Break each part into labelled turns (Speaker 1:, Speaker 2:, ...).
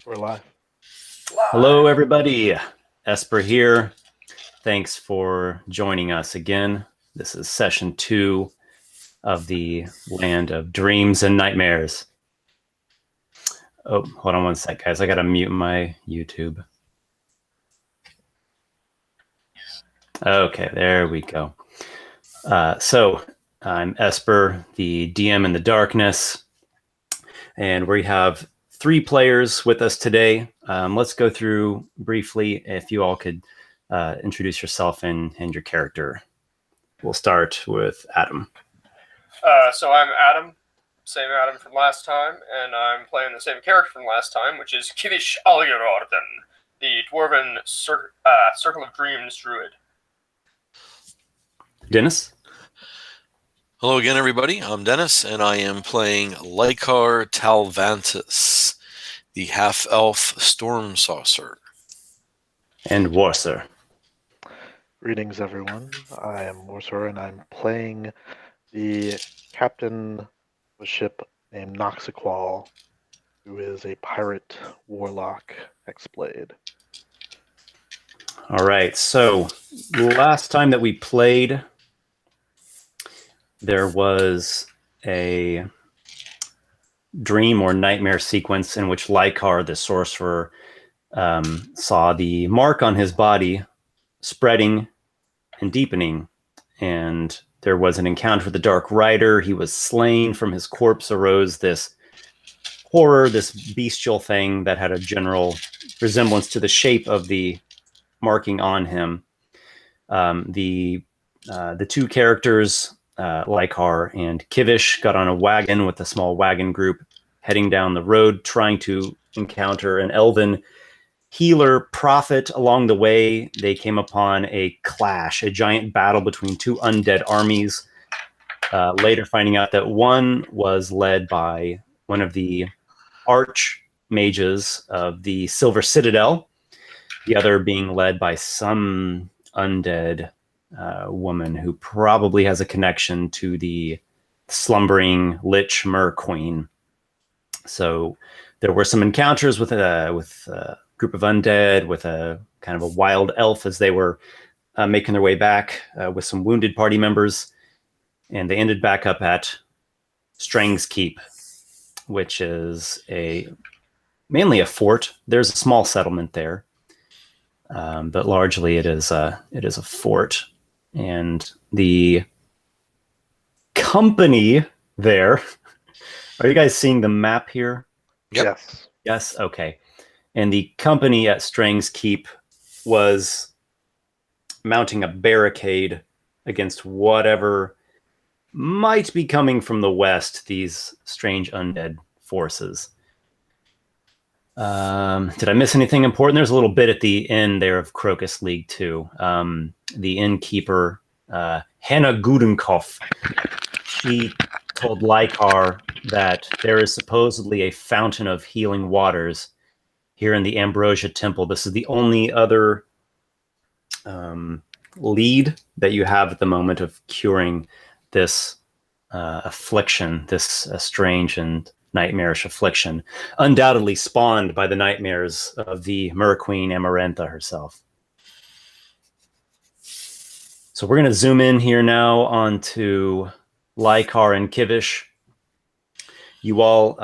Speaker 1: We're live.
Speaker 2: Hello, everybody. Esper here. Thanks for joining us again. This is session 2 of the Land of Dreams and Nightmares. Oh, hold on one sec, guys. I gotta mute my YouTube. Okay, there we go. So I'm Esper, the DM in the darkness, and we have 3 players with us today. Let's go through briefly, if you all could introduce yourself and your character. We'll start with Adam.
Speaker 3: So I'm Adam, same Adam from last time, and I'm playing the same character from last time, which is Kivish, the Dwarven Circle of Dreams Druid.
Speaker 2: Dennis?
Speaker 4: Hello again, everybody. I'm Dennis, and I am playing Lykarr Talvantis, the half-elf storm sorcerer.
Speaker 2: And Warsor.
Speaker 1: Greetings, everyone. I am Warsor, and I'm playing the captain of a ship named Noxiqual, who is a pirate warlock hexblade.
Speaker 2: All right, so last time that we played, there was a dream or nightmare sequence in which Lykarr, the sorcerer, saw the mark on his body spreading and deepening, and there was an encounter with the Dark Rider. He was slain. From his corpse arose this horror, this bestial thing that had a general resemblance to the shape of the marking on him. The 2 characters, Lykarr and Kivish, got on a wagon with a small wagon group heading down the road, trying to encounter an elven healer prophet. Along the way, they came upon a clash, a giant battle between 2 undead armies. Later finding out that one was led by one of the archmages of the Silver Citadel, the other being led by some undead woman who probably has a connection to the slumbering Lich Mer Queen. So there were some encounters with a group of undead, with a kind of a wild elf as they were making their way back with some wounded party members, and they ended back up at Strang's Keep, which is mainly a fort. There's a small settlement there, but largely it is a fort. And the company there, are you guys seeing the map here?
Speaker 4: Yep.
Speaker 1: Yes.
Speaker 2: Yes, okay. And the company at Strang's Keep was mounting a barricade against whatever might be coming from the west, these strange undead forces. Did I miss anything important? There's a little bit at the end there of Crocus League too. The innkeeper, Hannah Gudenkopf, she told Lykarr that there is supposedly a fountain of healing waters here in the Ambrosia Temple. This is the only other lead that you have at the moment of curing this affliction, this strange and nightmarish affliction, undoubtedly spawned by the nightmares of the Mer Queen Amarantha herself. So we're going to zoom in here now onto Lykarr and Kivish. You all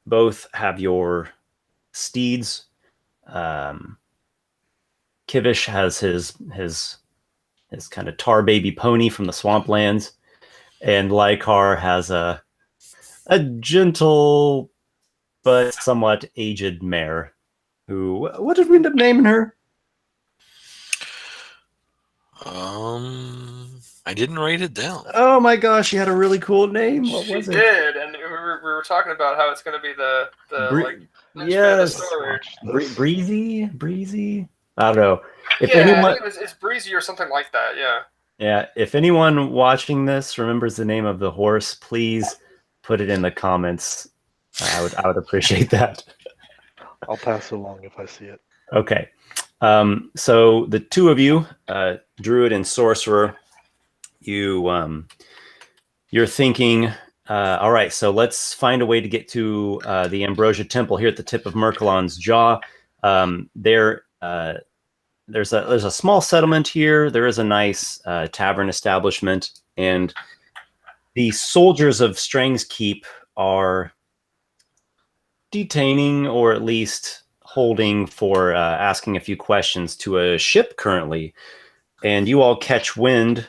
Speaker 2: both have your steeds. Kivish has his kind of tar baby pony from the swamplands, and Lykarr has a gentle but somewhat aged mare. Who? What did we end up naming her?
Speaker 4: I didn't write it down.
Speaker 2: Oh my gosh, she had a really cool name. What
Speaker 3: She
Speaker 2: was it?
Speaker 3: did, and we were talking about how it's going to be the
Speaker 2: Yes.
Speaker 3: story.
Speaker 2: Breezy. I don't know. If
Speaker 3: Yeah,
Speaker 2: anyone,
Speaker 3: I think it's breezy or something like that. Yeah.
Speaker 2: yeah, if anyone watching this remembers the name of the horse, please put it in the comments. I would appreciate that.
Speaker 1: I'll pass it along if I see it.
Speaker 2: Okay. So the 2 of you, Druid and Sorcerer, you're thinking All right, so let's find a way to get to the Ambrosia Temple here at the tip of Murkalon's jaw. There's a small settlement here. There is a nice tavern establishment, and the soldiers of Strang's Keep are detaining, or at least holding for asking a few questions to a ship currently. And you all catch wind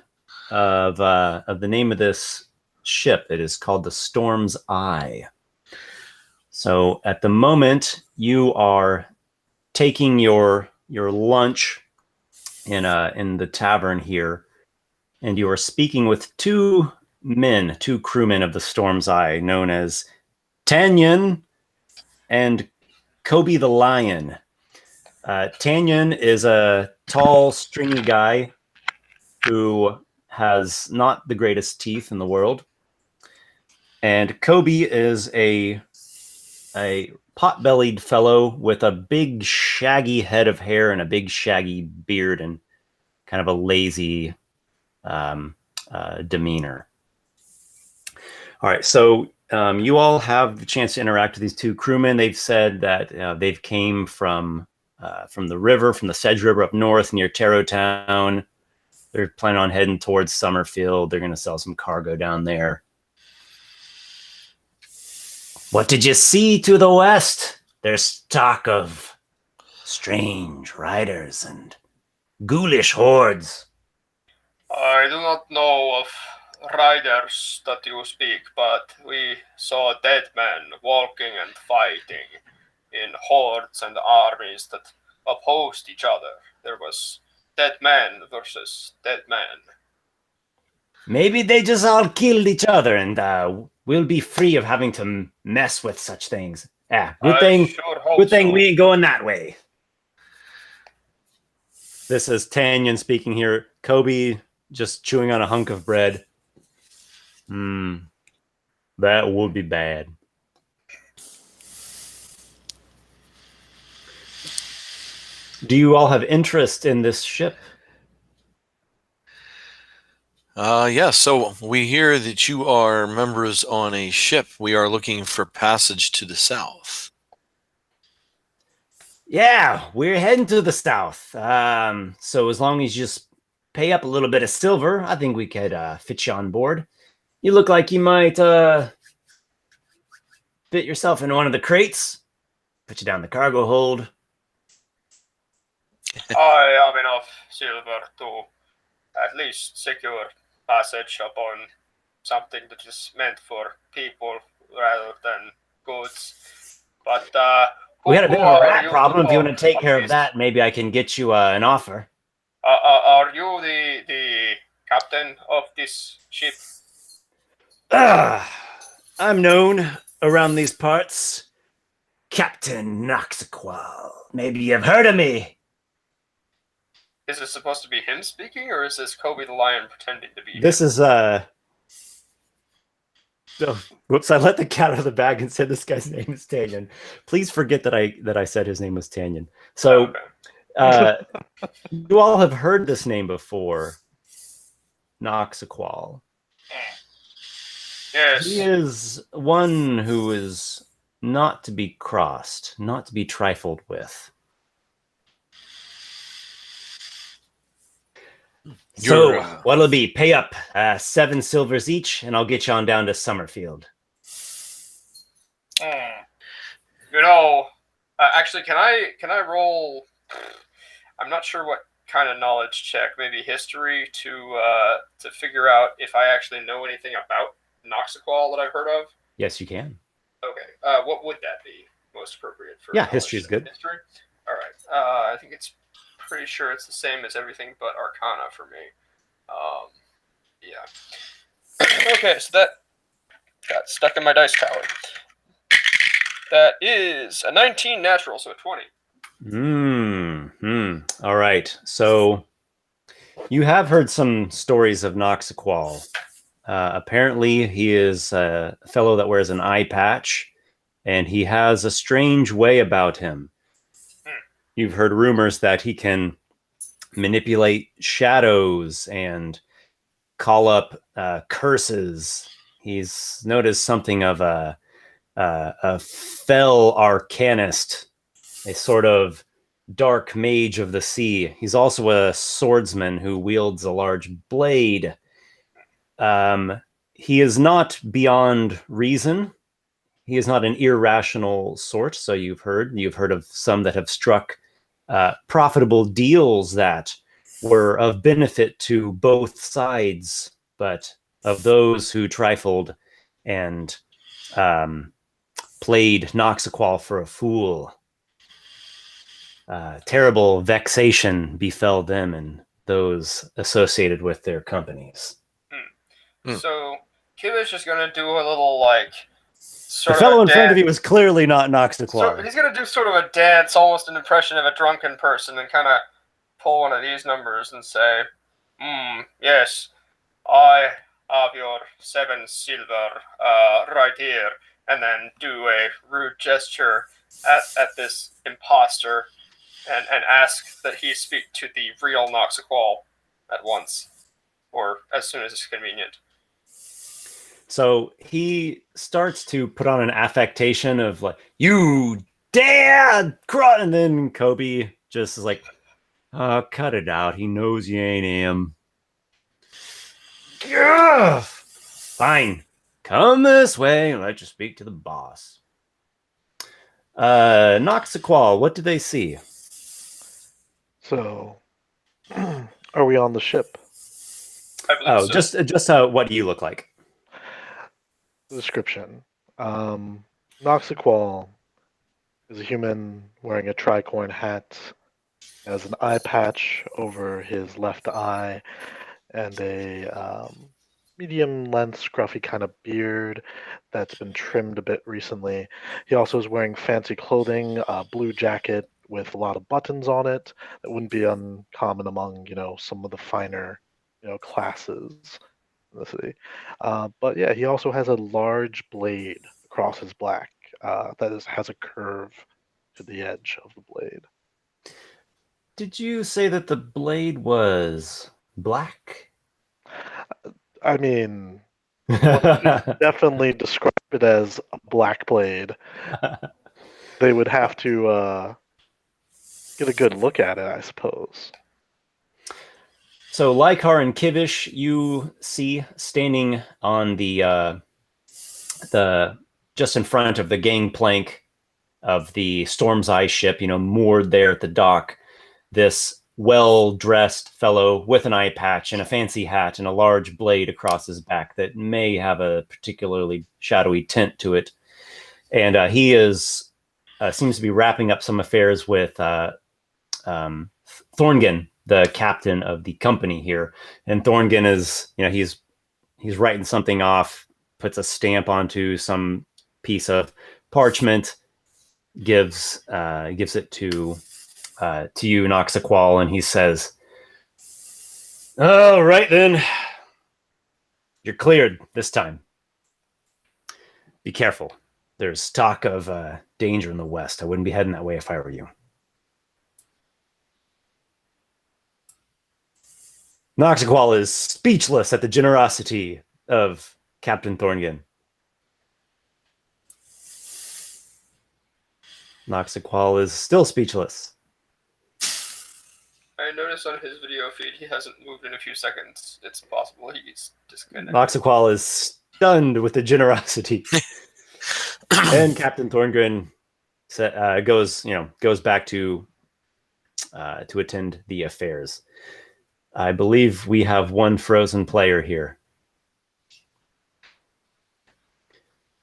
Speaker 2: of the name of this ship. It is called the Storm's Eye. So at the moment, you are taking your lunch in the tavern here, and you are speaking with two crewmen of the Storm's Eye, known as Tanyan and Kobe the Lion. Tanyan is a tall, stringy guy who has not the greatest teeth in the world. And Kobe is a pot-bellied fellow with a big, shaggy head of hair and a big, shaggy beard and kind of a lazy demeanor. All right, so you all have the chance to interact with these two crewmen. They've said that they've came from the river, from the Sedge River up north near Tarrowtown. They're planning on heading towards Summerfield. They're going to sell some cargo down there. What did you see to the west? There's talk of strange riders and ghoulish hordes.
Speaker 3: I do not know of riders that you speak, but we saw dead men walking and fighting in hordes and armies that opposed each other. There was dead man versus dead man.
Speaker 2: Maybe they just all killed each other, and we'll be free of having to mess with such things. Yeah, good thing we ain't going that way. This is Tanyan speaking here. Kobe just chewing on a hunk of bread. That would be bad. Do you all have interest in this ship?
Speaker 4: Yeah, so we hear that you are members on a ship. We are looking for passage to the south.
Speaker 2: Yeah, we're heading to the south. So as long as you just pay up a little bit of silver, I think we could fit you on board. You look like you might fit yourself in one of the crates. Put you down the cargo hold.
Speaker 3: I have enough silver to at least secure passage upon something that is meant for people rather than goods. But
Speaker 2: we had a bit of a rat problem. If you want to take care of that, maybe I can get you an offer.
Speaker 3: Are you the captain of this ship?
Speaker 2: I'm known around these parts. Captain Noxiqual. Maybe you've heard of me.
Speaker 3: Is this supposed to be him speaking, or is this Kobe the Lion pretending to be
Speaker 2: This
Speaker 3: him?
Speaker 2: is whoops, I let the cat out of the bag and said this guy's name is Tanyan. Please forget that I said his name was Tanyan. So you all have heard this name before. Noxiqual.
Speaker 3: Yes.
Speaker 2: He is one who is not to be crossed, not to be trifled with. So, what'll it be? Pay up 7 silvers each, and I'll get you on down to Summerfield.
Speaker 3: You know, actually, can I roll? I'm not sure what kind of knowledge check, maybe history, to figure out if I actually know anything about Noxiqual that I've heard of.
Speaker 2: Yes, you can.
Speaker 3: Okay. What would that be most appropriate for?
Speaker 2: Yeah, history is good.
Speaker 3: History. All right. I think it's pretty sure it's the same as everything but Arcana for me. Yeah. Okay, so that got stuck in my dice tower. That is a 19 natural, so a 20.
Speaker 2: All right. So you have heard some stories of Noxiqual. Apparently, he is a fellow that wears an eye patch, and he has a strange way about him. You've heard rumors that he can manipulate shadows and call up curses He's noticed something of a fell arcanist, a sort of dark mage of the sea. He's also a swordsman who wields a large blade. He is not beyond reason. He is not an irrational sort. So you've heard of some that have struck profitable deals that were of benefit to both sides, but of those who trifled and played Noxiqual for a fool, terrible vexation befell them and those associated with their companies.
Speaker 3: So Kivish is going to do a little, like,
Speaker 2: The fellow in front of you was clearly not Noxiqual.
Speaker 3: So he's going to do sort of a dance, almost an impression of a drunken person, and kind of pull one of these numbers and say, yes, I have your 7 silver right here, and then do a rude gesture at this imposter and ask that he speak to the real Noxiqual at once, or as soon as it's convenient.
Speaker 2: So he starts to put on an affectation of like, you dad, and then Kobe just is like, oh, cut it out. He knows you ain't him. Ugh! Fine. Come this way and let you speak to the boss. Noxiqual, what do they see?
Speaker 1: So, are we on the ship?
Speaker 3: I believe so.
Speaker 2: Just what do you look like?
Speaker 1: Description. Noxiqual is a human wearing a tricorn hat, has an eye patch over his left eye, and a medium-length, scruffy kind of beard that's been trimmed a bit recently. He also is wearing fancy clothing, a blue jacket with a lot of buttons on it that wouldn't be uncommon among, some of the finer, classes in the city. But yeah, he also has a large blade across his back that has a curve to the edge of the blade.
Speaker 2: Did you say that the blade was black?
Speaker 1: I mean, definitely describe it as a black blade. They would have to get a good look at it, I suppose.
Speaker 2: So Lykarr and Kivish, you see standing on the just in front of the gangplank of the Storm's Eye ship, moored there at the dock, this well-dressed fellow with an eye patch and a fancy hat and a large blade across his back that may have a particularly shadowy tint to it. And he is seems to be wrapping up some affairs with Thorngan, the captain of the company here. And Thorngan is, he's writing something off, puts a stamp onto some piece of parchment, gives it to you, Noxiqual, and he says, "All right then, you're cleared this time. Be careful. There's talk of danger in the west. I wouldn't be heading that way if I were you." Noxiqual is speechless at the generosity of Captain Thorngan. Noxiqual is still speechless.
Speaker 3: I noticed on his video feed he hasn't moved in a few seconds. It's possible he's disconnected.
Speaker 2: Noxiqual is stunned with the generosity. And Captain Thorngren goes back to attend the affairs. I believe we have one frozen player here.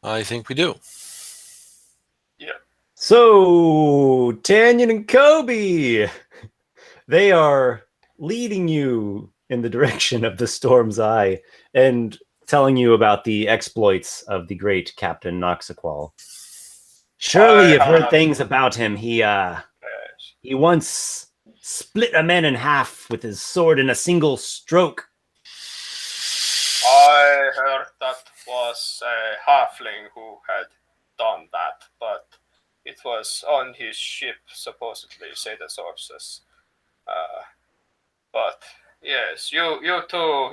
Speaker 4: I think we do.
Speaker 3: Yeah.
Speaker 2: So, Tanyan and Kobe, they are leading you in the direction of the Storm's Eye and telling you about the exploits of the great Captain Noxiqual. Surely you've heard things about him. He once split a man in half with his sword in a single stroke.
Speaker 3: I heard that was a halfling who had done that, but it was on his ship, supposedly, say the sources. But yes, you two,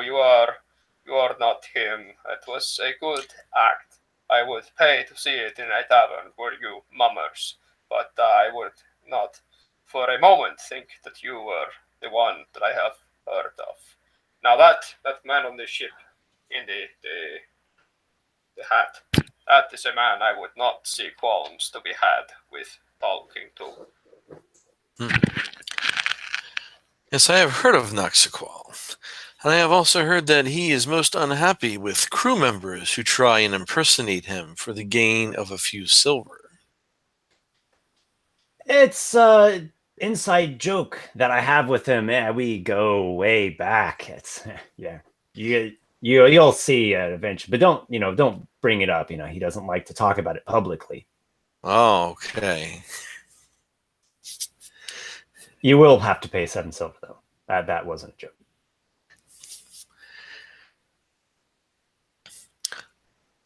Speaker 3: you are you are not him. It was a good act. I would pay to see it in a tavern were you mummers, but I would not for a moment think that you were the one that I have heard of. Now that man on the ship in the hat, that is a man I would not see qualms to be had with talking to.
Speaker 4: Yes, I have heard of Noxiqual, and I have also heard that he is most unhappy with crew members who try and impersonate him for the gain of a few silver.
Speaker 2: It's inside joke that I have with him. Yeah, we go way back. It's yeah, you'll see eventually, but don't bring it up. He doesn't like to talk about it publicly.
Speaker 4: Oh, okay.
Speaker 2: You will have to pay 7 silver though. That wasn't a joke.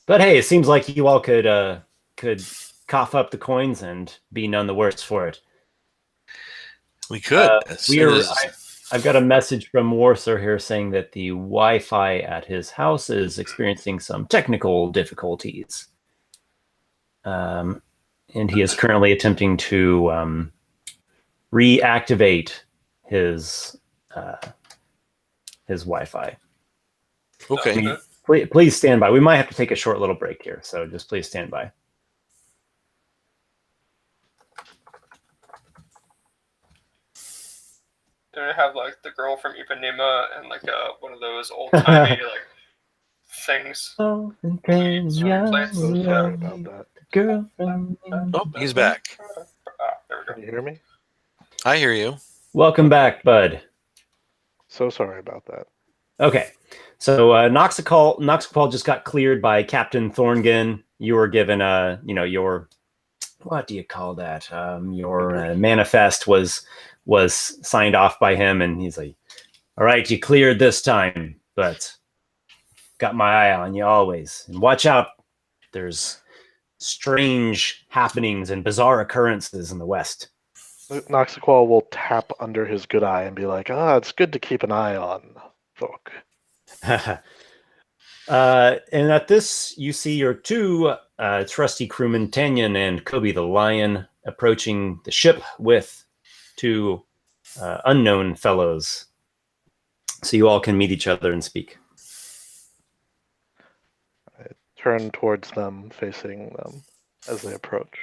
Speaker 2: But hey, it seems like you all could cough up the coins and be none the worse for it.
Speaker 4: We could.
Speaker 2: I've got a message from Warsor here saying that the Wi-Fi at his house is experiencing some technical difficulties. And he is currently attempting to reactivate his Wi-Fi.
Speaker 4: Okay.
Speaker 2: Please stand by. We might have to take a short little break here, so just please stand by.
Speaker 3: Do I have like the girl from Ipanema and like one of those old timey like things?
Speaker 1: So sorry about that.
Speaker 2: Girl.
Speaker 4: Oh, he's back.
Speaker 3: There we go.
Speaker 1: Can you hear me?
Speaker 4: I hear you.
Speaker 2: Welcome back, bud.
Speaker 1: So sorry about that.
Speaker 2: Okay, so Noxiqual just got cleared by Captain Thorngan. You were given your, what do you call that? Your manifest was signed off by him, and he's like, "All right, you cleared this time, but got my eye on you always, and watch out. There's strange happenings and bizarre occurrences in the West."
Speaker 1: Noxiqual will tap under his good eye and be like, it's good to keep an eye on, folk.
Speaker 2: And at this, you see your two trusty crewmen, Tanyan and Kobe the Lion, approaching the ship with two unknown fellows. So you all can meet each other and speak.
Speaker 1: I turn towards them, facing them as they approach.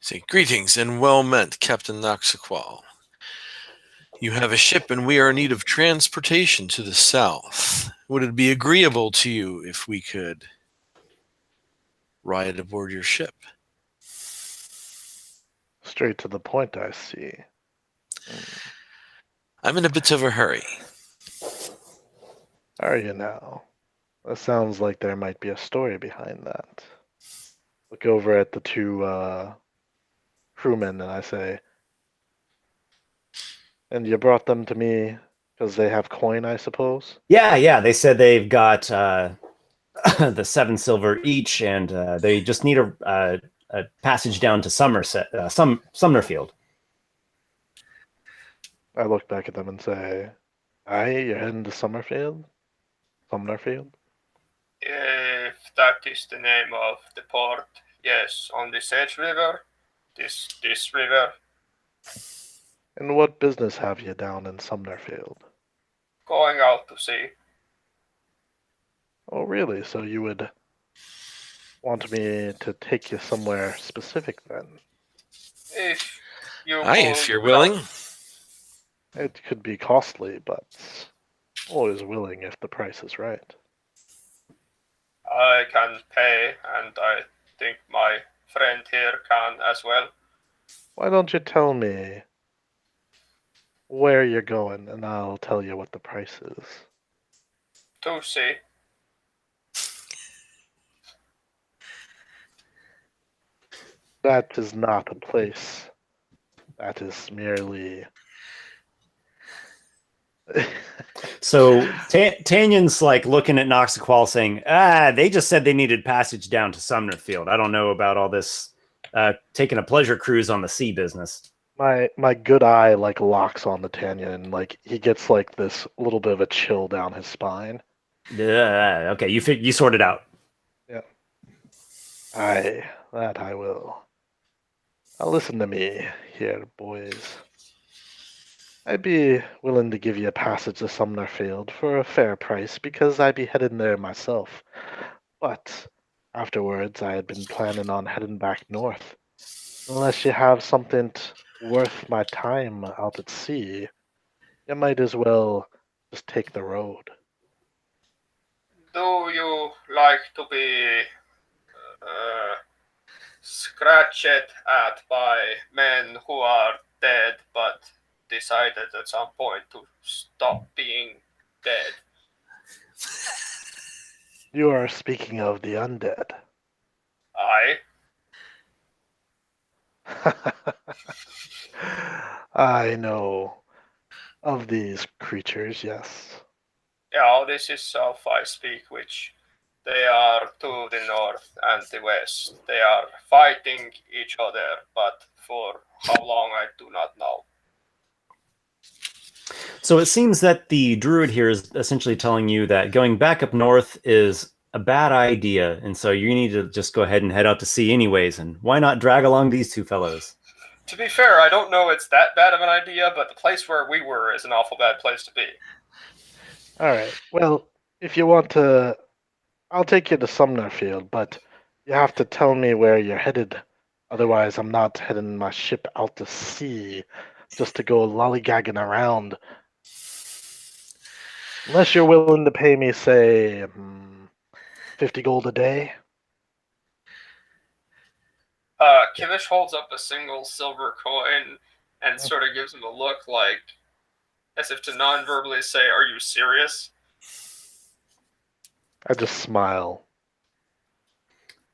Speaker 4: Say, greetings and well met, Captain Noxiqual. You have a ship and we are in need of transportation to the south. Would it be agreeable to you if we could ride aboard your ship?
Speaker 1: Straight to the point, I see.
Speaker 4: I'm in a bit of a hurry.
Speaker 1: Are you now? That sounds like there might be a story behind that. Look over at the two crewmen and I say, "And you brought them to me because they have coin, I suppose?"
Speaker 2: Yeah. They said they've got the 7 silver each, and they just need a passage down to Sumnerfield.
Speaker 1: I look back at them and say, "Aye, you're heading to Sumnerfield?
Speaker 3: If that is the name of the port, yes, on the Sage River, this river.
Speaker 1: And what business have you down in Sumnerfield?"
Speaker 3: Going out to sea.
Speaker 1: Oh, really? So you would want me to take you somewhere specific then?
Speaker 3: If you
Speaker 4: If you're willing.
Speaker 1: It could be costly, but always willing if the price is right.
Speaker 3: I can pay, and I think my friend here can as well.
Speaker 1: Why don't you tell me where you're going, and I'll tell you what the price is.
Speaker 3: To sea.
Speaker 1: That is not a place. That is merely...
Speaker 2: So Tanyan's like looking at Noxiqual saying, they just said they needed passage down to Sumnerfield. I don't know about all this taking a pleasure cruise on the sea business.
Speaker 1: My good eye like locks on the Tanya, and like he gets like this little bit of a chill down his spine.
Speaker 2: Okay, you sort it out.
Speaker 1: Yeah. That I will. Now listen to me here, boys. I'd be willing to give you a passage to Sumner Field for a fair price because I'd be heading there myself. But afterwards, I had been planning on heading back north. Unless you have something worth my time out at sea, you might as well just take the road.
Speaker 3: Do you like to be uh, scratched at by men who are dead but decided at some point to stop being dead?
Speaker 1: You are speaking of the undead.
Speaker 3: I
Speaker 1: I know of these creatures, yes.
Speaker 3: Yeah, this is South I speak, which they are to the north and the west. They are fighting each other, but for how long I do not know.
Speaker 2: So it seems that the druid here is essentially telling you that going back up north is a bad idea, and so you need to just go ahead and head out to sea anyways, and why not drag along these two fellows?
Speaker 3: To be fair, I don't know it's that bad of an idea, but the place where we were is an awful bad place to be.
Speaker 1: All right. Well, if you want to, I'll take you to Sumner Field, but you have to tell me where you're headed. Otherwise, I'm not heading my ship out to sea just to go lollygagging around. Unless you're willing to pay me, say, 50 gold a day.
Speaker 3: Kivish holds up a single silver coin and sort of gives him a look like, as if to non-verbally say, "Are you serious?"
Speaker 1: I just smile.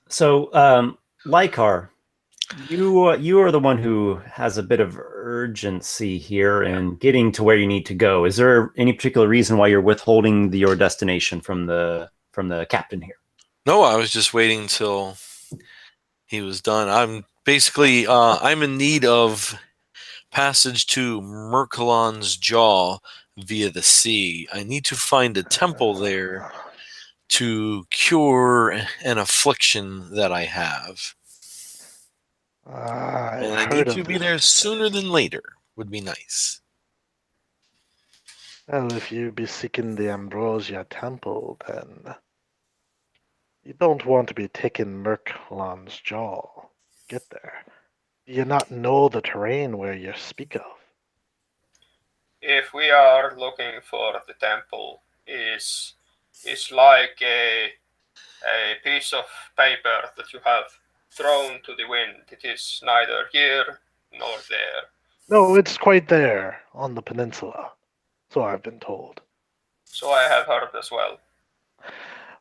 Speaker 2: So, Lykarr, you are the one who has a bit of urgency here in getting to where you need to go. Is there any particular reason why you're withholding your destination from the captain here?
Speaker 4: No, I was just waiting until he was done. I'm basically I'm in need of passage to Murkalon's jaw via the sea. I need to find a temple there to cure an affliction that I have.
Speaker 1: I've
Speaker 4: And I
Speaker 1: heard
Speaker 4: need to
Speaker 1: of
Speaker 4: be
Speaker 1: this.
Speaker 4: there sooner than later. Would be nice.
Speaker 1: Well, if you be seeking the Ambrosia Temple, then you don't want to be taking Murkalon's jaw. Get there. Do you not know the terrain where you speak of?
Speaker 3: If we are looking for the temple, is like a piece of paper that you have thrown to the wind. It is neither here nor there.
Speaker 1: No, it's quite there, on the peninsula. So I've been told.
Speaker 3: So I have heard as well.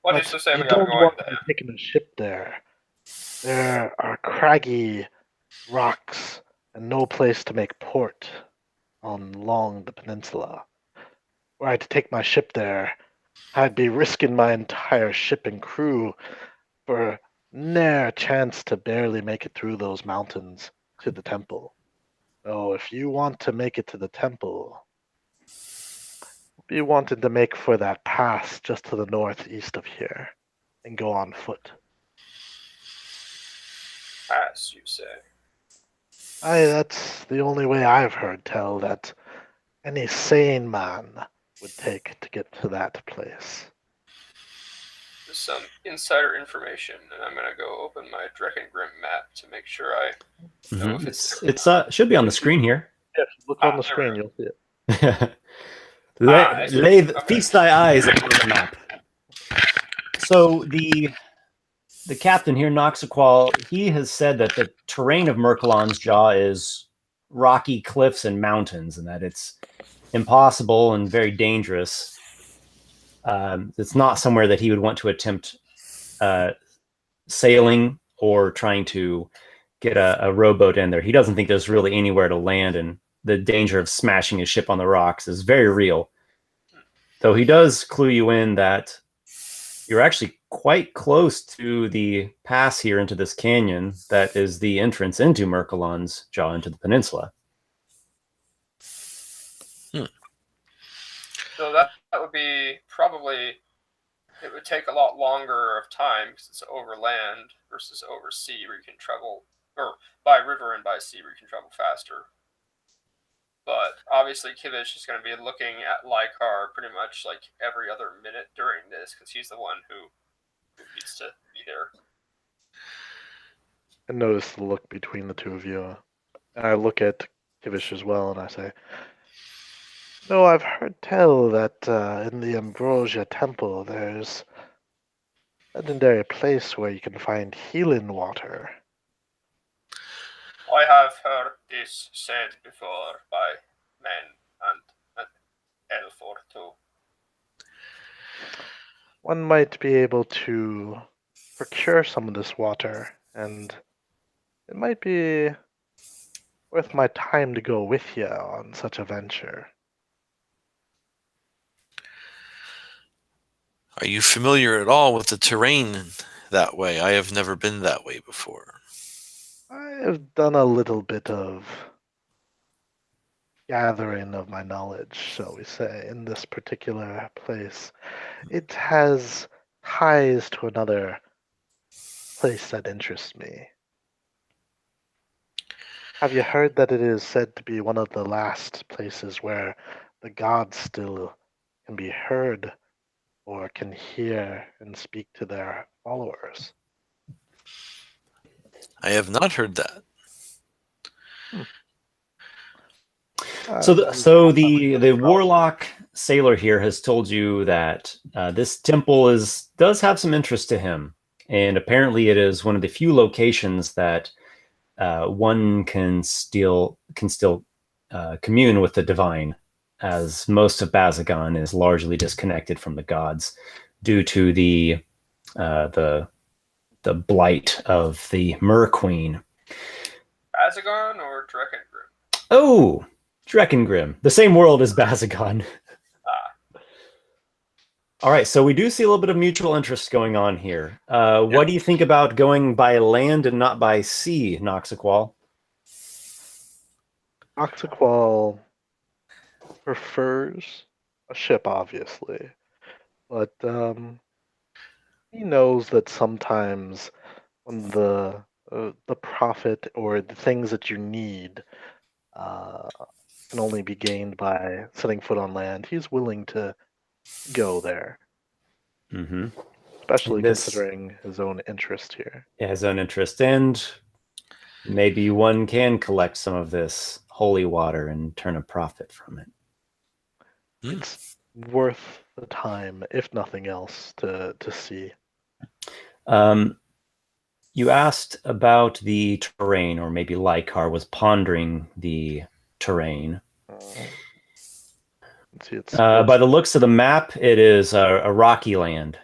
Speaker 3: What
Speaker 1: But
Speaker 3: is to say
Speaker 1: you
Speaker 3: we are
Speaker 1: don't
Speaker 3: going
Speaker 1: want to
Speaker 3: there?
Speaker 1: be taking a ship there. There are craggy rocks and no place to make port along the peninsula. Were I to take my ship there, I'd be risking my entire ship and crew for ne'er a chance to barely make it through those mountains to the temple. So if you want to make it to the temple, be wanting to make for that pass just to the northeast of here and go on foot.
Speaker 3: As you say.
Speaker 1: That's the only way I've heard tell that any sane man would take to get to that place.
Speaker 3: There's some insider information, and I'm gonna go open my Drekengrim map to make sure I know if it's.
Speaker 2: It's should be on the screen here.
Speaker 1: If you look on the
Speaker 3: there we
Speaker 1: screen,
Speaker 3: go.
Speaker 1: you'll see it.
Speaker 3: I see. Okay.
Speaker 2: Feast thy eyes upon the map. So the captain here, Noxiqual, he has said that the terrain of Murkalon's jaw is rocky cliffs and mountains, and that it's impossible and very dangerous. It's not somewhere that he would want to attempt sailing or trying to get a rowboat in there. He doesn't think there's really anywhere to land, and the danger of smashing his ship on the rocks is very real. Though he does clue you in that you're actually quite close to the pass here into this canyon that is the entrance into Murkalon's jaw into the peninsula.
Speaker 3: So that would be probably, it would take a lot longer of time because it's over land versus over sea where you can travel, or by river and by sea where you can travel faster. But obviously Kivish is going to be looking at Lykarr pretty much like every other minute during this because he's the one who needs to be there.
Speaker 1: I notice the look between the two of you. And I look at Kivish as well, and I say, "No, I've heard tell that in the Ambrosia Temple there's a legendary place where you can find healing water."
Speaker 3: I have heard this said before by men and Elfor too.
Speaker 1: One might be able to procure some of this water, and it might be worth my time to go with you on such a venture.
Speaker 4: Are you familiar at all with the terrain that way? I have never been that way before.
Speaker 1: I have done a little bit of gathering of my knowledge, shall we say, in this particular place. It has ties to another place that interests me. Have you heard that it is said to be one of the last places where the gods still can be heard or can hear and speak to their followers?
Speaker 4: I have not heard that.
Speaker 2: The warlock sailor here has told you that this temple does have some interest to him, and apparently it is one of the few locations that one can still commune with the divine, as most of Bazagon is largely disconnected from the gods due to the blight of the Mer Queen.
Speaker 3: Bazagon or Drekengrim?
Speaker 2: Oh, Drekengrim, the same world as Bazagon. All right, so we do see a little bit of mutual interest going on here. What do you think about going by land and not by sea, Noxiqual?
Speaker 1: Noxiqual prefers a ship, obviously, but he knows that sometimes when the profit or the things that you need can only be gained by setting foot on land, he's willing to go there,
Speaker 2: Mm-hmm.
Speaker 1: especially considering his own interest here.
Speaker 2: Yeah, his own interest, and maybe one can collect some of this holy water and turn a profit from it.
Speaker 1: It's worth the time, if nothing else, to see.
Speaker 2: You asked about the terrain, or maybe Lykarr was pondering the terrain. By the looks of the map, it is a rocky land,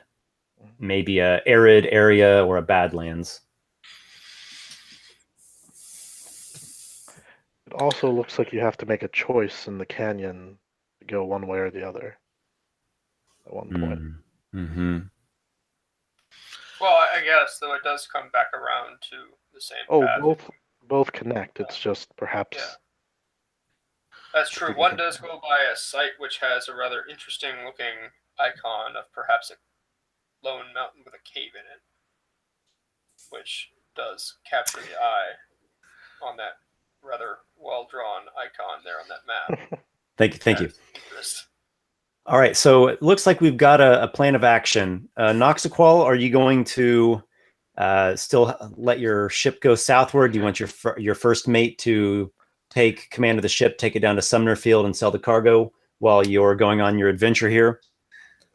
Speaker 2: maybe a arid area or a badlands.
Speaker 1: It also looks like you have to make a choice in the canyon to go one way or the other at one point.
Speaker 2: Mm-hmm.
Speaker 3: Well, I guess, though it does come back around to the same path.
Speaker 1: Both connect. It's just perhaps...
Speaker 3: Yeah. That's true. One does go by a site which has a rather interesting looking icon of perhaps a lone mountain with a cave in it, which does capture the eye on that rather well-drawn icon there on that map.
Speaker 2: Thank you. All right, so it looks like we've got a plan of action. Noxiqual, are you going to still let your ship go southward? Do you want your first mate to take command of the ship, take it down to Sumner Field and sell the cargo while you're going on your adventure here?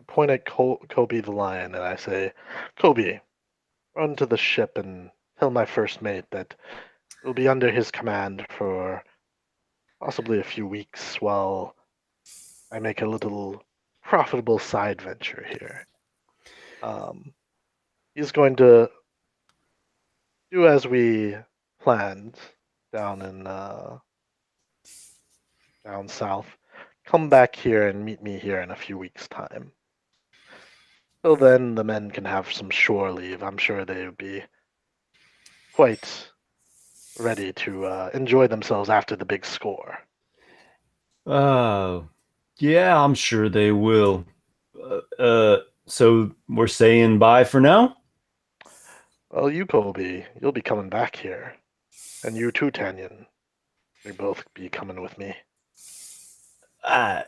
Speaker 1: I point at Kobe the lion and I say, Kobe, run to the ship and tell my first mate that we'll be under his command for possibly a few weeks while I make a little profitable side venture here. He's going to do as we planned down down south. Come back here and meet me here in a few weeks' time. Till then, the men can have some shore leave. I'm sure they would be quite ready to enjoy themselves after the big score.
Speaker 2: Oh, Yeah, I'm sure they will. So we're saying bye for now?
Speaker 1: Well, you, Colby, you'll be coming back here. And you too, Tanyan. You'll both be coming with me.
Speaker 2: Uh,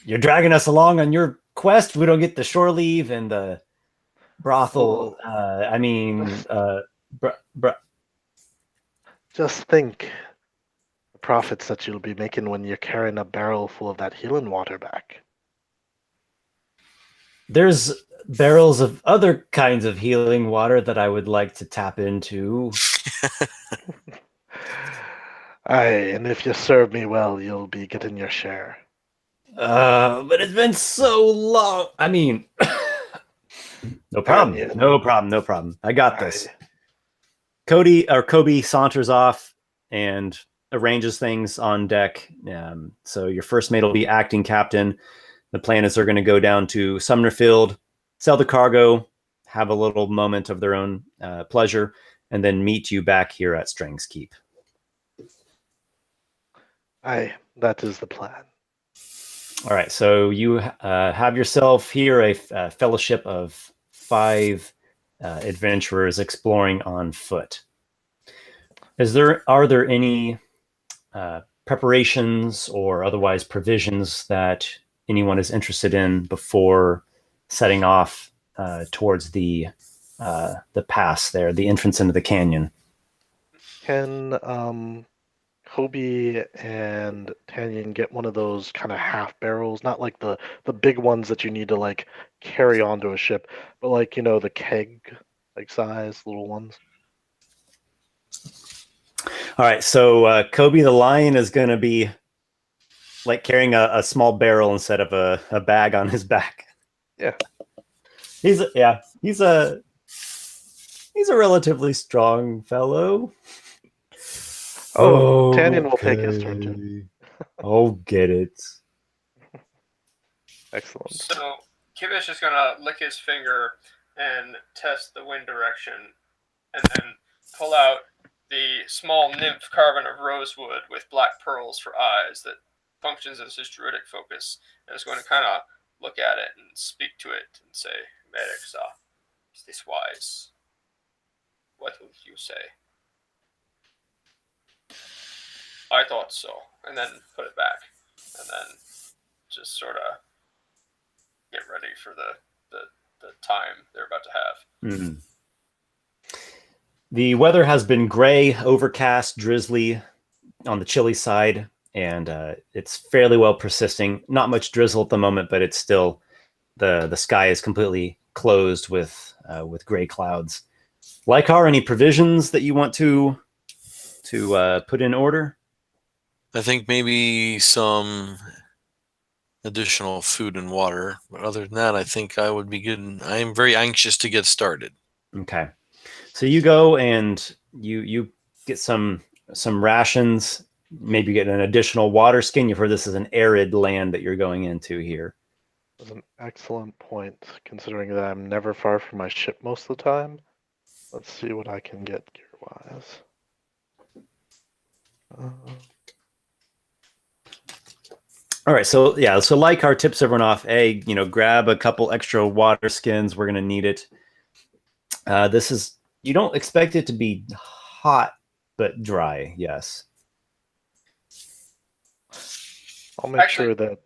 Speaker 2: you're dragging us along on your quest. We don't get the shore leave and the brothel.
Speaker 1: Just think the profits that you'll be making when you're carrying a barrel full of that healing water back.
Speaker 2: There's barrels of other kinds of healing water that I would like to tap into.
Speaker 1: Aye, and if you serve me well, you'll be getting your share.
Speaker 2: But it's been so long. I mean, no problem.
Speaker 1: Tanyan.
Speaker 2: No problem. No problem. I got this.
Speaker 1: Aye.
Speaker 2: Kobe saunters off and arranges things on deck. So your first mate will be acting captain. The plan is they're going to go down to Sumner Field, sell the cargo, have a little moment of their own pleasure, and then meet you back here at Strang's Keep.
Speaker 1: Aye, that is the plan.
Speaker 2: All right, so you have yourself here a fellowship of 5 adventurers exploring on foot. Are there any preparations or otherwise provisions that anyone is interested in before setting off towards the pass there, the entrance into the canyon?
Speaker 1: Can Kobe and Tanyan get one of those kind of half barrels, not like the big ones that you need to like carry onto a ship, but like the keg like size little ones?
Speaker 2: All right, so Kobe the lion is going to be like carrying a small barrel instead of a bag on his back.
Speaker 1: Yeah.
Speaker 2: He's a relatively strong fellow.
Speaker 1: Oh, Tanyan will take his turn too.
Speaker 2: I'll get it.
Speaker 1: Excellent.
Speaker 3: So Kivish is gonna lick his finger and test the wind direction, and then pull out the small nymph carving of rosewood with black pearls for eyes that functions as his druidic focus, and is going to kind of look at it and speak to it and say, "Merexa, is this wise? What will you say?" I thought so, and then put it back, and then just sort of get ready for the time they're about to have.
Speaker 2: Mm. The weather has been gray, overcast, drizzly on the chilly side, and it's fairly well persisting. Not much drizzle at the moment, but it's still the sky is completely closed with gray clouds. Lykarr, any provisions that you want to put in order?
Speaker 4: I think maybe some additional food and water. But other than that, I think I would be good. I am very anxious to get started.
Speaker 2: Okay. So you go and you get some rations, maybe get an additional water skin. You've heard this is an arid land that you're going into here.
Speaker 1: That's an excellent point, considering that I'm never far from my ship most of the time. Let's see what I can get gear-wise.
Speaker 2: All right, so Lykarr tips everyone off. Hey, grab a couple extra water skins. We're gonna need it. You don't expect it to be hot, but dry. Yes.
Speaker 1: I'll make sure that.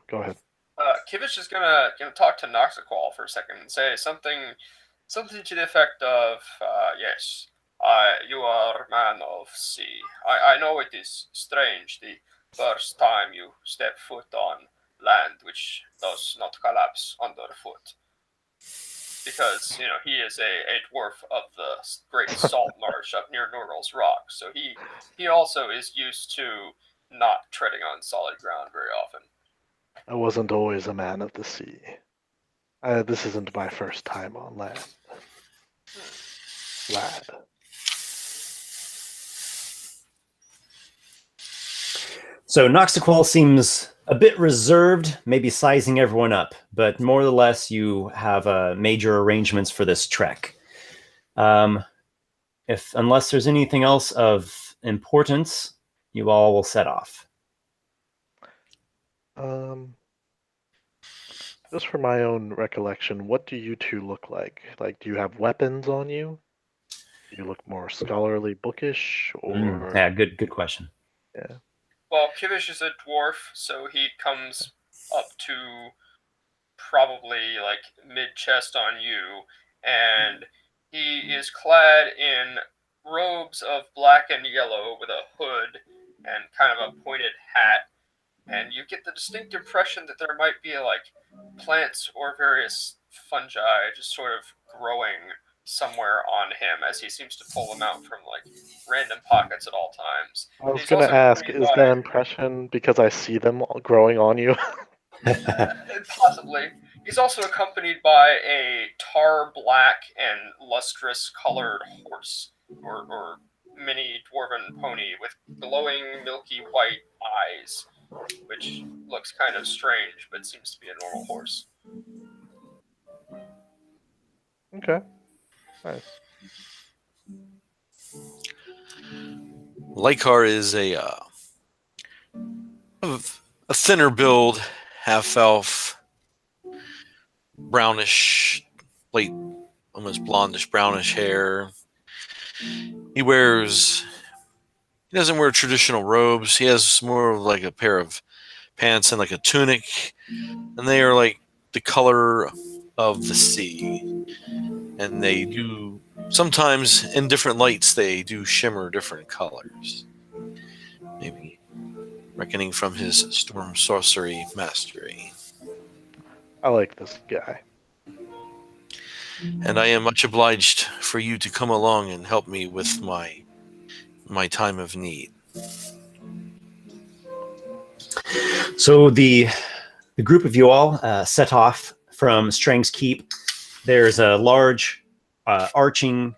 Speaker 1: Go ahead.
Speaker 3: Kivish is gonna talk to Noxiqual for a second and say something to the effect of, "Yes, you are a man of sea. I know it is strange the first time you step foot on land which does not collapse underfoot, because he is a dwarf of the great salt marsh up near Norgal's Rock, so he also is used to not treading on solid ground very often."
Speaker 1: I wasn't always a man of the sea. This isn't my first time on land. Lad.
Speaker 2: So Noxiqual seems a bit reserved, maybe sizing everyone up, but more or less you have major arrangements for this trek. Unless there's anything else of importance, you all will set off.
Speaker 1: Um, just for my own recollection, what do you two look like? Like, do you have weapons on you? Do you look more scholarly, bookish, or
Speaker 2: Yeah, good question.
Speaker 1: yeah?
Speaker 3: Well, Kivish is a dwarf, so he comes up to probably like mid chest on you, and he is clad in robes of black and yellow with a hood and kind of a pointed hat. And you get the distinct impression that there might be like plants or various fungi just sort of growing somewhere on him as he seems to pull them out from like random pockets at all times.
Speaker 1: I was
Speaker 3: He's
Speaker 1: gonna
Speaker 3: also
Speaker 1: ask,
Speaker 3: accompanied
Speaker 1: is
Speaker 3: by
Speaker 1: that impression because I see them all growing on you?
Speaker 3: possibly. He's also accompanied by a tar black and lustrous colored horse or mini dwarven pony with glowing milky white eyes, which looks kind of strange but seems to be a normal horse.
Speaker 1: Okay, nice.
Speaker 4: Lykarr is a thinner build, half elf, brownish, late, almost blondish brownish hair. He doesn't wear traditional robes. He has more of like a pair of pants and like a tunic, and they are like the color of the sea. And they do sometimes in different lights they do shimmer different colors. Maybe reckoning from his storm sorcery mastery.
Speaker 1: I like this guy.
Speaker 4: And I am much obliged for you to come along and help me with my time of need.
Speaker 2: So the group of you all set off from Strang's Keep. There's a large arching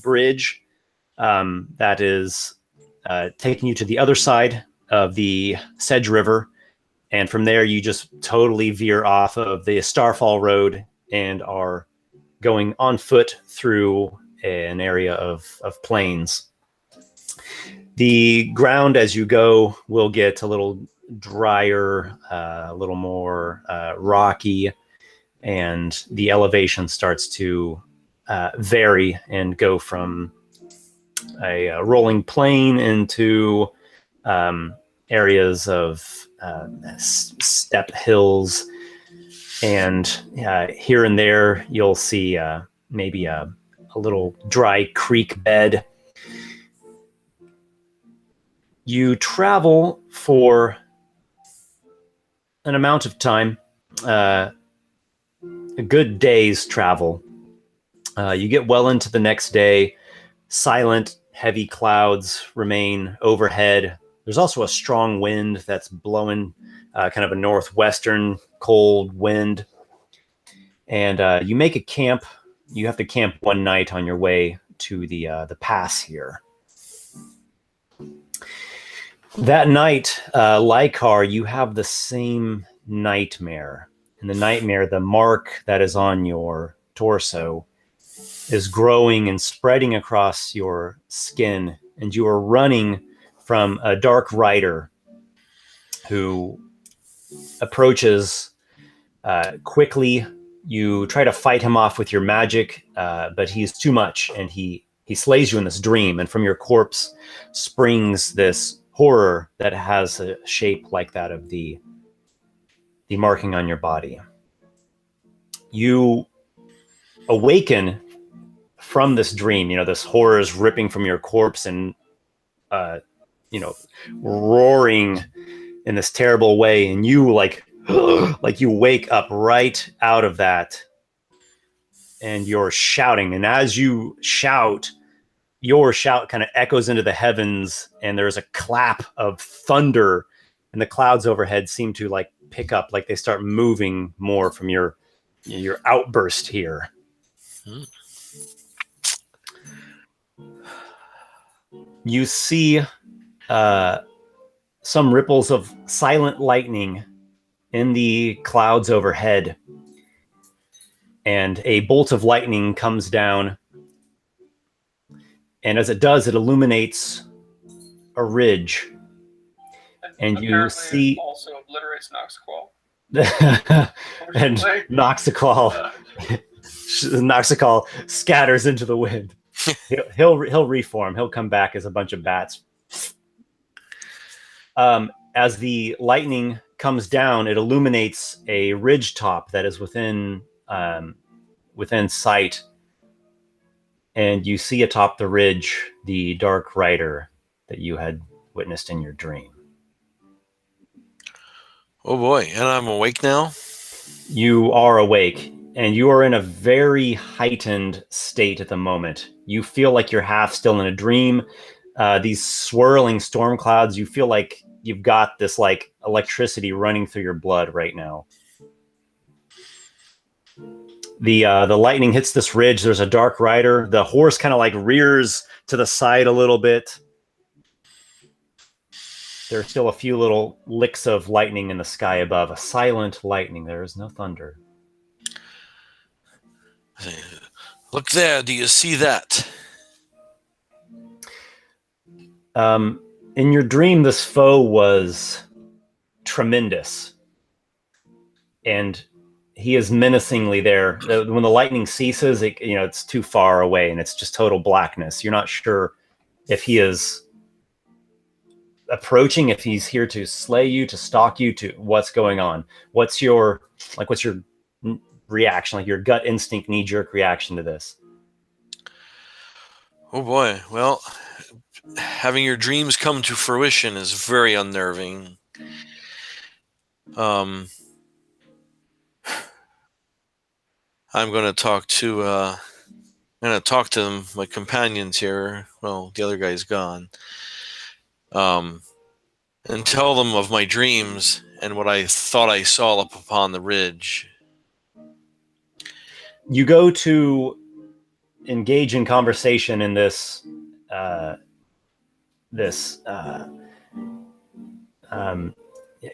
Speaker 2: bridge that is taking you to the other side of the Sedge River, and from there you just totally veer off of the Starfall Road and are going on foot through an area of plains. The ground as you go will get a little drier, a little more rocky, and the elevation starts to vary and go from a rolling plain into areas of step hills, and here and there you'll see maybe a little dry creek bed. You travel for an amount of time, a good day's travel. You get well into the next day. Silent, heavy clouds remain overhead. There's also a strong wind that's blowing, kind of a northwestern cold wind. And you make a camp. You have to camp one night on your way to the pass here. That night, Lykarr, you have the same nightmare. In the nightmare, the mark that is on your torso is growing and spreading across your skin, and you are running from a dark rider who approaches quickly. You try to fight him off with your magic, but he's too much, and he slays you in this dream, and from your corpse springs this horror that has a shape like that of the marking on your body. You awaken from this dream. This horror is ripping from your corpse and roaring in this terrible way, and you like you wake up right out of that, and you're shouting, and as you shout, your shout kind of echoes into the heavens, and there's a clap of thunder, and the clouds overhead seem to like pick up, like they start moving more from your outburst here. You see some ripples of silent lightning in the clouds overhead, and a bolt of lightning comes down, and as it does, it illuminates a ridge, and you see
Speaker 3: also obliterates Noxiqual.
Speaker 2: And Noxiqual scatters into the wind. He'll reform. He'll come back as a bunch of bats. As the lightning comes down, it illuminates a ridge top that is within sight, and you see atop the ridge the Dark Rider that you had witnessed in your dream.
Speaker 4: Oh boy, and I'm awake now?
Speaker 2: You are awake, and you are in a very heightened state at the moment. You feel like you're half still in a dream. These swirling storm clouds, you feel like you've got this like electricity running through your blood right now. The lightning hits this ridge. There's a Dark Rider. The horse kind of like rears to the side a little bit. There's still a few little licks of lightning in the sky above. A silent lightning. There is no thunder.
Speaker 4: Look there. Do you see that?
Speaker 2: In your dream, this foe was tremendous, and he is menacingly there. When the lightning ceases, it's too far away, and it's just total blackness. You're not sure if he is approaching, if he's here to slay you, to stalk you, to what's going on. What's your reaction, like your gut instinct, knee-jerk reaction to this?
Speaker 4: Oh boy. Well, having your dreams come to fruition is very unnerving. I'm going to talk to them, my companions here. Well, the other guy's gone. And tell them of my dreams and what I thought I saw up upon the ridge.
Speaker 2: You go to engage in conversation in this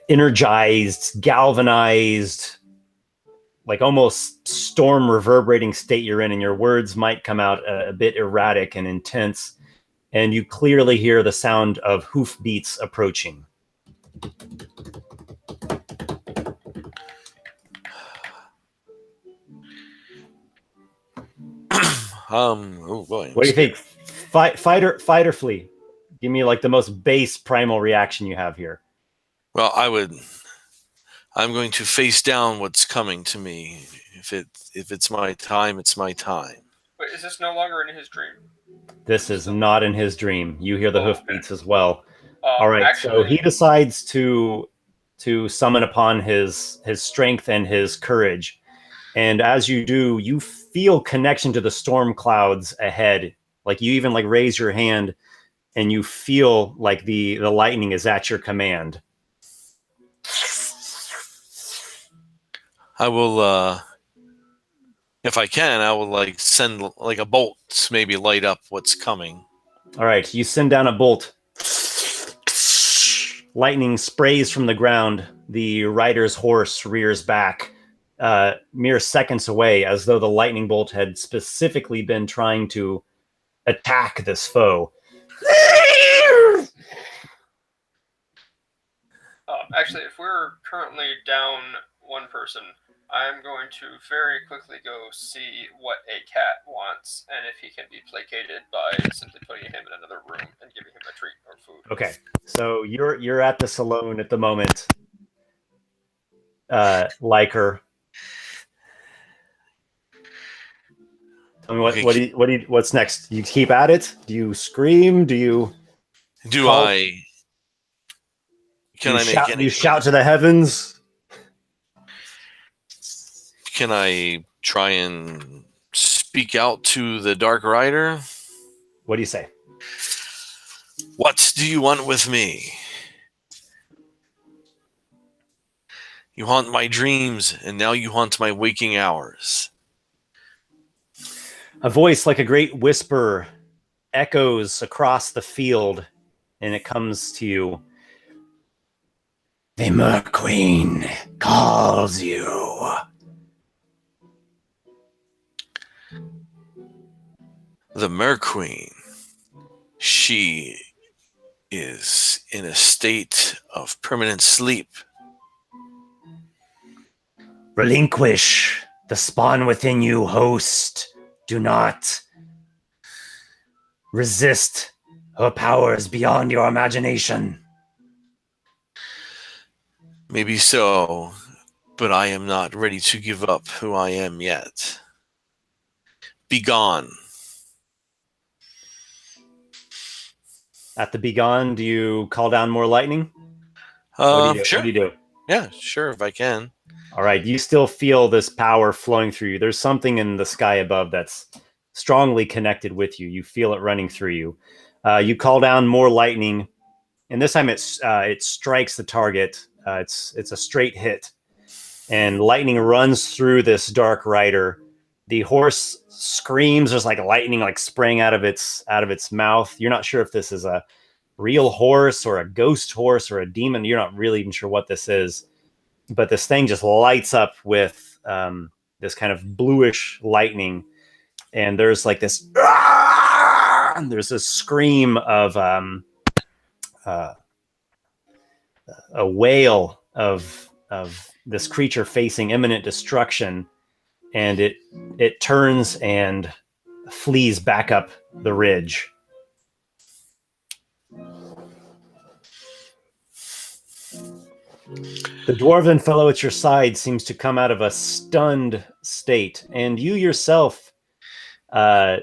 Speaker 2: energized, galvanized, like almost storm reverberating state you're in, and your words might come out a bit erratic and intense, and you clearly hear the sound of hoofbeats approaching.
Speaker 4: Oh boy.
Speaker 2: What do you think? Fight or flee? Give me like the most base primal reaction you have here.
Speaker 4: Well, I'm going to face down what's coming to me. If it's my time, it's my time.
Speaker 3: Wait, is this no longer in his dream?
Speaker 2: This is not in his dream. You hear the hoofbeats as well. All right,
Speaker 3: actually,
Speaker 2: so he decides to summon upon his strength and his courage. And as you do, you feel connection to the storm clouds ahead. Like you even like raise your hand and you feel like the lightning is at your command.
Speaker 4: I will, if I can, I will like send like a bolt to maybe light up what's coming.
Speaker 2: All right, you send down a bolt. Lightning sprays from the ground. The rider's horse rears back. Mere seconds away, as though the lightning bolt had specifically been trying to attack this foe.
Speaker 3: Actually, if we're currently down one person, I'm going to very quickly go see what a cat wants, and if he can be placated by simply putting him in another room and giving him a treat or food.
Speaker 2: Okay, so you're at the saloon at the moment, Lykarr. Tell me what's next? Do you keep at it? Do you scream? Do you?
Speaker 4: Do
Speaker 2: call?
Speaker 4: Can I make any?
Speaker 2: You shout to the heavens.
Speaker 4: Can I try and speak out to the Dark Rider?
Speaker 2: What do you say?
Speaker 4: What do you want with me? You haunt my dreams, and now you haunt my waking hours.
Speaker 2: A voice like a great whisper echoes across the field, and it comes to you. The Merqueen calls you.
Speaker 4: The Merqueen. She is in a state of permanent sleep.
Speaker 2: Relinquish the spawn within you, host. Do not resist her powers beyond your imagination.
Speaker 4: Maybe so, but I am not ready to give up who I am yet. Begone.
Speaker 2: At the begone, do you call down more lightning? What do you do?
Speaker 4: Sure.
Speaker 2: What do you do?
Speaker 4: Yeah, sure, if I can.
Speaker 2: All right, you still feel this power flowing through you. There's something in the sky above that's strongly connected with you. You feel it running through you. You call down more lightning, and this time it strikes the target. It's a straight hit, and lightning runs through this dark rider. The horse screams. There's like lightning like spraying out of its mouth. You're not sure if this is a real horse or a ghost horse or a demon. You're not really even sure what this is. But this thing just lights up with this kind of bluish lightning, and there's like this. And there's a scream of a wail of this creature facing imminent destruction, and it turns and flees back up the ridge. The dwarven fellow at your side seems to come out of a stunned state, and you yourself, no,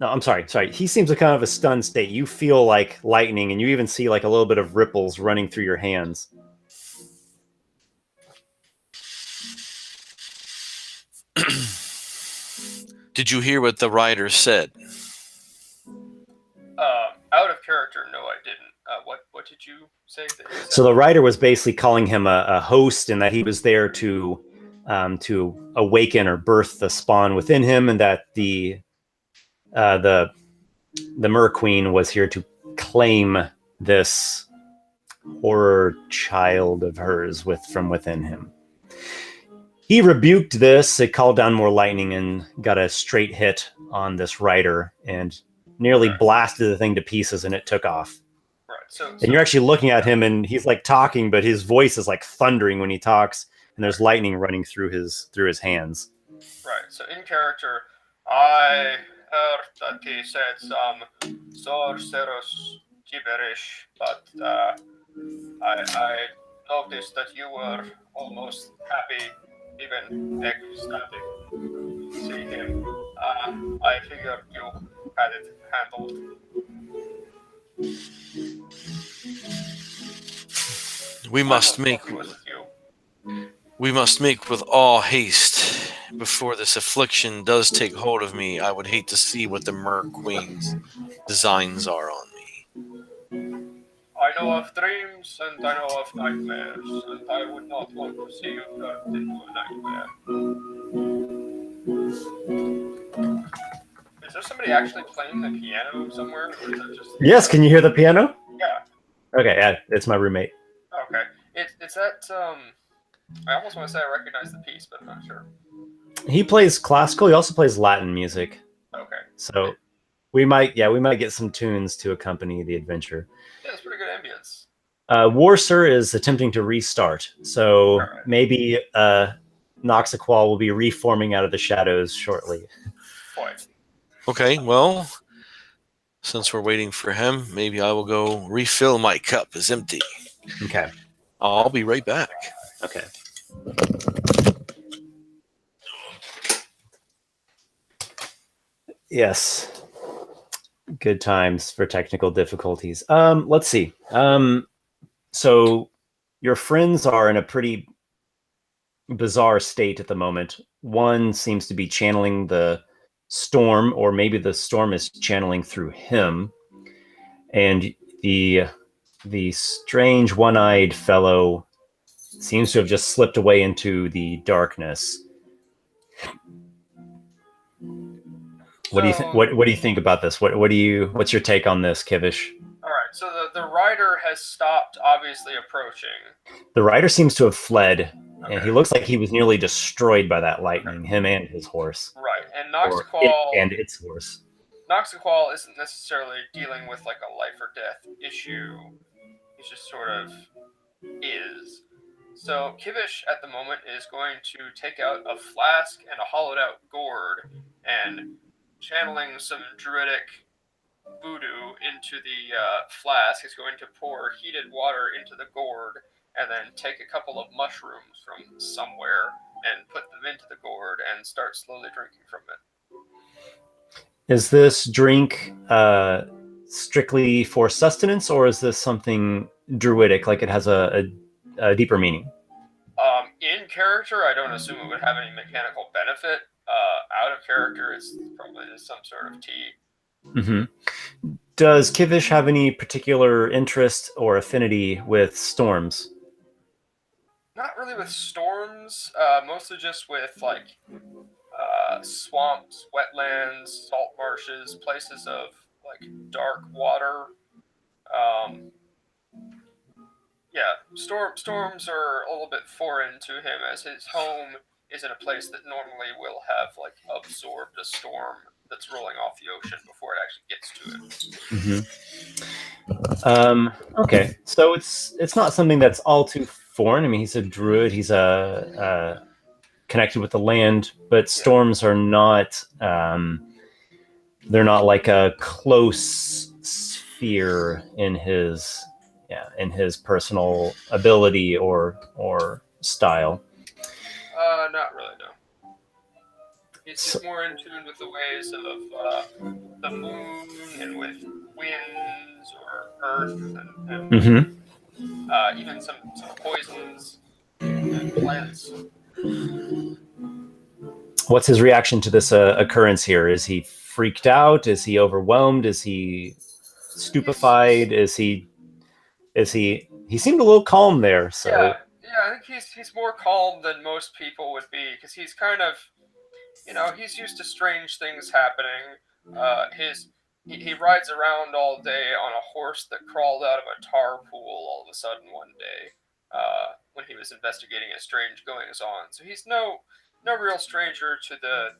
Speaker 2: I'm sorry. He seems to come out of a stunned state. You feel like lightning, and you even see like a little bit of ripples running through your hands.
Speaker 4: Did you hear what the rider said?
Speaker 3: Out of character, no, I didn't. What did you say? That he said?
Speaker 2: So the writer was basically calling him a host, and that he was there to awaken or birth the spawn within him, and that the Mer Queen was here to claim this horror child of hers from within him. He rebuked this. It called down more lightning and got a straight hit on this rider and nearly blasted the thing to pieces, and it took off.
Speaker 3: Right. So
Speaker 2: And you're actually looking at him, and he's like talking, but his voice is like thundering when he talks, and there's lightning running through his hands.
Speaker 3: Right. So in character, I heard that he said some sorcerer's gibberish, but I noticed that you were almost happy, even ecstatic to see him. I figured you had it handled.
Speaker 4: We must make with all haste before this affliction does take hold of me. I would hate to see what the Mer Queen's designs are on me.
Speaker 3: I know of dreams and I know of nightmares, and I would not want to see you turned into a nightmare. Is there somebody actually playing the piano somewhere? Or is that just...
Speaker 2: Yes, can you hear the piano?
Speaker 3: Yeah.
Speaker 2: Okay, yeah, it's my roommate.
Speaker 3: Okay. It's that, I almost want to say I recognize the piece, but I'm not sure.
Speaker 2: He plays classical. He also plays Latin music.
Speaker 3: Okay.
Speaker 2: So we might get some tunes to accompany the adventure.
Speaker 3: Yeah, it's pretty good ambience.
Speaker 2: Warsor is attempting to restart, so
Speaker 3: Alright.
Speaker 2: maybe Noxiqual will be reforming out of the shadows shortly.
Speaker 3: Boy.
Speaker 4: Okay, well, since we're waiting for him, maybe I will go refill my cup. It's empty.
Speaker 2: Okay.
Speaker 4: I'll be right back.
Speaker 2: Okay. Yes. Good times for technical difficulties. Let's see. So your friends are in a pretty bizarre state at the moment. One seems to be channeling the storm, or maybe the storm is channeling through him. And the strange one-eyed fellow seems to have just slipped away into the darkness. What do you what do you think about this? What's your take on this, Kivish?
Speaker 3: All right. So the rider has stopped, obviously approaching.
Speaker 2: The rider seems to have fled,
Speaker 3: Okay.
Speaker 2: and he looks like he was nearly destroyed by that lightning. Okay. Him and his horse.
Speaker 3: Right. And
Speaker 2: and its horse.
Speaker 3: Noxiqual isn't necessarily dealing with like a life or death issue. He's just sort of is. So Kivish at the moment is going to take out a flask and a hollowed out gourd and channeling some druidic voodoo into the flask is going to pour heated water into the gourd and then take a couple of mushrooms from somewhere and put them into the gourd and start slowly drinking from it.
Speaker 2: Is this drink strictly for sustenance, or is this something druidic, like it has a deeper meaning?
Speaker 3: In character, I don't assume it would have any mechanical benefit. Out of character, it's probably some sort of tea.
Speaker 2: Mm-hmm. Does Kivish have any particular interest or affinity with storms?
Speaker 3: Not really with storms, mostly just with like swamps, wetlands, salt marshes, places of like dark water. Yeah, storms are a little bit foreign to him, as his home is in a place that normally will have like absorbed a storm that's rolling off the ocean before it actually gets to it.
Speaker 2: Mm-hmm. Okay, so it's not something that's all too foreign. I mean, he's a druid. He's connected with the land, but storms are not. They're not like a close sphere in his personal ability or style.
Speaker 3: Not really, no. He's more in tune with the ways of the moon and with winds or earth and
Speaker 2: Mm-hmm.
Speaker 3: even some poisons and plants.
Speaker 2: What's his reaction to this occurrence here? Is he freaked out? Is he overwhelmed? Is he stupefied? Is he? He seemed a little calm there. So
Speaker 3: yeah, I think he's more calm than most people would be, because he's kind of, he's used to strange things happening. He rides around all day on a horse that crawled out of a tar pool all of a sudden one day when he was investigating his strange goings on. So he's no real stranger to the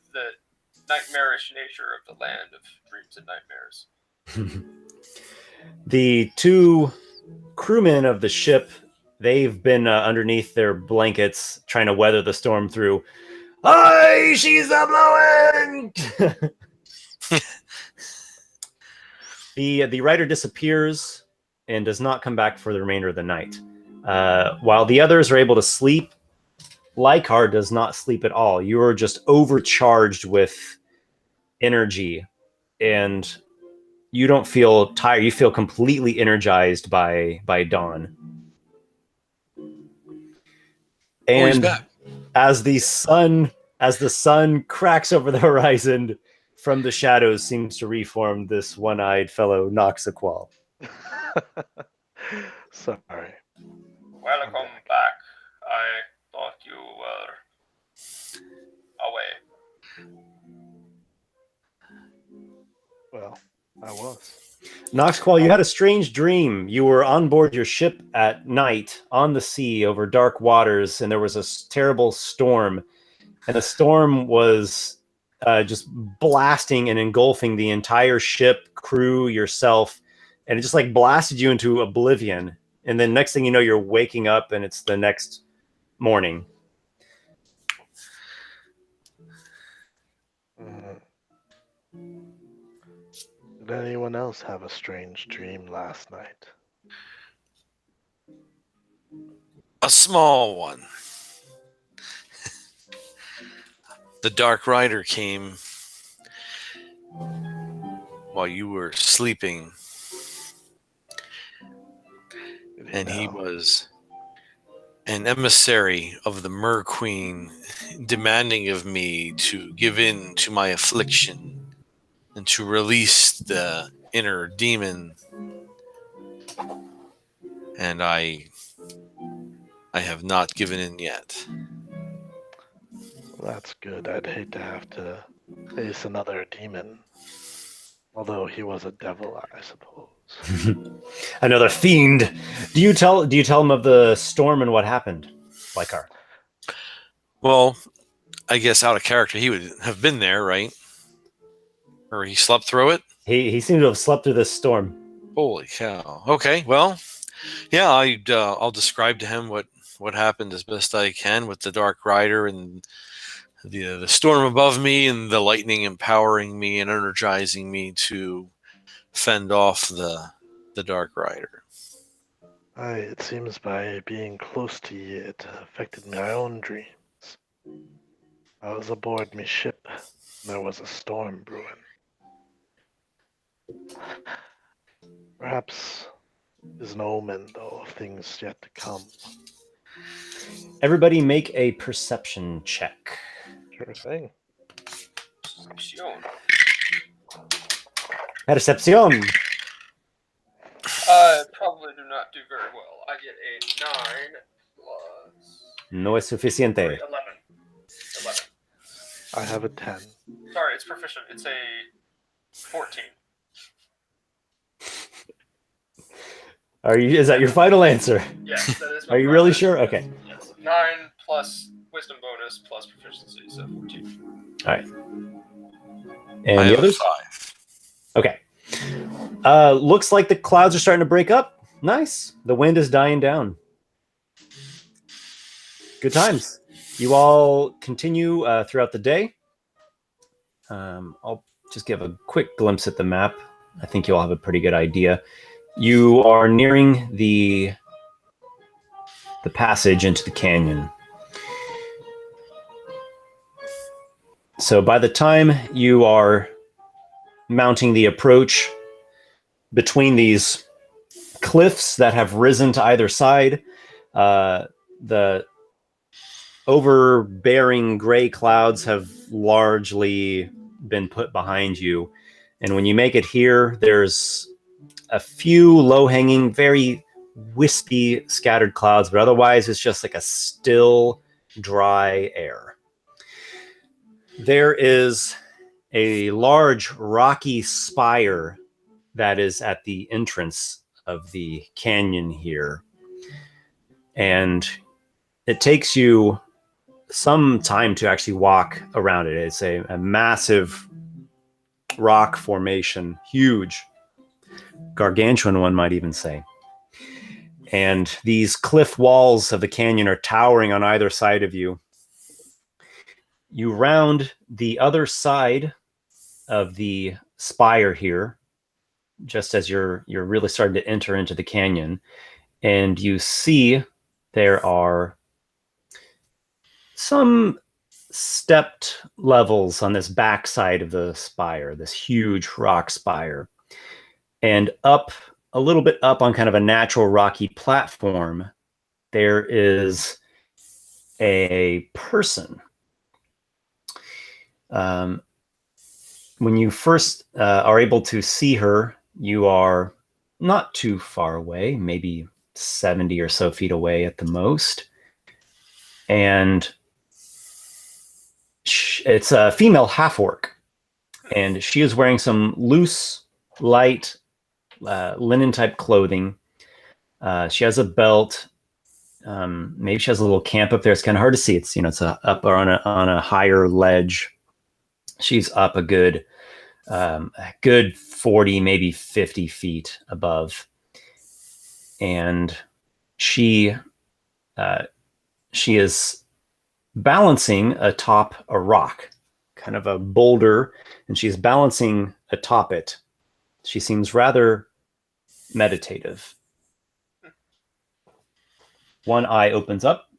Speaker 3: nightmarish nature of the land of dreams and nightmares.
Speaker 2: The two crewmen of the ship, they've been underneath their blankets trying to weather the storm through. Hi, she's a blowing. The rider disappears and does not come back for the remainder of the night. While the others are able to sleep, Lykarr does not sleep at all. You are just overcharged with energy, and you don't feel tired. You feel completely energized by dawn. And as the sun cracks over the horizon, from the shadows seems to reform this one-eyed fellow Noxiqual.
Speaker 1: Sorry.
Speaker 3: Welcome back. I thought you were away.
Speaker 1: Well, I was.
Speaker 2: Noxiqual, you had a strange dream. You were on board your ship at night on the sea over dark waters, and there was a terrible storm. And the storm was just blasting and engulfing the entire ship, crew, yourself, and it just like blasted you into oblivion. And then next thing you know, you're waking up and it's the next morning.
Speaker 1: Did anyone else have a strange dream last night?
Speaker 4: A small one. The Dark Rider came while you were sleeping, and he was an emissary of the Mer Queen, demanding of me to give in to my affliction and to release the inner demon. And I have not given in yet.
Speaker 1: Well, that's good. I'd hate to have to face another demon. Although he was a devil, I suppose.
Speaker 2: Another fiend. Do you tell him of the storm and what happened, Lykarr?
Speaker 4: Well, I guess out of character, he would have been there, right? Or he slept through it?
Speaker 2: He seemed to have slept through this storm.
Speaker 4: Holy cow. Okay, well, yeah, I'll describe to him what what happened as best I can with the Dark Rider and the storm above me and the lightning empowering me and energizing me to fend off the Dark Rider.
Speaker 1: It seems by being close to ye, it affected my own dreams. I was aboard my ship, and there was a storm brewing. Perhaps is an omen, though, of things yet to come.
Speaker 2: Everybody make a perception check.
Speaker 1: Sure thing.
Speaker 3: Perception.
Speaker 2: Perception.
Speaker 3: I probably do not do very well. I get a 9 plus
Speaker 2: No es suficiente.
Speaker 3: 11. 11.
Speaker 1: I have a 10.
Speaker 3: Sorry, it's proficient. It's a 14.
Speaker 2: Is that your final answer?
Speaker 3: Yes, that is my
Speaker 2: Are you
Speaker 3: final
Speaker 2: really
Speaker 3: answer.
Speaker 2: sure? Okay.
Speaker 3: Yes. 9 plus wisdom bonus plus proficiency, so 14.
Speaker 2: All right.
Speaker 4: I
Speaker 2: And the
Speaker 4: have
Speaker 2: others?
Speaker 4: 5.
Speaker 2: Okay. Looks like the clouds are starting to break up. Nice. The wind is dying down. Good times. You all continue throughout the day. I'll just give a quick glimpse at the map. I think you'll have a pretty good idea. You are nearing the passage into the canyon. So by the time you are mounting the approach between these cliffs that have risen to either side, the overbearing gray clouds have largely been put behind you. And when you make it here, there's a few low-hanging, very wispy, scattered clouds, but otherwise it's just like a still, dry air. There is a large rocky spire that is at the entrance of the canyon here. And it takes you some time to actually walk around it. It's a massive rock formation, huge, gargantuan, one might even say. And these cliff walls of the canyon are towering on either side of you. You round the other side of the spire here, just as you're really starting to enter into the canyon, and you see there are some stepped levels on this back side of the spire, this huge rock spire. And up, a little bit up on kind of a natural rocky platform, there is a person. When you first are able to see her, you are not too far away, maybe 70 or so feet away at the most. And it's a female half-orc. And she is wearing some loose, light, linen-type clothing. She has a belt. Maybe she has a little camp up there. It's kind of hard to see. It's up on a higher ledge. She's up a good 40, maybe 50 feet above, and she is balancing atop a rock, kind of a boulder, and she's balancing atop it. She seems rather meditative. One eye opens up.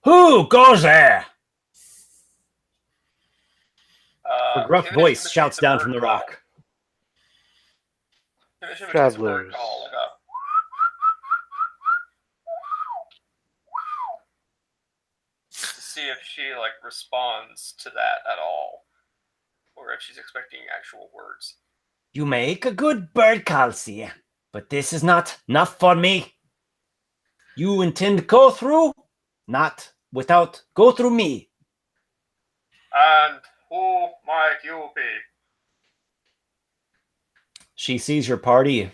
Speaker 2: Who goes there? A gruff
Speaker 3: Kivish
Speaker 2: voice
Speaker 3: imitates
Speaker 2: shouts
Speaker 3: a
Speaker 2: down
Speaker 3: bird
Speaker 2: from the
Speaker 3: call.
Speaker 2: rock.
Speaker 3: Kivish imitates a bird
Speaker 1: Travelers.
Speaker 3: call, like to see if she responds to that at all, or if she's expecting actual words.
Speaker 2: You make a good bird call, see, but this is not enough for me. You intend to go through? Not without go through me.
Speaker 3: And who might you be?
Speaker 2: She sees your party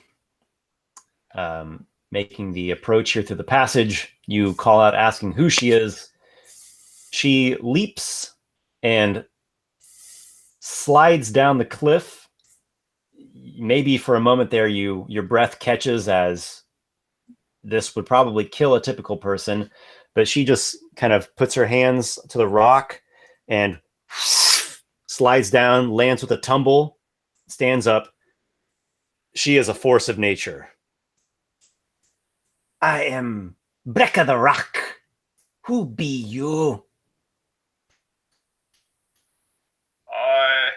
Speaker 2: making the approach here through the passage. You call out asking who she is. She leaps and slides down the cliff. Maybe for a moment there, your breath catches as this would probably kill a typical person, but she just kind of puts her hands to the rock and slides down, lands with a tumble, stands up. She is a force of nature. I am Breka the Rock. Who be you?
Speaker 3: I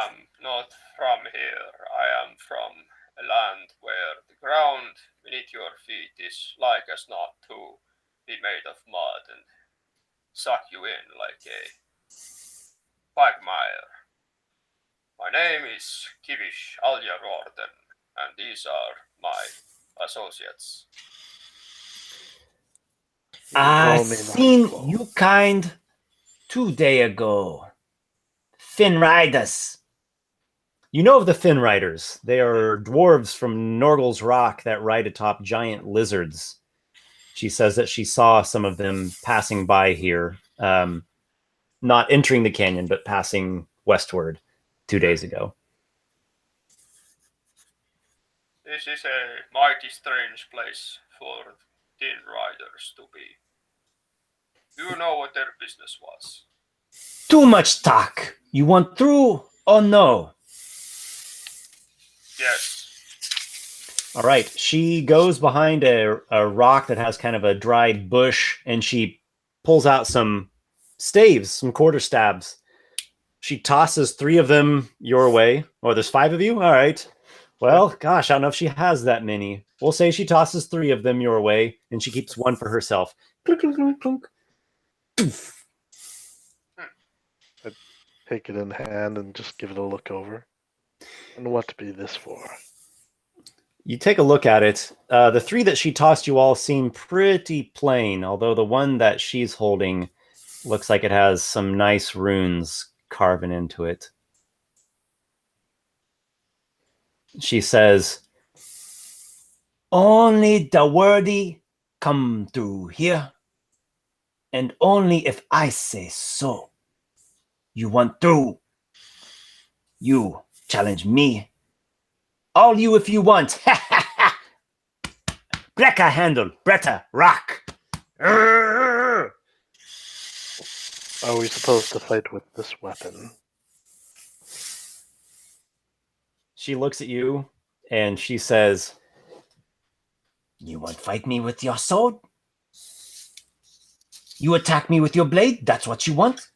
Speaker 3: am not from here. I am from a land where the ground beneath your feet is like as not to be made of mud and suck you in like a quagmire. My name is Kivish and these are my associates.
Speaker 2: I
Speaker 1: Call me
Speaker 2: seen
Speaker 1: Noxiqual.
Speaker 2: you kind 2 days ago. Fin Riders. You know of the Fin Riders. They are dwarves from Norgal's Rock that ride atop giant lizards. She says that she saw some of them passing by here, not entering the canyon, but passing westward 2 days ago.
Speaker 3: This is a mighty strange place for thin riders to be. Do you know what their business was?
Speaker 2: Too much talk. You want through or no?
Speaker 3: Yes.
Speaker 2: All right. She goes behind a rock that has kind of a dried bush, and she pulls out some staves, some quarter stabs. She tosses 3 of them your way. Oh, there's 5 of you? All right. Well, gosh, I don't know if she has that many. We'll say she tosses 3 of them your way, and she keeps 1 for herself. Clunk, clunk, clunk, clunk.
Speaker 1: Take it in hand and just give it a look over. And what be this for?
Speaker 2: You take a look at it. The 3 that she tossed you all seem pretty plain, although the one that she's holding looks like it has some nice runes carving into it. She says, only the worthy come through here, and only if I say so. You want through. You challenge me. All you if you want. Breka handle, Breta rock.
Speaker 1: Are we supposed to fight with this weapon?
Speaker 2: She looks at you and she says, you want to fight me with your sword? You attack me with your blade? That's what you want?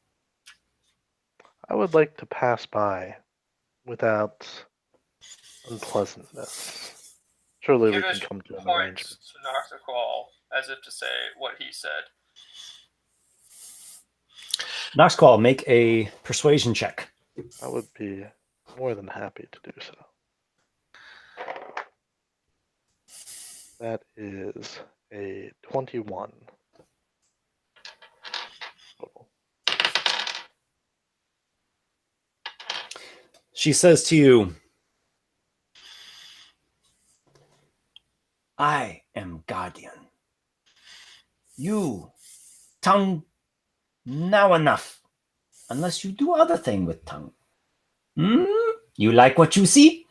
Speaker 1: I would like to pass by without unpleasantness. Surely we can
Speaker 3: Kivish
Speaker 1: come to an
Speaker 3: points
Speaker 1: arrangement.
Speaker 3: to Noxiqual as if to say what he said.
Speaker 2: Noxiqual, make a persuasion check.
Speaker 1: I would be more than happy to do so. That is a 21. Total.
Speaker 2: She says to you, I am guardian. You, tongue, now enough. Unless you do other thing with tongue. You like what you see?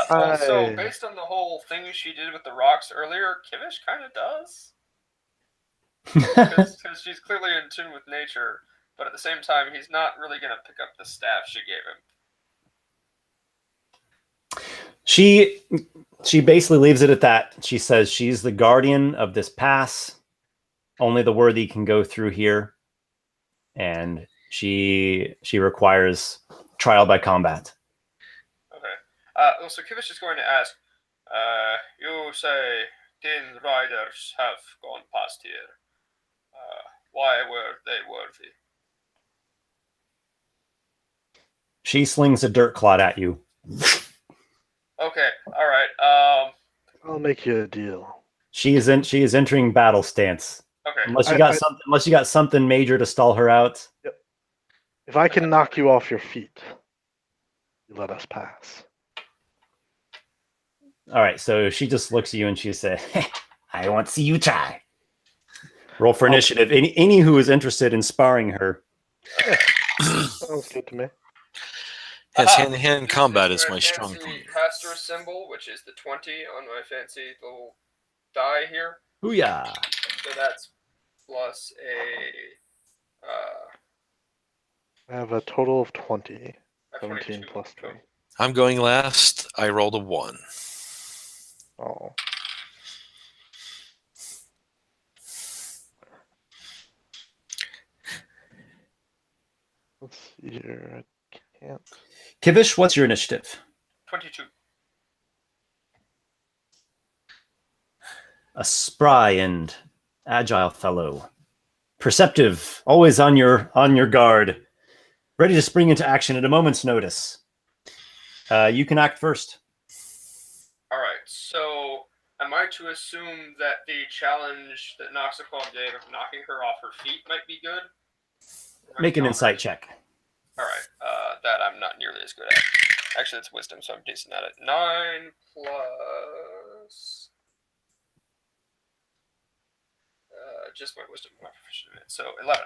Speaker 3: Also,
Speaker 1: I-
Speaker 3: based on the whole thing she did with the rocks earlier, Kivish kind of does. Because she's clearly in tune with nature, but at the same time, he's not really going to pick up the staff she gave him.
Speaker 2: She basically leaves it at that. She says she's the guardian of this pass. Only the worthy can go through here. And she requires trial by combat.
Speaker 3: Okay. So Kivish is going to ask, you say 10 riders have gone past here. Why were they worthy?
Speaker 2: She slings a dirt clod at you.
Speaker 3: Okay, all right.
Speaker 1: I'll make you a deal.
Speaker 2: She is entering battle stance.
Speaker 3: Okay.
Speaker 2: Unless you got something major to stall her out.
Speaker 1: If I can knock you off your feet, you let us pass.
Speaker 2: All right, so she just looks at you and she says, I want to see you try. Roll for initiative. Any who is interested in sparring her.
Speaker 1: Sounds good to me.
Speaker 4: Yes,
Speaker 3: Aha!
Speaker 4: hand-to-hand
Speaker 3: This
Speaker 4: combat is my
Speaker 3: my
Speaker 4: strong
Speaker 3: fancy
Speaker 4: point.
Speaker 3: caster symbol, which is the 20 on my fancy little die here.
Speaker 2: Booyah!
Speaker 3: So that's plus a
Speaker 1: I have a total of 20.
Speaker 3: a
Speaker 1: 17
Speaker 3: 22
Speaker 1: plus 3.
Speaker 3: total.
Speaker 4: I'm going last. I rolled a 1.
Speaker 1: Oh. Let's see here. I can't.
Speaker 2: Kivish, what's your initiative?
Speaker 3: 22.
Speaker 2: A spry and agile fellow, perceptive, always on your guard, ready to spring into action at a moment's notice. You can act first.
Speaker 3: Alright, so am I to assume that the challenge that Noxiqual gave of knocking her off her feet might be good?
Speaker 2: Make an insight check.
Speaker 3: Alright, that I'm not nearly as good at. Actually, it's wisdom, so I'm decent at it. 9 plus... just my wisdom, I'm not proficient in it. So 11.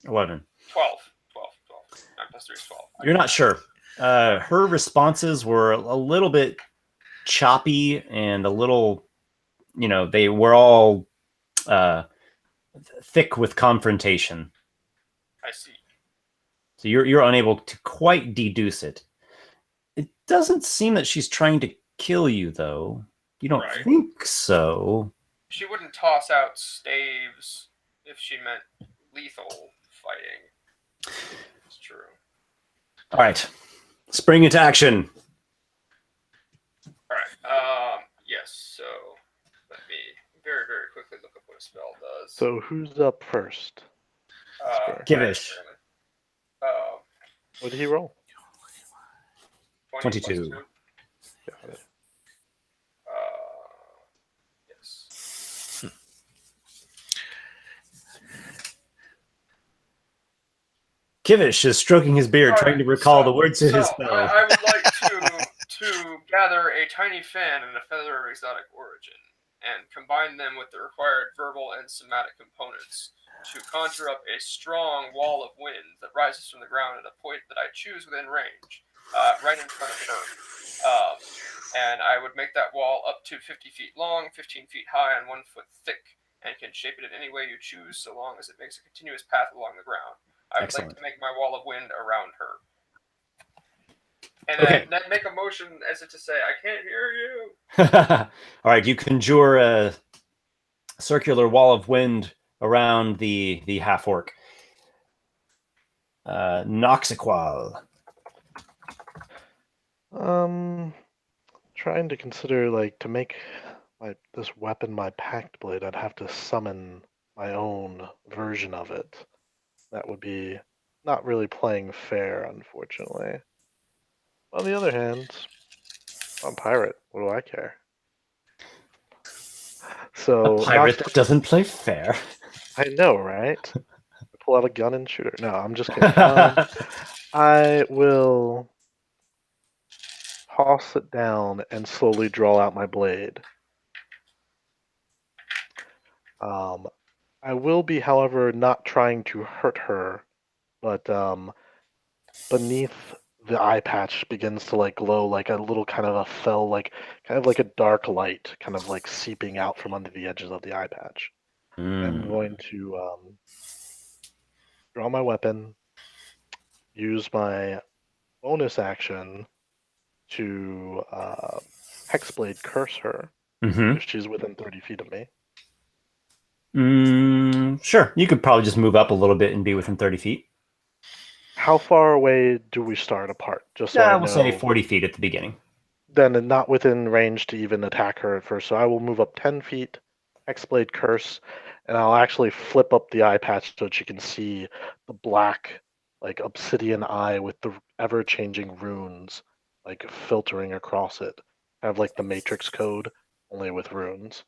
Speaker 2: 11.
Speaker 3: 12. 9 plus 3 is 12.
Speaker 2: You're not sure. Her responses were a little bit choppy and a little, they were all thick with confrontation.
Speaker 3: I see.
Speaker 2: So you're unable to quite deduce it. It doesn't seem that she's trying to kill you, though. You don't
Speaker 3: Right.
Speaker 2: think so.
Speaker 3: She wouldn't toss out staves if she meant lethal fighting. It's true.
Speaker 2: All right. Spring into action.
Speaker 3: Alright, yes, so let me very, very quickly look up what a spell does.
Speaker 1: So who's up first?
Speaker 2: Kivish.
Speaker 1: What did he roll?
Speaker 3: 20 plus
Speaker 2: 22.
Speaker 3: 2.
Speaker 1: Got it.
Speaker 3: Yes.
Speaker 2: Kivish is stroking his beard, trying to recall the words to his spell.
Speaker 3: I would like to gather a tiny fan and a feather of exotic origin, and combine them with the required verbal and somatic components to conjure up a strong wall of wind that rises from the ground at a point that I choose within range, right in front of her. And I would make that wall up to 50 feet long, 15 feet high, and 1 foot thick, and can shape it in any way you choose so long as it makes a continuous path along the ground. I would like to make my wall of wind around her. And then make a motion as if to say, I can't hear you.
Speaker 2: All right, you conjure a circular wall of wind around the half-orc. Noxiqual.
Speaker 1: Trying to consider, to make this weapon my pact blade, I'd have to summon my own version of it. That would be not really playing fair, unfortunately. On the other hand, I'm a pirate. What do I care? So
Speaker 2: A pirate that doesn't play fair.
Speaker 1: I know, right? Pull out a gun and shoot her. No, I'm just kidding. I will toss it down and slowly draw out my blade. I will be, however, not trying to hurt her, but beneath the eye patch begins to glow like a little kind of a kind of like a dark light, kind of seeping out from under the edges of the eye patch. I'm going to draw my weapon, use my bonus action to hexblade curse her if she's within 30 feet of me.
Speaker 2: Sure. You could probably just move up a little bit and be within 30 feet.
Speaker 1: How far away do we start apart? Just so I know.
Speaker 2: We'll say 40 feet at the beginning.
Speaker 1: Then not within range to even attack her at first. So I will move up 10 feet, hexblade curse, and I'll actually flip up the eye patch so that you can see the black, obsidian eye with the ever-changing runes, filtering across it. Kind of like the Matrix code, only with runes.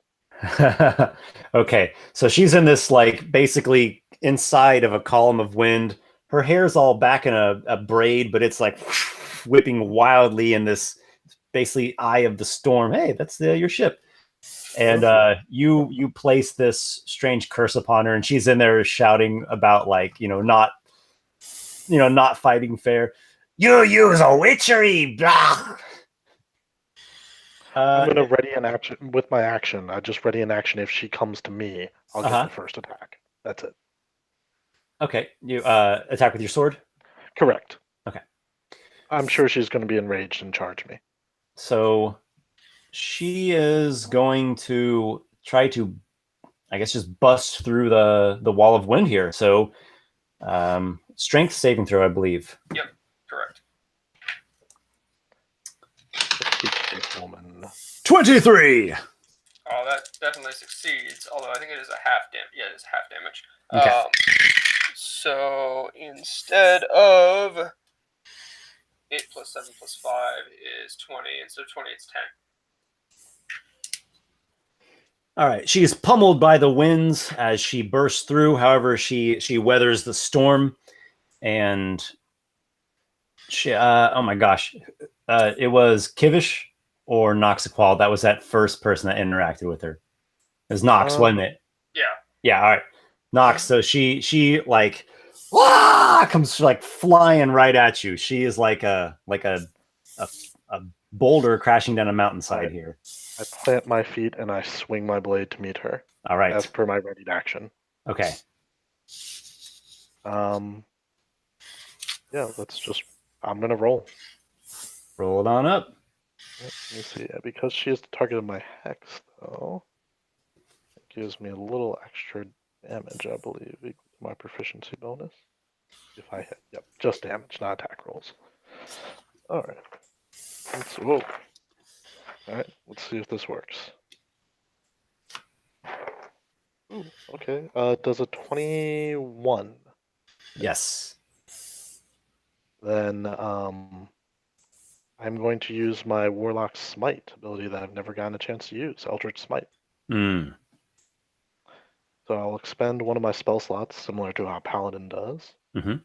Speaker 2: Okay, so she's in this basically inside of a column of wind. Her hair's all back in a braid, but it's whipping wildly in this basically eye of the storm. Hey, that's your ship. And you place this strange curse upon her, and she's in there shouting about not fighting fair. You use a witchery. Blah.
Speaker 1: I'm gonna ready an action with my action. I just ready an action. If she comes to me, I'll get the first attack. That's it.
Speaker 2: Okay, you attack with your sword.
Speaker 1: Correct.
Speaker 2: Okay.
Speaker 1: I'm sure she's going to be enraged and charge me.
Speaker 2: So she is going to try to, I guess, just bust through the wall of wind here. So strength saving throw, I believe.
Speaker 3: Yep, correct.
Speaker 1: Let's keep this woman.
Speaker 2: 23.
Speaker 3: Oh, that definitely succeeds. Although I think it is a half damage. Yeah, it is half damage.
Speaker 2: Okay.
Speaker 3: So instead of 8 plus 7 plus 5 is 20. Instead of 20, it's 10.
Speaker 2: All right. She is pummeled by the winds as she bursts through. However, she weathers the storm, and she. Oh my gosh, it was Kivish or Noxiqual. That was that first person that interacted with her. It was Nox, wasn't it?
Speaker 3: Yeah.
Speaker 2: Yeah. All right. Nox. So she like comes like flying right at you. She is like a boulder crashing down a mountainside here.
Speaker 1: I plant my feet and I swing my blade to meet her.
Speaker 2: All right.
Speaker 1: As per my readied action.
Speaker 2: Okay.
Speaker 1: Yeah, let's just. I'm gonna roll.
Speaker 2: Roll it on up.
Speaker 1: Let me see. Because she is the target of my hex, though, it gives me a little extra damage, I believe, equal to my proficiency bonus. If I hit. Yep, just damage, not attack rolls. All right. Whoa. All right, let's see if this works. Ooh, okay. Does a 21?
Speaker 2: Yes.
Speaker 1: Then I'm going to use my Warlock Smite ability that I've never gotten a chance to use, Eldritch Smite.
Speaker 2: Mm.
Speaker 1: So I'll expend one of my spell slots, similar to how Paladin does.
Speaker 2: Mm-hmm.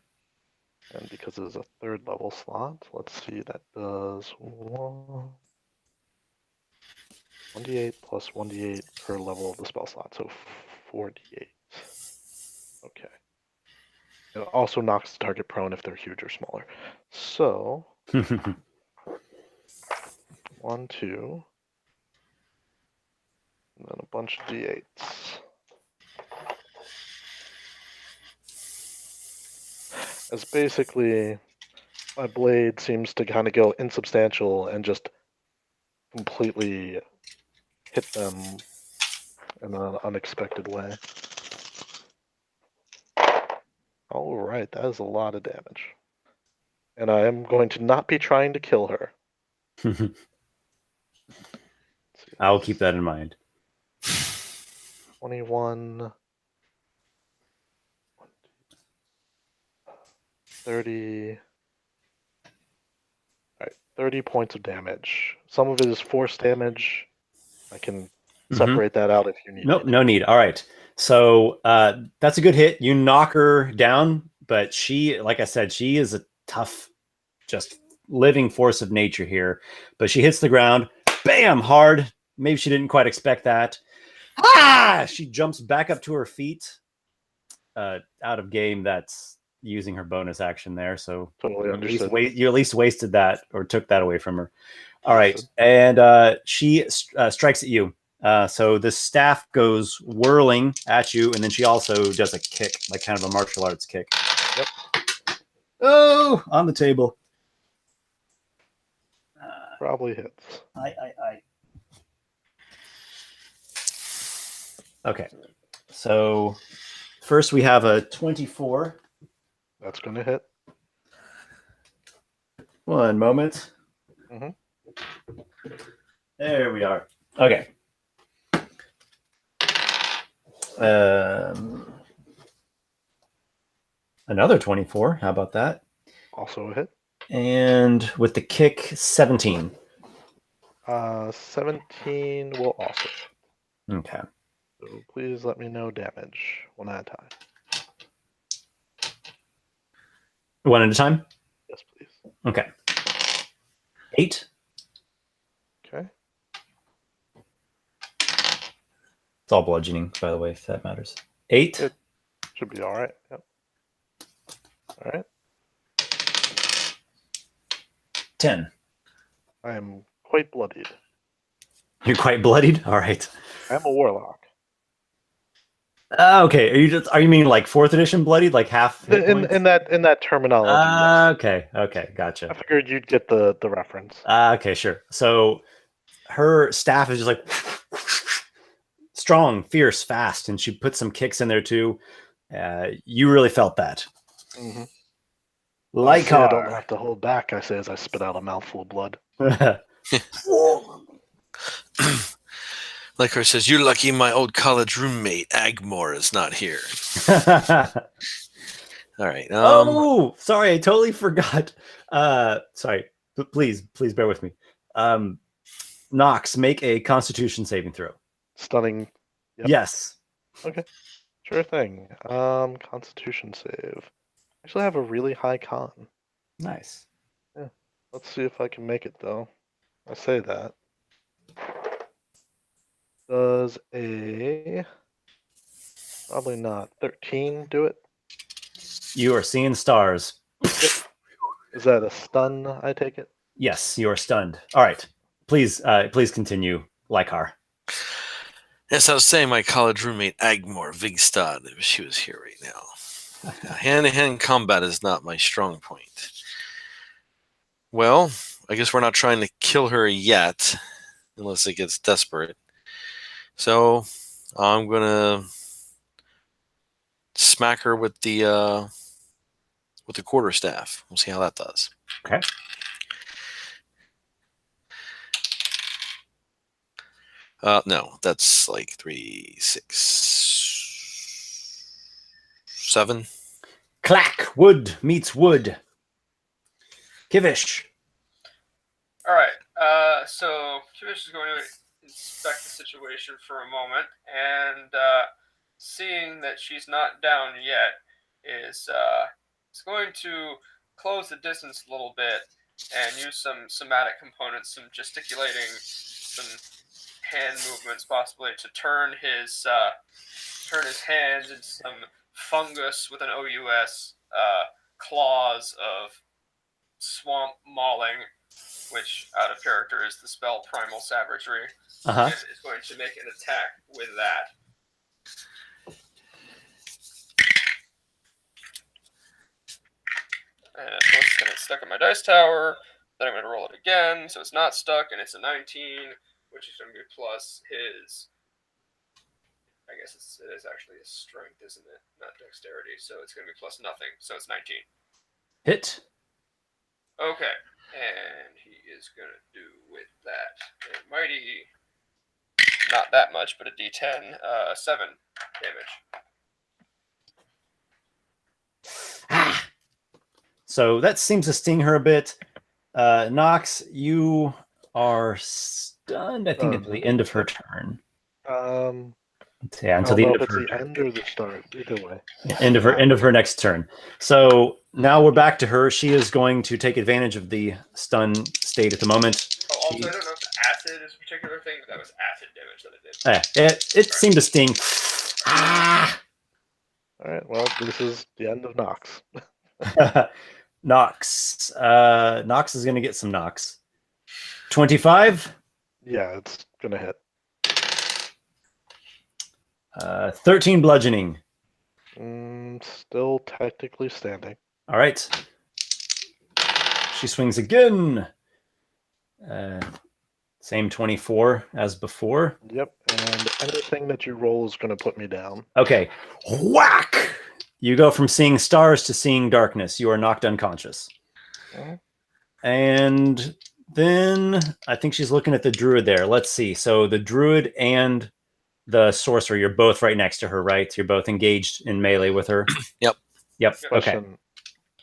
Speaker 1: And because it is a 3rd level slot, let's see, that does 1d8 plus 1d8 per level of the spell slot, so 4d8. Okay. It also knocks the target prone if they're huge or smaller. So, 1, 2, and then a bunch of d8s. As basically, my blade seems to kind of go insubstantial and just completely hit them in an unexpected way. All right, that is a lot of damage. And I am going to not be trying to kill her.
Speaker 2: I'll keep that in mind.
Speaker 1: 21, 30. All right, 30 points of damage. Some of it is force damage. I can separate that out if you need.
Speaker 2: Nope, no need. All right. So that's a good hit. You knock her down, but she, like I said, she is a tough, just living force of nature here. But she hits the ground, bam, hard. Maybe she didn't quite expect that. She jumps back up to her feet. Out of game, that's using her bonus action there. So
Speaker 1: Totally understood.
Speaker 2: You at least wasted that or took that away from her. All right. And she strikes at you. So the staff goes whirling at you, and then she also does a kick, like kind of a martial arts kick.
Speaker 1: Yep.
Speaker 2: Oh, on the table.
Speaker 1: Probably hits.
Speaker 2: Okay. So first we have a 24.
Speaker 1: That's going to hit.
Speaker 2: One moment. There we are. Okay. Another 24. How about that?
Speaker 1: Also a hit.
Speaker 2: And with the kick, 17.
Speaker 1: 17 will also.
Speaker 2: Okay.
Speaker 1: So please let me know damage one at a time.
Speaker 2: One at a time?
Speaker 1: Yes, please.
Speaker 2: Okay. 8.
Speaker 1: Okay.
Speaker 2: It's all bludgeoning, by the way, if that matters. 8.
Speaker 1: It should be all right. Yep. All right.
Speaker 2: 10.
Speaker 1: I am quite bloodied.
Speaker 2: You're quite bloodied? All right.
Speaker 1: I'm a warlock.
Speaker 2: Okay. Are you meaning like 4th edition bloodied, like half hit
Speaker 1: In
Speaker 2: points?
Speaker 1: in that terminology, yes.
Speaker 2: Okay,
Speaker 1: I
Speaker 2: gotcha.
Speaker 1: figured you'd get the reference.
Speaker 2: Okay, sure. So her staff is just like strong, fierce, fast, and she put some kicks in there too. You really felt that.
Speaker 1: Mm-hmm. See, I don't
Speaker 2: Lykarr.
Speaker 1: have to hold back, I say as I spit out a mouthful of blood.
Speaker 4: Lykarr says, "You're lucky my old college roommate Agmore is not here." All right.
Speaker 2: Oh, sorry, I totally forgot. Sorry, please bear with me. Nox, make a Constitution saving throw.
Speaker 1: Stunning. Yep.
Speaker 2: Yes.
Speaker 1: Okay. Sure thing. Constitution save. Actually, I have a really high con.
Speaker 2: Nice.
Speaker 1: Let's see if I can make it, though. I say that. Does a... Probably not. 13 do it?
Speaker 2: You are seeing stars.
Speaker 1: Is that a stun, I take it?
Speaker 2: Yes, you are stunned. All right. Please continue, Lykarr.
Speaker 4: Yes, I was saying my college roommate Agmore Vigstad, if she was here right now. Hand-to-hand combat is not my strong point. Well, I guess we're not trying to kill her yet, unless it gets desperate. So I'm gonna smack her with the quarterstaff. We'll see how that does.
Speaker 2: Okay.
Speaker 4: No, that's like 3, 6, 7.
Speaker 2: Clack. Wood meets wood. Kivish.
Speaker 3: All right. So Kivish is going to inspect the situation for a moment, and seeing that she's not down yet, is going to close the distance a little bit and use some somatic components, some gesticulating, some hand movements, possibly to turn his hands into some fungus with an OUS, claws of swamp mauling, which out of character is the spell Primal Savagery,
Speaker 2: Uh-huh.
Speaker 3: and is going to make an attack with that. And of course, it's going to stuck in my dice tower. Then I'm going to roll it again, so it's not stuck, and it's a 19, which is going to be plus his. I guess it is actually his strength, isn't it? Not dexterity, so it's going to be plus nothing, so it's 19.
Speaker 2: Hit.
Speaker 3: Okay, and he is going to do with that a mighty, not that much, but a d10, 7 damage.
Speaker 2: Ah. So that seems to sting her a bit. Nox, you are stunned, I think, until the end of her turn. Yeah, until the end of her
Speaker 1: the end or the start. Either way.
Speaker 2: end of her next turn. So now we're back to her. She is going to take advantage of the stun state at the moment.
Speaker 3: Oh, also, I don't know if acid is a particular thing, but that was acid damage that it did.
Speaker 2: It seemed to sting. Ah!
Speaker 1: All right. Well, this is the end of Nox.
Speaker 2: Nox. Nox is going to get some Nox. 25.
Speaker 1: Yeah, it's gonna hit.
Speaker 2: 13 bludgeoning.
Speaker 1: Still technically standing.
Speaker 2: All right. She swings again. Same 24 as before.
Speaker 1: Yep, and anything that you roll is going to put me down.
Speaker 2: Okay. Whack! You go from seeing stars to seeing darkness. You are knocked unconscious.
Speaker 1: Okay.
Speaker 2: And then I think she's looking at the druid there. Let's see. So the druid and the sorcerer, you're both right next to her, right? You're both engaged in melee with her.
Speaker 4: Yep.
Speaker 2: Okay.
Speaker 1: Question.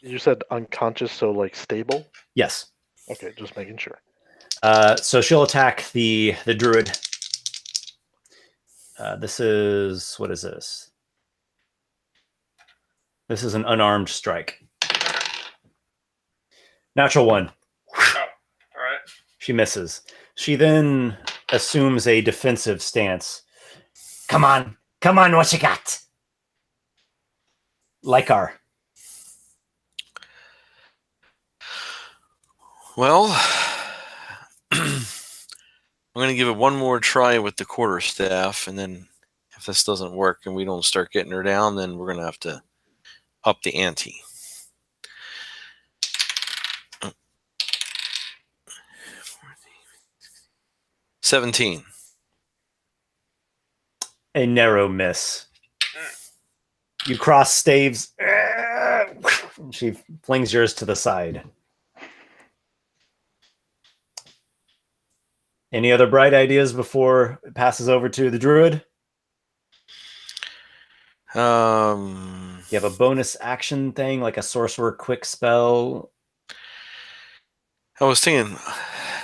Speaker 1: You said unconscious, so like stable?
Speaker 2: Yes.
Speaker 1: Okay, just making sure.
Speaker 2: So she'll attack the druid. This is, what is this? This is an unarmed strike. Natural 1.
Speaker 3: Oh, all right.
Speaker 2: She misses. She then assumes a defensive stance. Come on, what you got? Lykarr.
Speaker 4: Well, I'm going to give it one more try with the quarterstaff, and then if this doesn't work and we don't start getting her down, then we're going to have to up the ante. Oh. 17.
Speaker 2: A narrow miss. You cross staves. She flings yours to the side. Any other bright ideas before it passes over to the druid? You have a bonus action thing, like a sorcerer quick spell.
Speaker 4: I was thinking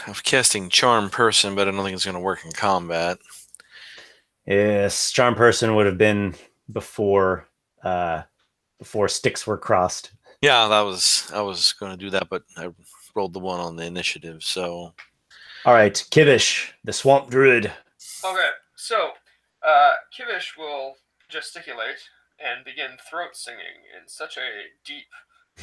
Speaker 4: of casting Charm Person, but I don't think it's going to work in combat.
Speaker 2: Yes, charm person would have been before sticks were crossed.
Speaker 4: Yeah, I was going to do that, but I rolled the one on the initiative, so.
Speaker 2: All right, Kivish, the swamp druid.
Speaker 3: Okay, so Kivish will gesticulate and begin throat singing in such a deep,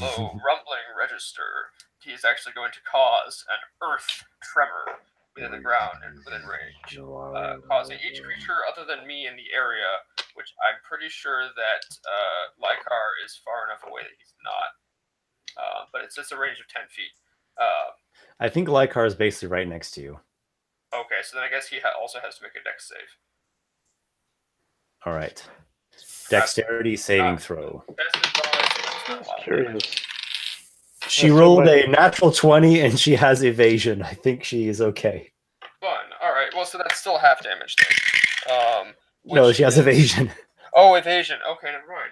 Speaker 3: low, rumbling register. He is actually going to cause an earth tremor within the ground and within range, causing each creature other than me in the area, which I'm pretty sure that Lykarr is far enough away that he's not. But it's a range of 10 feet.
Speaker 2: I think Lykarr is basically right next to you.
Speaker 3: Okay, so then I guess he also has to make a dex save.
Speaker 2: All right. Dexterity saving throw.
Speaker 1: Curious.
Speaker 2: She rolled a natural 20 and she has evasion. I think she is okay.
Speaker 3: Fun. All right. Well, so that's still half damage then.
Speaker 2: No, she has evasion.
Speaker 3: Oh, evasion. Okay, never mind.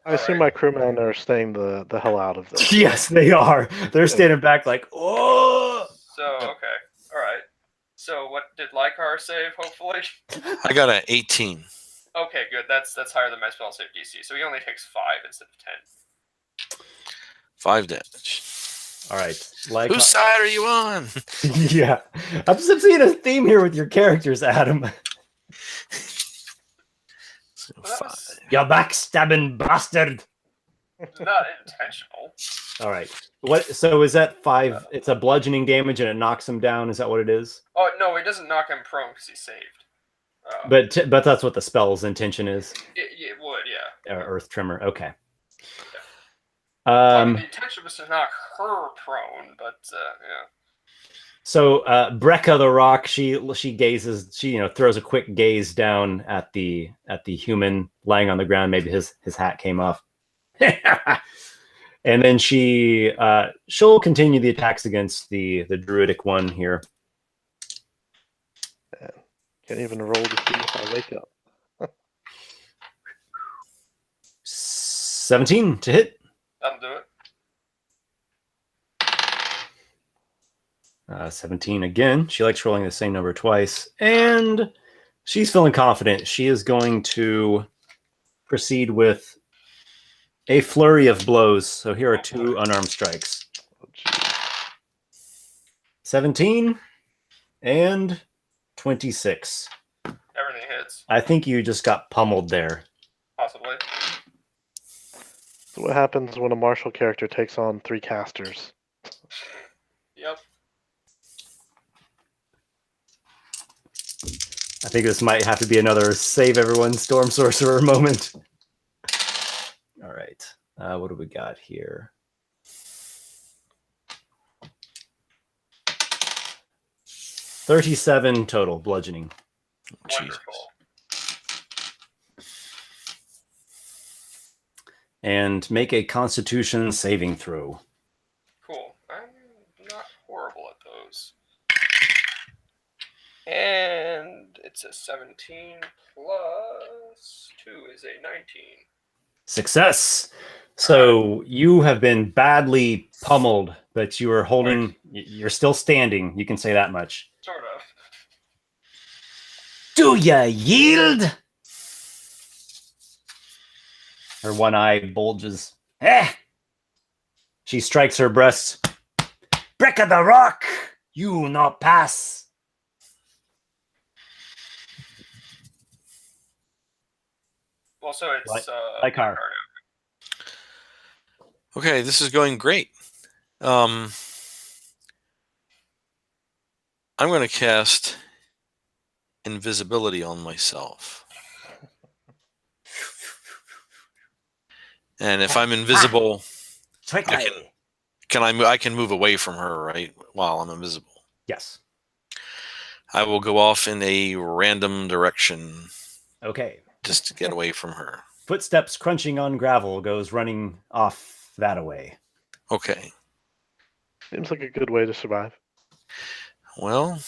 Speaker 1: I assume my crewmen are staying the hell out of this.
Speaker 2: Yes, they are. They're standing back like, oh.
Speaker 3: So, okay. All right. So what did Lykarr save, hopefully?
Speaker 4: I got an 18.
Speaker 3: Okay, good. That's higher than my spell save DC. So he only takes 5 instead of 10.
Speaker 4: 5 damage.
Speaker 2: All right. Lykarr.
Speaker 4: Whose side are you on?
Speaker 2: Yeah. I'm just seeing a theme here with your characters, Adam.
Speaker 3: Well,
Speaker 2: You backstabbing bastard.
Speaker 3: not intentional.
Speaker 2: All right. What? So is that 5? It's a bludgeoning damage and it knocks him down. Is that what it is?
Speaker 3: Oh, no, it doesn't knock him prone because he's saved.
Speaker 2: But that's what the spell's intention is.
Speaker 3: It would, yeah.
Speaker 2: Earth Tremor. Okay.
Speaker 3: The intention was to knock her prone, but yeah.
Speaker 2: So Breka the rock, she gazes, she throws a quick gaze down at the human lying on the ground. Maybe his hat came off, and then she'll continue the attacks against the druidic one here.
Speaker 1: Can't even roll to see if I wake up.
Speaker 2: 17 to hit.
Speaker 3: That'll do it.
Speaker 2: 17 again. She likes rolling the same number twice. And she's feeling confident. She is going to proceed with a flurry of blows. So here are 2 unarmed strikes. 17 and 26.
Speaker 3: Everything hits.
Speaker 2: I think you just got pummeled there.
Speaker 3: Possibly.
Speaker 1: So what happens when a martial character takes on 3 casters?
Speaker 3: Yep.
Speaker 2: I think this might have to be another save everyone Storm Sorcerer moment. All right. What do we got here? 37 total bludgeoning.
Speaker 3: Wonderful.
Speaker 2: And make a Constitution saving throw.
Speaker 3: Cool. I'm not horrible at those. And it's a 17 plus 2 is a 19.
Speaker 2: Success. So you have been badly pummeled, but you are holding. You're still standing. You can say that much.
Speaker 3: Sort of.
Speaker 2: Do ya yield? Her one eye bulges. Eh! She strikes her breast. Breka the rock, you not pass.
Speaker 3: Well, so it's
Speaker 2: Lykarr.
Speaker 4: Okay, this is going great. I'm going to cast invisibility on myself. And if I'm invisible,
Speaker 2: Quickly.
Speaker 4: I can move away from her, right? While I'm invisible.
Speaker 2: Yes.
Speaker 4: I will go off in a random direction
Speaker 2: Okay.
Speaker 4: just to get away from her.
Speaker 2: Footsteps crunching on gravel goes running off that away.
Speaker 4: Okay.
Speaker 1: Seems like a good way to survive.
Speaker 4: Well,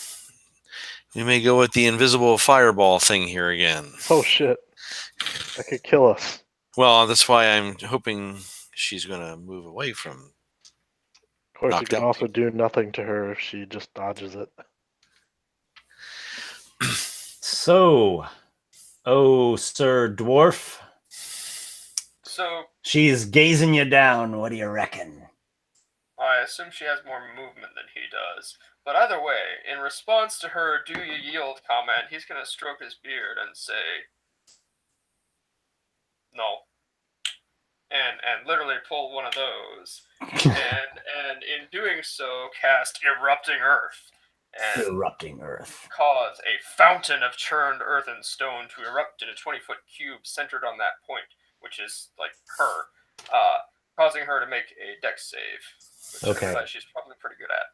Speaker 4: we may go with the invisible fireball thing here again.
Speaker 1: Oh shit. That could kill us.
Speaker 4: Well, that's why I'm hoping she's going to move away from.
Speaker 1: Of course, you
Speaker 4: Knocked
Speaker 1: can
Speaker 4: out
Speaker 1: also
Speaker 4: people.
Speaker 1: do nothing to her if she just dodges it.
Speaker 2: So, oh, Sir Dwarf,
Speaker 3: So
Speaker 2: she's gazing you down. What do you reckon?
Speaker 3: I assume she has more movement than he does. But either way, in response to her "Do you yield" comment, he's gonna stroke his beard and say, "No," and literally pull one of those, and in doing so, cast Erupting Earth and
Speaker 2: Erupting Earth.
Speaker 3: cause a fountain of churned earth and stone to erupt in a 20-foot cube centered on that point, which is like her, causing her to make a dex save, which
Speaker 2: Okay.
Speaker 3: she's probably pretty good at.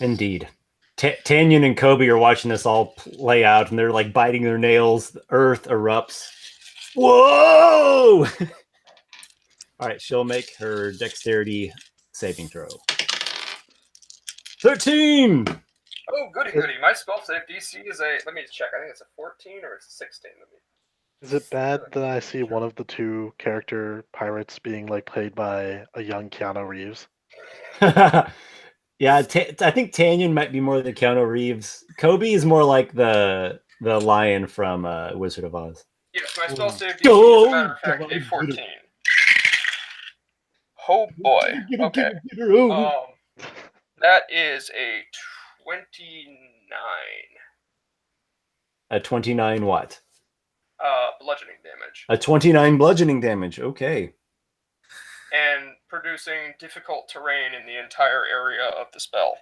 Speaker 2: Indeed. Tanyan and Kobe are watching this all play out, and they're like biting their nails. The earth erupts. Whoa! All right, she'll make her dexterity saving throw. 13!
Speaker 3: Oh, goody goody. My spell save DC is a, let me check, I think it's a 14 or it's a 16. Let me.
Speaker 1: Is it bad that I see one of the two character pirates being like played by a young Keanu Reeves?
Speaker 2: Yeah, I think Tanyan might be more the Keanu Reeves. Kobe is more like the lion from Wizard of Oz.
Speaker 3: Yes, my spell save DC is, a matter of fact, a 14. Oh boy. Okay. That is a 29
Speaker 2: A 29 what?
Speaker 3: bludgeoning damage.
Speaker 2: A 29 bludgeoning damage. Okay.
Speaker 3: And producing difficult terrain in the entire area of the spell.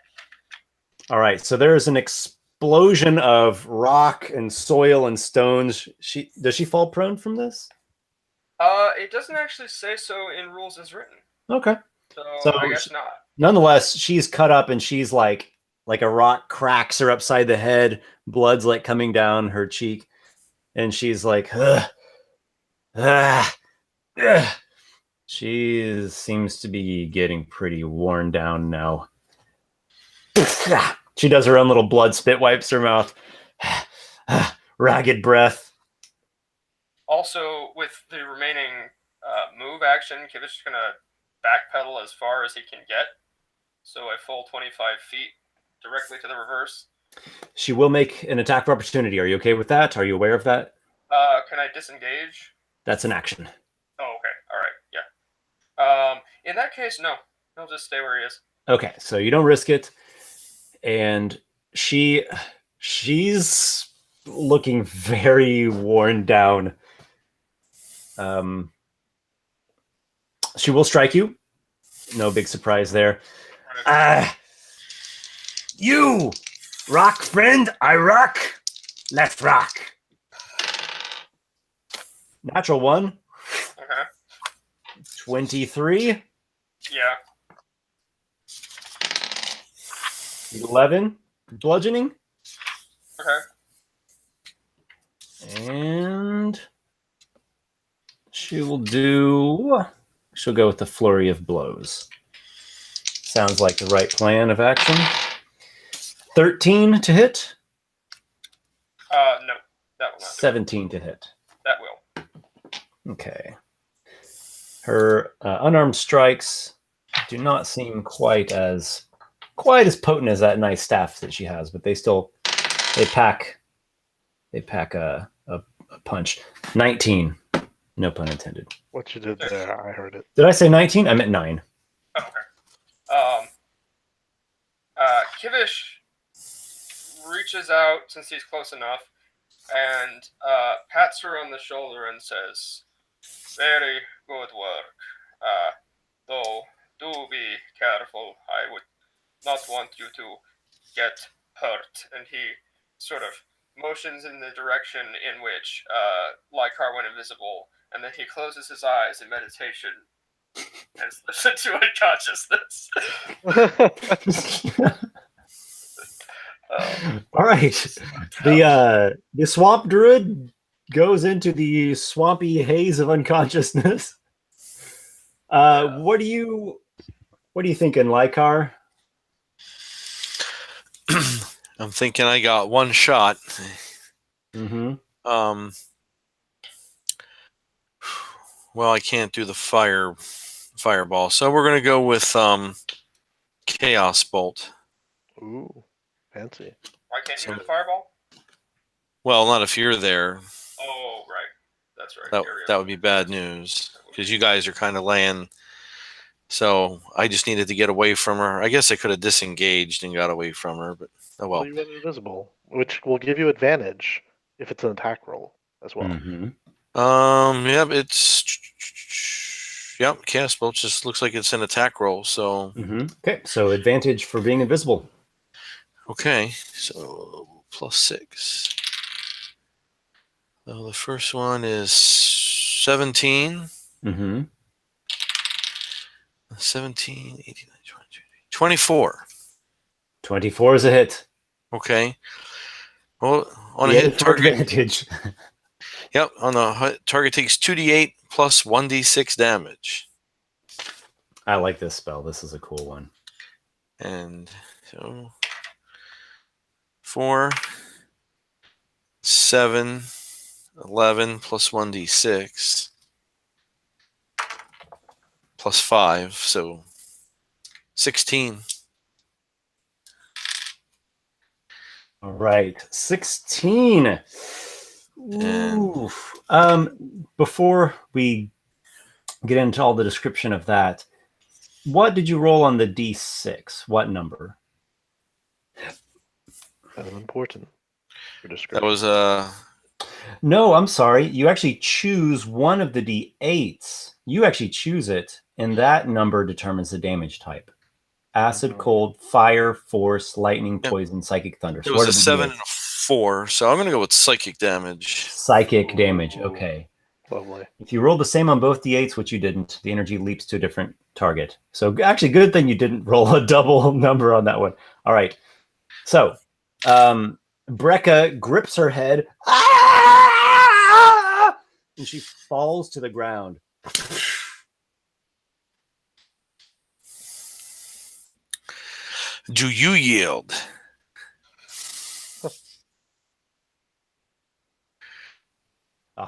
Speaker 2: All right. So there is an explosion of rock and soil and stones. Does she fall prone from this?
Speaker 3: It doesn't actually say so in rules as written.
Speaker 2: Okay.
Speaker 3: So I guess not.
Speaker 2: Nonetheless, she's cut up and she's like a rock cracks her upside the head. Blood's like coming down her cheek. And she's like, ugh, ugh, ugh. She seems to be getting pretty worn down now. She does her own little blood spit, wipes her mouth. Ragged breath.
Speaker 3: Also, with the remaining move action, Kivish is going to backpedal as far as he can get. So a full 25 feet directly to the reverse.
Speaker 2: She will make an attack of opportunity. Are you okay with that? Are you aware of that?
Speaker 3: Can I disengage?
Speaker 2: That's an action.
Speaker 3: Oh, okay. All right. Yeah. In that case, no. He'll just stay where he is.
Speaker 2: Okay, so you don't risk it. And she's looking very worn down. She will strike you. No big surprise there. You rock, friend. I rock. Let's rock. Natural 1.
Speaker 3: Okay.
Speaker 2: 23.
Speaker 3: Yeah.
Speaker 2: 11. Bludgeoning.
Speaker 3: Okay.
Speaker 2: And she'll go with the flurry of blows. Sounds like the right plan of action. 13 to hit.
Speaker 3: No, that will not.
Speaker 2: 17 to hit.
Speaker 3: That will.
Speaker 2: Okay. Her unarmed strikes do not seem quite as potent as that nice staff that she has, but they pack a punch. 19. No pun intended.
Speaker 1: What you did there, I heard it.
Speaker 2: Did I say 19? I meant 9.
Speaker 3: Okay. Kivish reaches out, since he's close enough, and pats her on the shoulder and says, "Very good work. Though, do be careful. I would not want you to get hurt, and he sort of motions in the direction in which Lykarr went invisible, and then he closes his eyes in meditation and slips into unconsciousness.
Speaker 2: All right. The swamp druid goes into the swampy haze of unconsciousness. What are you thinking, Lykarr?
Speaker 4: I'm thinking I got one shot.
Speaker 2: Mm-hmm.
Speaker 4: Well, I can't do the fireball, so we're gonna go with chaos bolt.
Speaker 1: Ooh, fancy.
Speaker 3: Why can't you do the fireball?
Speaker 4: Well, not if you're there.
Speaker 3: Oh, right. That's right.
Speaker 4: That would be bad news because you guys are kind of laying. So I just needed to get away from her. I guess I could have disengaged and got away from her, but oh well.
Speaker 1: Well, you went invisible, which will give you advantage if it's an attack roll as well.
Speaker 2: Mm-hmm.
Speaker 4: Chaos bolt just looks like it's an attack roll. So
Speaker 2: Okay, so advantage for being invisible.
Speaker 4: okay, so +6. So the first one is 17.
Speaker 2: Mm-hmm.
Speaker 4: 17, 18, 22, 24.
Speaker 2: 24 is a hit.
Speaker 4: Okay. Well, on a hit target.
Speaker 2: Advantage.
Speaker 4: Yep, on a hit, target takes 2d8 plus 1d6 damage.
Speaker 2: I like this spell. This is a cool one.
Speaker 4: And so 4, 7, 11 plus 1d6 plus 5, so 16.
Speaker 2: All right, 16. Ooh. Before we get into all the description of that, what did you roll on the D6? What number?
Speaker 1: Kind of important for description.
Speaker 4: That was
Speaker 2: No, I'm sorry. You actually choose one of the D8s. You actually choose it, and that number determines the damage type. Acid, cold, fire, force, lightning, poison, psychic, thunder.
Speaker 4: it was a 7 and a 4, so I'm going to go with psychic damage.
Speaker 2: Psychic damage, okay.
Speaker 1: Lovely.
Speaker 2: If you roll the same on both D8s, which you didn't, the energy leaps to a different target. So actually, good thing you didn't roll a double number on that one. All right. So, Breka grips her head, and she falls to the ground.
Speaker 4: Do you yield?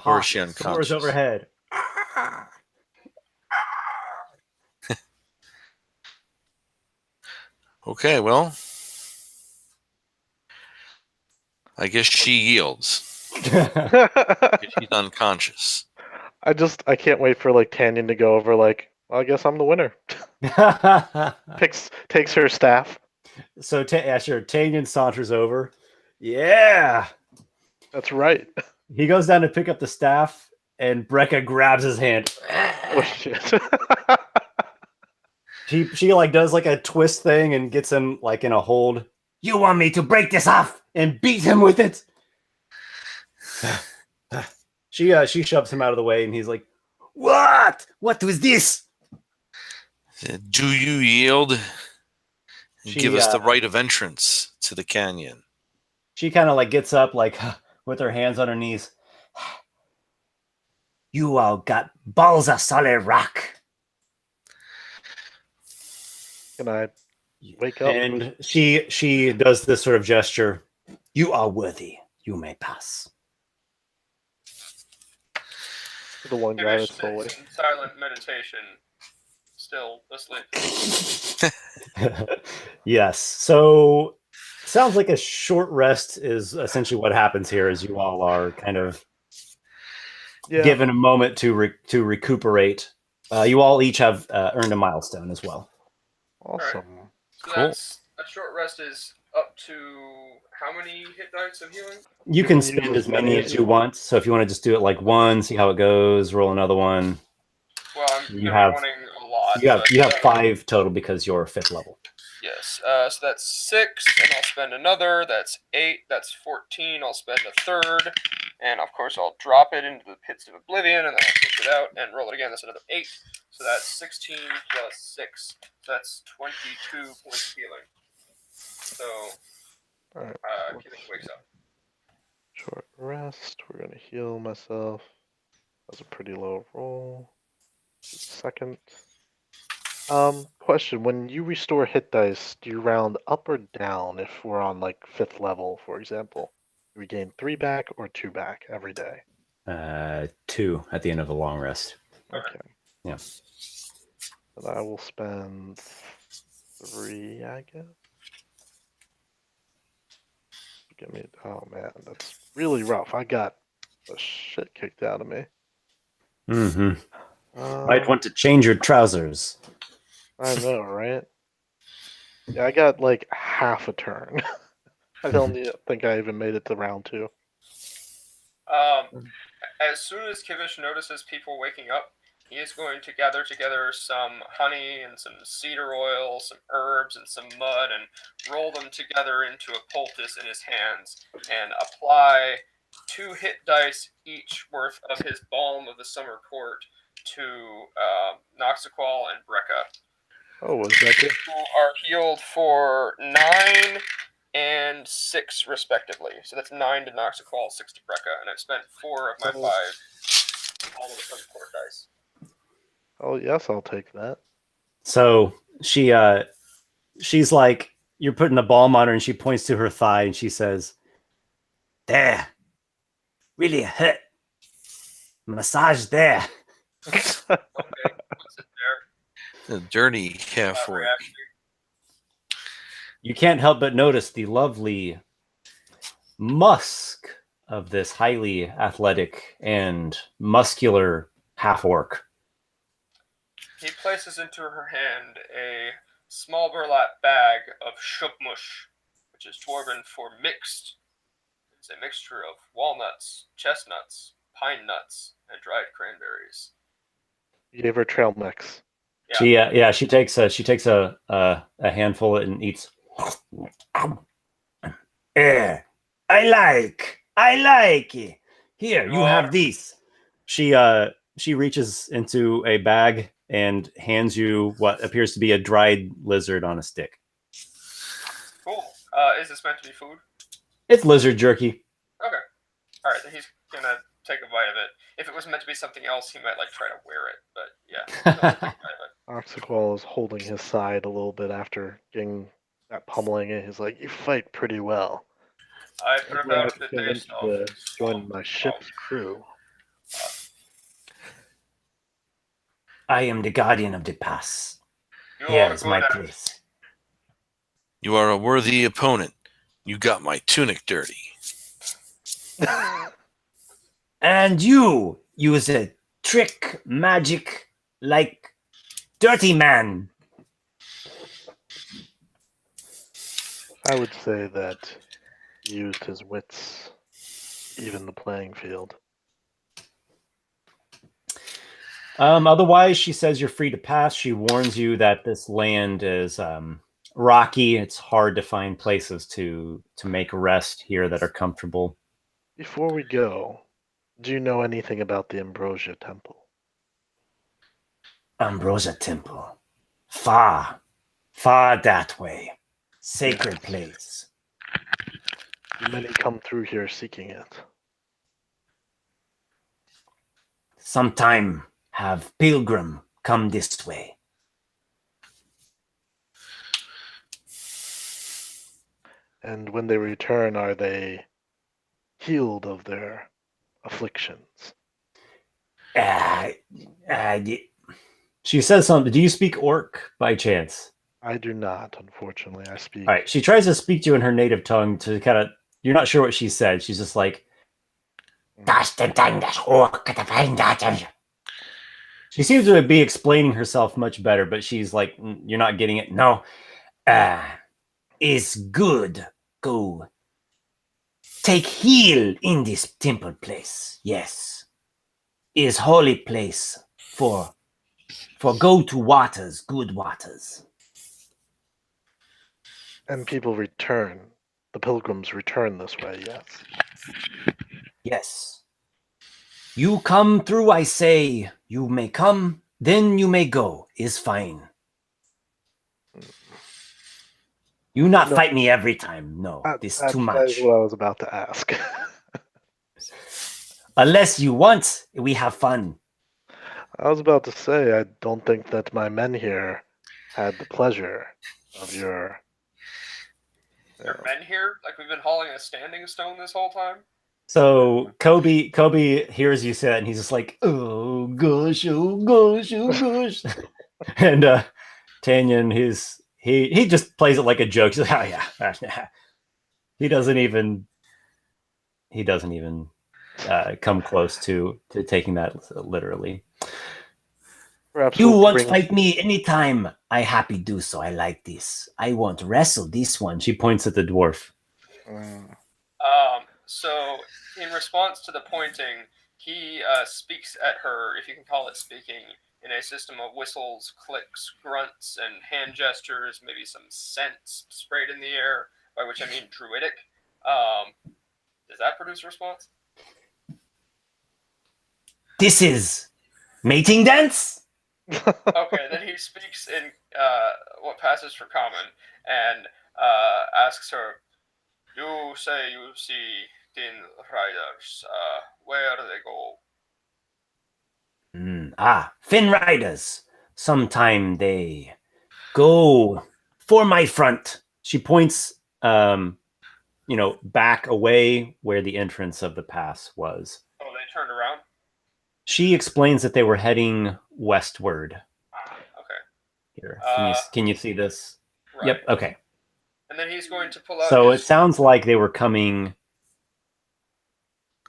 Speaker 4: Or is she
Speaker 2: Soars
Speaker 4: unconscious?
Speaker 2: overhead.
Speaker 4: Okay, well, I guess she yields. She's unconscious.
Speaker 1: I can't wait for like Tanyan to go over like, well, I guess I'm the winner. Takes her staff.
Speaker 2: So, sure. Tanyan saunters over. Yeah.
Speaker 1: That's right.
Speaker 2: He goes down to pick up the staff, and Breka grabs his hand.
Speaker 1: Oh shit.
Speaker 2: She like does like a twist thing and gets him like in a hold. You want me to break this off and beat him with it? She shoves him out of the way, and he's like, "What? What was this?"
Speaker 4: Do you yield? And
Speaker 2: She,
Speaker 4: give us the right of entrance to the canyon.
Speaker 2: She kind of like gets up, like with her hands on her knees. You all got balls of solid rock.
Speaker 1: Can I wake up?
Speaker 2: And she does this sort of gesture. You are worthy. You may pass.
Speaker 1: The one guy
Speaker 3: Kivish
Speaker 1: that's still awake.
Speaker 3: sits in silent meditation, still asleep.
Speaker 2: Yes. So sounds like a short rest is essentially what happens here, as you all are kind of given a moment to recuperate. You all each have earned a milestone as well.
Speaker 1: Awesome.
Speaker 3: So
Speaker 4: Cool.
Speaker 3: that's a short rest is up to how many hit dice of healing?
Speaker 2: You can spend as many as you want. So if you want to just do it like one, see how it goes, roll another one.
Speaker 3: Well, I'm
Speaker 2: You have-
Speaker 3: running a lot.
Speaker 2: You have 5 total because you're 5th level.
Speaker 3: Yes. So that's 6, and I'll spend another. That's 8. That's 14. I'll spend a third, and of course I'll drop it into the pits of oblivion, and then I'll push it out and roll it again. That's another 8. So that's 16 plus 6. So that's 22 points of healing. So
Speaker 1: All right.
Speaker 3: Kivish wakes up.
Speaker 1: Short rest. We're gonna heal myself. That was a pretty low roll. Second. Question: when you restore hit dice, do you round up or down? If we're on like 5th level, for example, do we gain 3 back or 2 back every day?
Speaker 2: 2 at the end of a long rest.
Speaker 1: Okay.
Speaker 2: Yeah.
Speaker 1: And I will spend 3, I guess. Give me. Oh man, that's really rough. I got the shit kicked out of me.
Speaker 2: Mm-hmm. Might want to change your trousers.
Speaker 1: I know, right? Yeah, I got like half a turn. I don't think I even made it to round 2.
Speaker 3: As soon as Kivish notices people waking up, he is going to gather together some honey and some cedar oil, some herbs and some mud, and roll them together into a poultice in his hands, and apply 2 hit dice each worth of his Balm of the Summer Court to Noxiqual and Breka,
Speaker 1: Oh, was that good?
Speaker 3: who are healed for 9 and 6 respectively. So that's 9 to Noxiqual, 6 to Breka, and I've spent 4 of my 5 Balm of the Summer Court dice.
Speaker 1: Oh yes, I'll take that.
Speaker 2: So she's like, you're putting the balm on her, and she points to her thigh, and she says, "There, really hurt. Massage there."
Speaker 3: Okay, sit there.
Speaker 4: The dirty half orc.
Speaker 3: Reaction.
Speaker 2: You can't help but notice the lovely musk of this highly athletic and muscular half orc.
Speaker 3: He places into her hand a small burlap bag of shupmush, which is dwarven for mixed. It's a mixture of walnuts, chestnuts, pine nuts, and dried cranberries.
Speaker 1: You gave her trail mix.
Speaker 3: Yeah.
Speaker 2: She takes a handful and eats. I like it. Here, you have these. She reaches into a bag and hands you what appears to be a dried lizard on a stick.
Speaker 3: Cool. Is this meant to be food?
Speaker 2: It's lizard jerky.
Speaker 3: Okay. All right. Then he's gonna take a bite of it. If it was meant to be something else, he might like try to wear it. But yeah, he'll take a bite of it.
Speaker 1: Noxiqual is holding his side a little bit after getting that pummeling, and he's like, "You fight pretty well.
Speaker 3: I put
Speaker 1: Maybe I
Speaker 3: about
Speaker 1: could
Speaker 3: the
Speaker 1: convince
Speaker 3: taste
Speaker 1: you
Speaker 3: of
Speaker 1: to join my ship's crew."
Speaker 2: I am the guardian of the pass.
Speaker 3: You
Speaker 2: Here
Speaker 3: are
Speaker 2: is my
Speaker 3: good at
Speaker 2: place.
Speaker 4: You are a worthy opponent. You got my tunic dirty.
Speaker 2: And you use a trick magic like dirty man.
Speaker 1: I would say that he used his wits, even the playing field.
Speaker 2: Otherwise, she says you're free to pass. She warns you that this land is rocky. It's hard to find places to make rest here that are comfortable.
Speaker 1: Before we go, do you know anything about the Ambrosia Temple?
Speaker 2: Ambrosia Temple. Far that way. Sacred place.
Speaker 1: Do many come through here seeking it?
Speaker 2: Sometime have pilgrim come this way.
Speaker 1: And when they return, are they healed of their afflictions?
Speaker 2: She says something. Do you speak Orc by chance?
Speaker 1: I do not, unfortunately. I speak.
Speaker 2: All right. She tries to speak to you in her native tongue to kind of. You're not sure what she said. She's just like. She seems to be explaining herself much better, but she's like, you're not getting it. No. Is good. Go. Take heal in this temple place. Yes. Is holy place for go to waters, good waters.
Speaker 1: And people return. The pilgrims return this way, yes.
Speaker 2: Yes. You come through, I say. You may come, then you may go. Is fine. You not
Speaker 1: No,
Speaker 2: fight me every time. No, this
Speaker 1: That
Speaker 2: too
Speaker 1: is
Speaker 2: much.
Speaker 1: what I was about to ask.
Speaker 2: Unless you want, we have fun.
Speaker 1: I was about to say, I don't think that my men here had the pleasure of your.
Speaker 3: There are men here? Like we've been hauling a standing stone this whole time?
Speaker 2: So Kobe hears you say that, and he's just like, oh gosh, oh gosh, oh gosh. And Tanyan, he just plays it like a joke. He's like, oh yeah. He doesn't even come close to taking that literally.
Speaker 1: Perhaps
Speaker 2: You
Speaker 1: we'll
Speaker 2: want
Speaker 1: bring.
Speaker 2: fight me anytime. I happy do so. I like this. I want wrestle this one. She points at the dwarf.
Speaker 3: So in response to the pointing, he speaks at her, if you can call it speaking, in a system of whistles, clicks, grunts, and hand gestures, maybe some scents sprayed in the air, by which I mean druidic. Does that produce a response?
Speaker 2: This is mating dance?
Speaker 3: Okay, then he speaks in what passes for common and asks her, "You say you see thin riders. Where do they go?"
Speaker 2: Fin riders. Sometime they go for my front. She points, back away where the entrance of the pass was.
Speaker 3: Oh, they turned around?
Speaker 2: She explains that they were heading westward.
Speaker 3: Okay.
Speaker 2: Here, can you see this?
Speaker 3: Right.
Speaker 2: Yep. Okay.
Speaker 3: And then he's going to pull out.
Speaker 2: So it sounds like they were coming.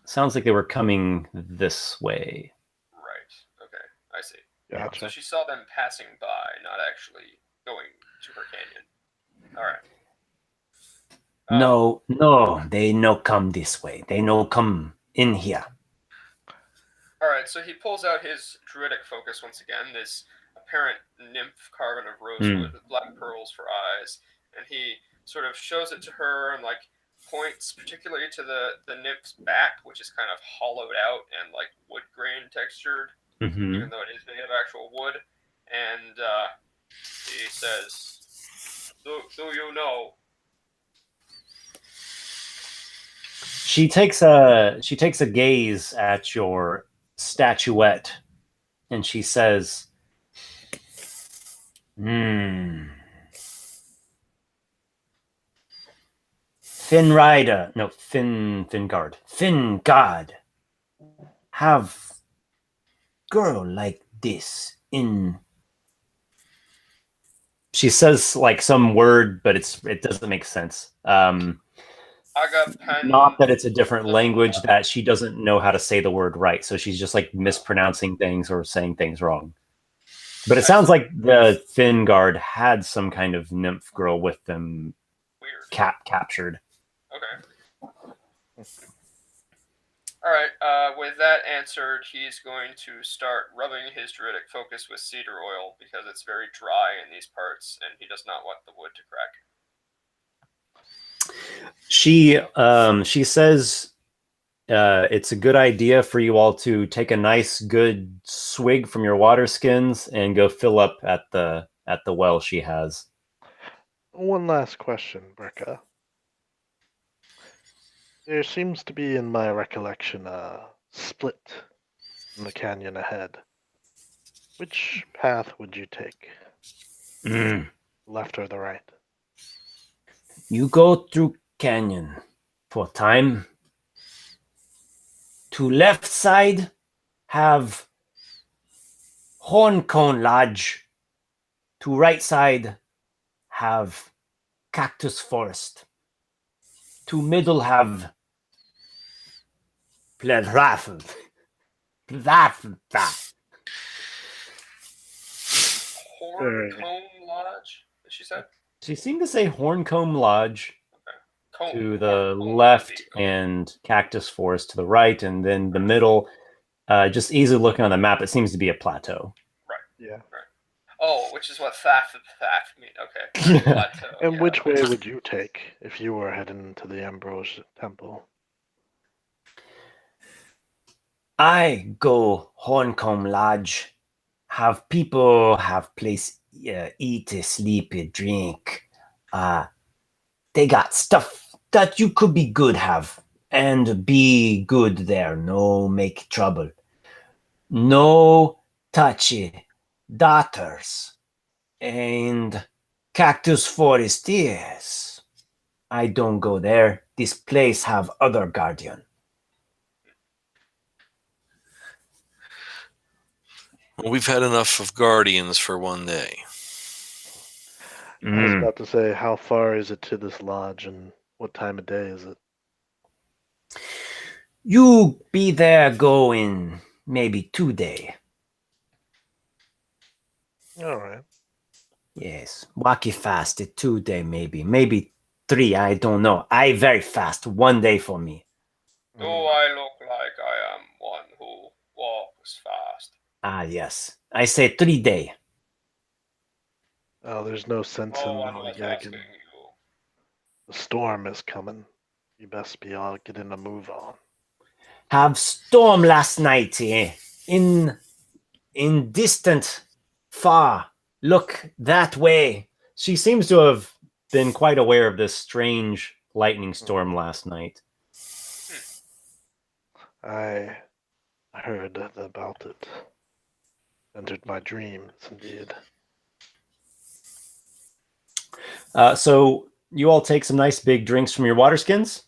Speaker 2: Sounds like they were coming this way.
Speaker 3: Right. Okay. I see.
Speaker 1: Gotcha.
Speaker 3: So she saw them passing by, not actually going to her canyon. All right.
Speaker 2: No, they no come this way. They no come in here.
Speaker 3: All right, so he pulls out his druidic focus once again, this apparent nymph carven of rosewood with black pearls for eyes, and he sort of shows it to her and like points particularly to the nymph's back, which is kind of hollowed out and like wood grain textured, even though it is made of actual wood. And he says, "Do you know?"
Speaker 2: She takes a gaze at your statuette, and she says, Fin Rider, no, Fingard, Fingard, have girl like this in. She says like some word, but it doesn't make sense. Not that it's a different language, that she doesn't know how to say the word right, so she's just like mispronouncing things or saying things wrong. But it sounds like the Fingard had some kind of nymph girl with them.
Speaker 3: Weird.
Speaker 2: Captured.
Speaker 3: Okay. All right. With that answered, he's going to start rubbing his druidic focus with cedar oil because it's very dry in these parts, and he does not want the wood to crack.
Speaker 2: She says it's a good idea for you all to take a nice good swig from your water skins and go fill up at the well she has.
Speaker 1: One last question, Breka. There seems to be, in my recollection, a split in the canyon ahead. Which path would you take? Left or the right?
Speaker 2: You go through canyon for time. To left side have Horncone Lodge. To right side have Cactus Forest. To middle have Pledrafel.
Speaker 3: Horncomb Lodge, she said?
Speaker 2: She seemed to say Horncomb Lodge to the
Speaker 3: Horncomb
Speaker 2: left and Cactus Forest to the right, and then the middle, just easily looking on the map, it seems to be a plateau.
Speaker 3: Right.
Speaker 1: Yeah.
Speaker 3: Right. Oh, which is what fact mean. Okay. Plateau.
Speaker 1: And
Speaker 3: Yeah.
Speaker 1: which way would you take if you were heading to the Ambrose Temple?
Speaker 5: I go Horncomb Lodge. Have people have place eat, sleep, drink. They got stuff that you could be good have and be good there. No make trouble. No touchy daughters and cactus forest. Yes, I don't go there. This place have other guardian.
Speaker 4: Well, we've had enough of guardians for one day.
Speaker 1: I was about to say, how far is it to this lodge and what time of day is it?
Speaker 5: You be there going maybe 2 day.
Speaker 1: All right.
Speaker 5: Yes, walk it fast. 2 day maybe 3. I don't know. I very fast. 1 day for me.
Speaker 3: Do I look like I am one who walks fast?
Speaker 5: Ah yes, I say 3 day.
Speaker 1: Oh, there's no sense
Speaker 3: No
Speaker 1: in
Speaker 3: one was asking
Speaker 1: lollygagging.
Speaker 3: you.
Speaker 1: The storm is coming. You best be all getting a move on.
Speaker 5: Have storm last night. In distant far. Look that way.
Speaker 2: She seems to have been quite aware of this strange lightning storm last night.
Speaker 1: I heard about it. Entered my dreams, indeed.
Speaker 2: So you all take some nice big drinks from your water skins.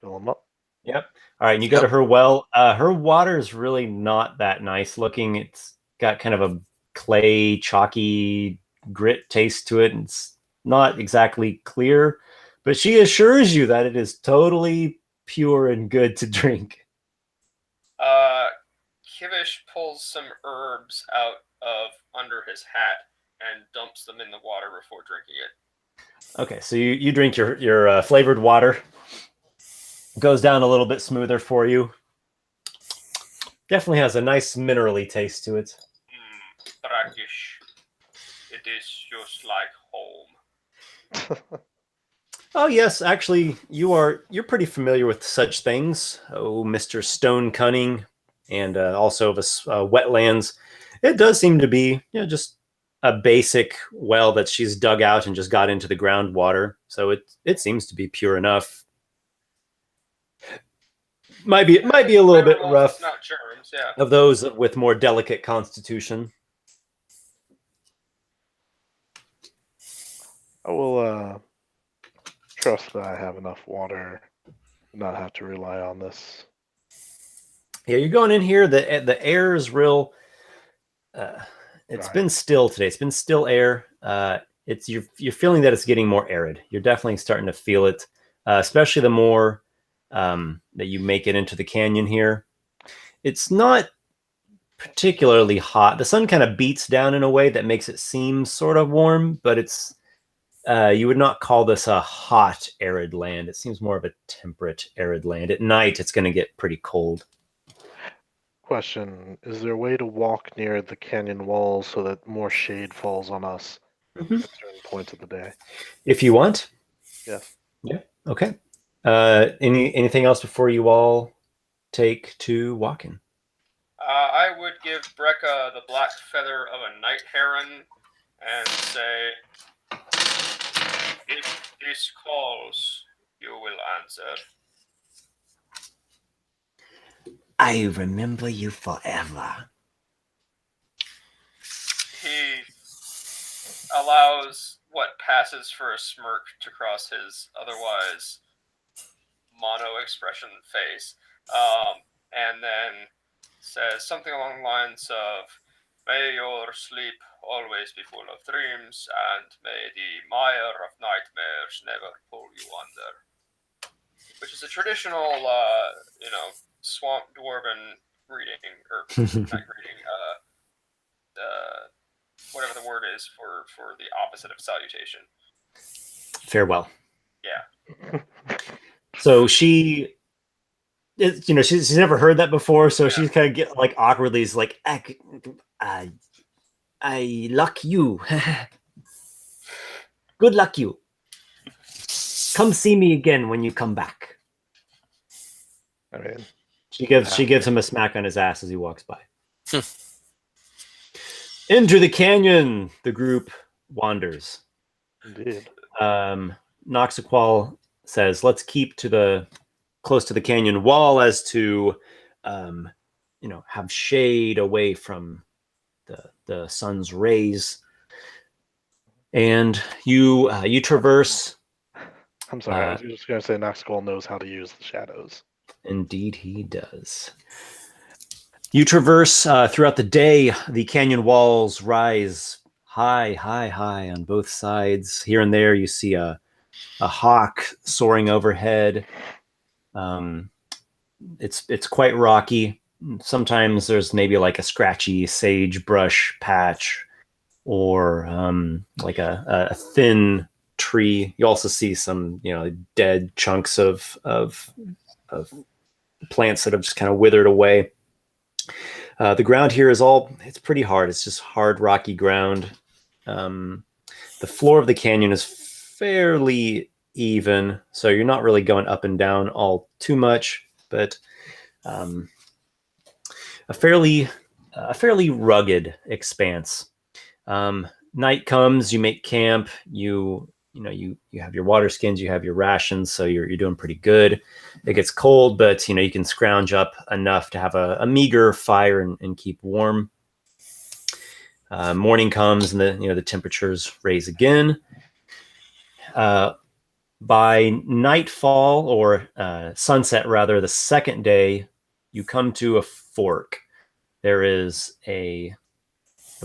Speaker 1: Fill them up.
Speaker 2: Yep. All right, and you go to her well. Her water is really not that nice looking. It's got kind of a clay, chalky grit taste to it. And it's not exactly clear, but she assures you that it is totally pure and good to drink.
Speaker 3: Kivish pulls some herbs out of under his hat and dumps them in the water before drinking it.
Speaker 2: Okay, so you drink your flavored water. Goes down a little bit smoother for you. Definitely has a nice minerally taste to it.
Speaker 3: Brackish. It is just like home.
Speaker 2: Oh yes, actually, you're pretty familiar with such things. Oh, Mr. Stone Cunning, and also of wetlands. It does seem to be, just a basic well that she's dug out and just got into the groundwater. So it seems to be pure enough. Might be a little bit rough.
Speaker 3: Not germs, yeah.
Speaker 2: Of those with more delicate constitution.
Speaker 1: I will trust that I have enough water to not have to rely on this.
Speaker 2: Yeah, you're going in here. The air is real. It's
Speaker 1: Right.
Speaker 2: been still today. It's been still air. It's you're feeling that it's getting more arid. You're definitely starting to feel it, especially the more that you make it into the canyon here. It's not particularly hot. The sun kind of beats down in a way that makes it seem sort of warm, but it's you would not call this a hot arid land. It seems more of a temperate arid land. At night, it's going to get pretty cold.
Speaker 1: Question, is there a way to walk near the canyon walls so that more shade falls on us at certain points of the day?
Speaker 2: If you want.
Speaker 1: Yes.
Speaker 2: Yeah. Okay. Anything else before you all take to walking?
Speaker 3: I would give Breka the black feather of a night heron and say, if this calls, you will answer.
Speaker 5: I remember you forever.
Speaker 3: He allows what passes for a smirk to cross his otherwise mono expression face, and then says something along the lines of, may your sleep always be full of dreams, and may the mire of nightmares never pull you under. Which is a traditional, swamp dwarven greeting, or not greeting, whatever the word is for the opposite of salutation.
Speaker 2: Farewell.
Speaker 3: Yeah.
Speaker 2: So she's never heard that before, so she's kind of get like awkwardly is like,
Speaker 5: I luck you. Good luck you. Come see me again when you come back.
Speaker 1: I mean,
Speaker 2: She gives him a smack on his ass as he walks by. Into the canyon, the group wanders.
Speaker 1: indeed.
Speaker 2: Noxiqual says, "Let's keep close to the canyon wall, as to, have shade away from the sun's rays." And you traverse.
Speaker 1: I'm sorry, I was just going to say Noxiqual knows how to use the shadows.
Speaker 2: Indeed, he does. You traverse throughout the day. The canyon walls rise high, high, high on both sides. Here and there, you see a hawk soaring overhead. It's quite rocky. Sometimes there's maybe like a scratchy sagebrush patch, or like a thin tree. You also see some dead chunks of plants that have just kind of withered away. The ground here it's pretty hard. It's just hard, rocky ground. The floor of the canyon is fairly even, so you're not really going up and down all too much, but a fairly rugged expanse. Night comes, you make camp, you have your water skins, you have your rations, so you're doing pretty good. It gets cold, but you can scrounge up enough to have a meager fire and keep warm. Morning comes, and the temperatures raise again. By nightfall, or sunset rather, the second day, you come to a fork. There is the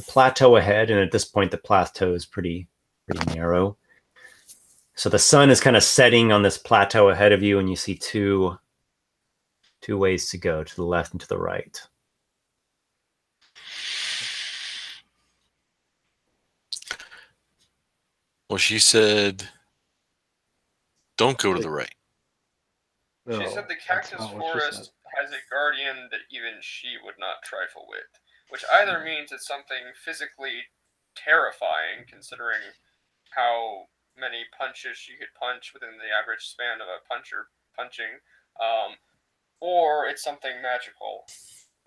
Speaker 2: plateau ahead, and at this point the plateau is pretty narrow. So the sun is kind of setting on this plateau ahead of you, and you see two ways to go, to the left and to the right.
Speaker 4: Well, she said, don't go to the right.
Speaker 1: No,
Speaker 3: She said the
Speaker 1: that's
Speaker 3: cactus
Speaker 1: not what she
Speaker 3: forest
Speaker 1: said.
Speaker 3: has a guardian that even she would not trifle with, which either means it's something physically terrifying, considering how many punches she could punch within the average span of a puncher punching, or it's something magical.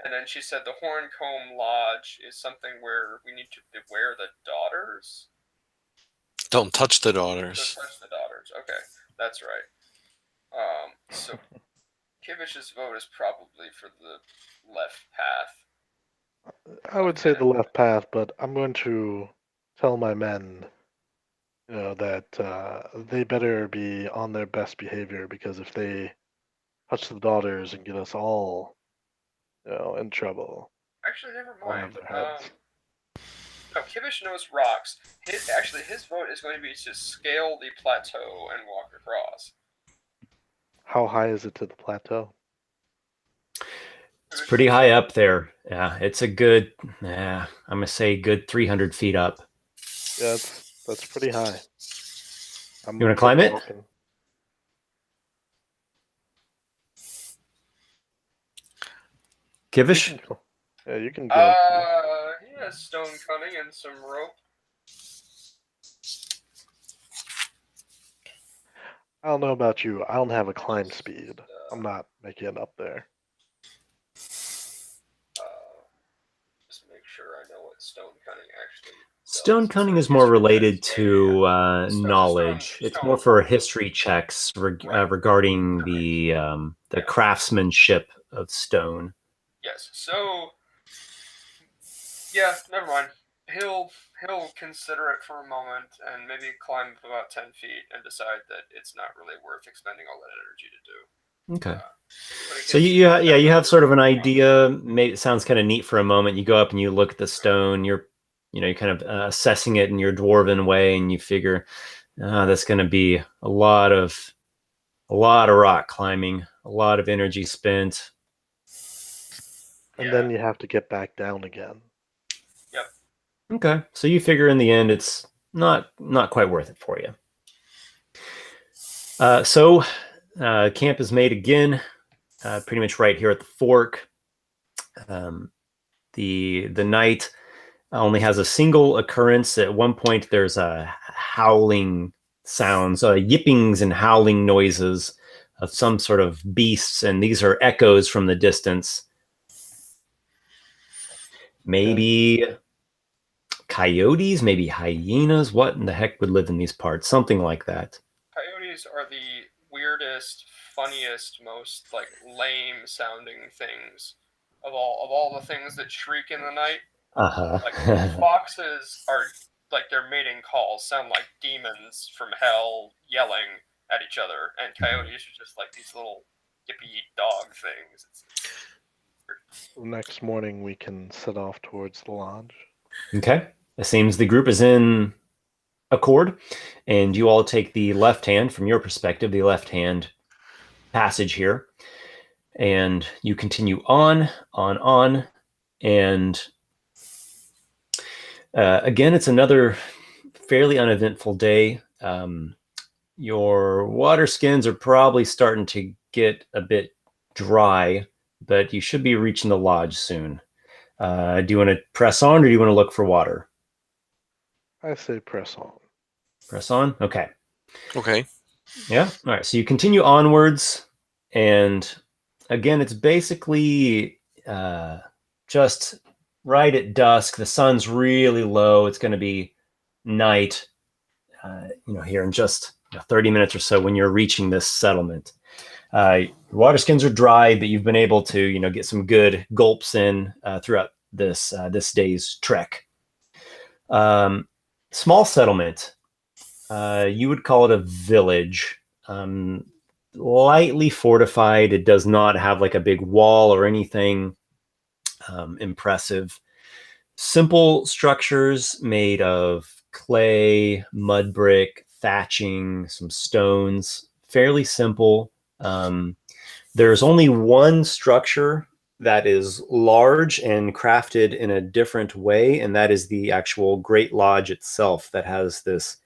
Speaker 3: And then she said the Horncomb Lodge is something where we need to beware the daughters.
Speaker 4: Don't touch the
Speaker 3: Don't
Speaker 4: daughters.
Speaker 3: touch the daughters. Okay, that's right. So Kivish's vote is probably for the left path.
Speaker 1: I would say the left path, but I'm going to tell my men, that they better be on their best behavior, because if they touch the daughters and get us all, in trouble,
Speaker 3: Actually, never
Speaker 1: I'll
Speaker 3: mind.
Speaker 1: have their heads.
Speaker 3: No, Kivish knows rocks. His vote is going to be to scale the plateau and walk across.
Speaker 1: How high is it to the plateau?
Speaker 2: It's pretty high up there. Yeah, it's a good, I'm gonna say good 300 feet up.
Speaker 1: Yeah, that's pretty high.
Speaker 2: You want to climb it?
Speaker 1: Walking.
Speaker 2: Kivish?
Speaker 1: Yeah, you can go.
Speaker 3: He has stone cutting and some rope.
Speaker 1: I don't know about you. I don't have a climb speed. I'm not making it up there.
Speaker 3: Just make sure I know what stone cutting actually.
Speaker 2: Stone cutting is more related to knowledge. It's more for history checks regarding the craftsmanship of stone.
Speaker 3: Yes. So, yeah, never mind. He'll consider it for a moment and maybe climb up about 10 feet and decide that it's not really worth expending all that energy to do.
Speaker 2: Okay. So you have sort of an idea. Maybe it sounds kind of neat for a moment. You go up and you look at the stone. You're kind of assessing it in your dwarven way, and you figure that's going to be a lot of rock climbing, a lot of energy spent.
Speaker 1: And then you have to get back down again.
Speaker 3: Yep.
Speaker 2: Okay. So you figure in the end it's not quite worth it for you. So camp is made again, pretty much right here at the fork. The night only has a single occurrence. At one point, there's a howling sounds, yippings and howling noises of some sort of beasts, and these are echoes from the distance. Maybe coyotes, maybe hyenas. What in the heck would live in these parts? Something like that.
Speaker 3: Coyotes are the weirdest, funniest, most like lame sounding things of all the things that shriek in the night. Like foxes are like their mating calls sound like demons from hell yelling at each other, and coyotes are just like these little yippy dog things.
Speaker 1: Next morning, we can set off towards the lodge.
Speaker 2: Okay. It seems the group is in accord, and you all take the left hand, from your perspective, the left hand passage here, and you continue on, and again, it's another fairly uneventful day. Your water skins are probably starting to get a bit dry, but you should be reaching the lodge soon. Do you want to press on, or do you want to look for water?
Speaker 1: I say press on.
Speaker 2: Press on? Okay.
Speaker 4: Okay.
Speaker 2: Yeah. All right. So you continue onwards, and again, it's basically just right at dusk. The sun's really low. It's going to be night, here in just 30 minutes or so when you're reaching this settlement. Your water skins are dry, but you've been able to, get some good gulps in throughout this day's trek. Small settlement. You would call it a village. Lightly fortified. It does not have like a big wall or anything impressive. Simple structures made of clay, mud brick, thatching, some stones. Fairly simple. There's only one structure that is large and crafted in a different way, and that is the actual Great Lodge itself, that has this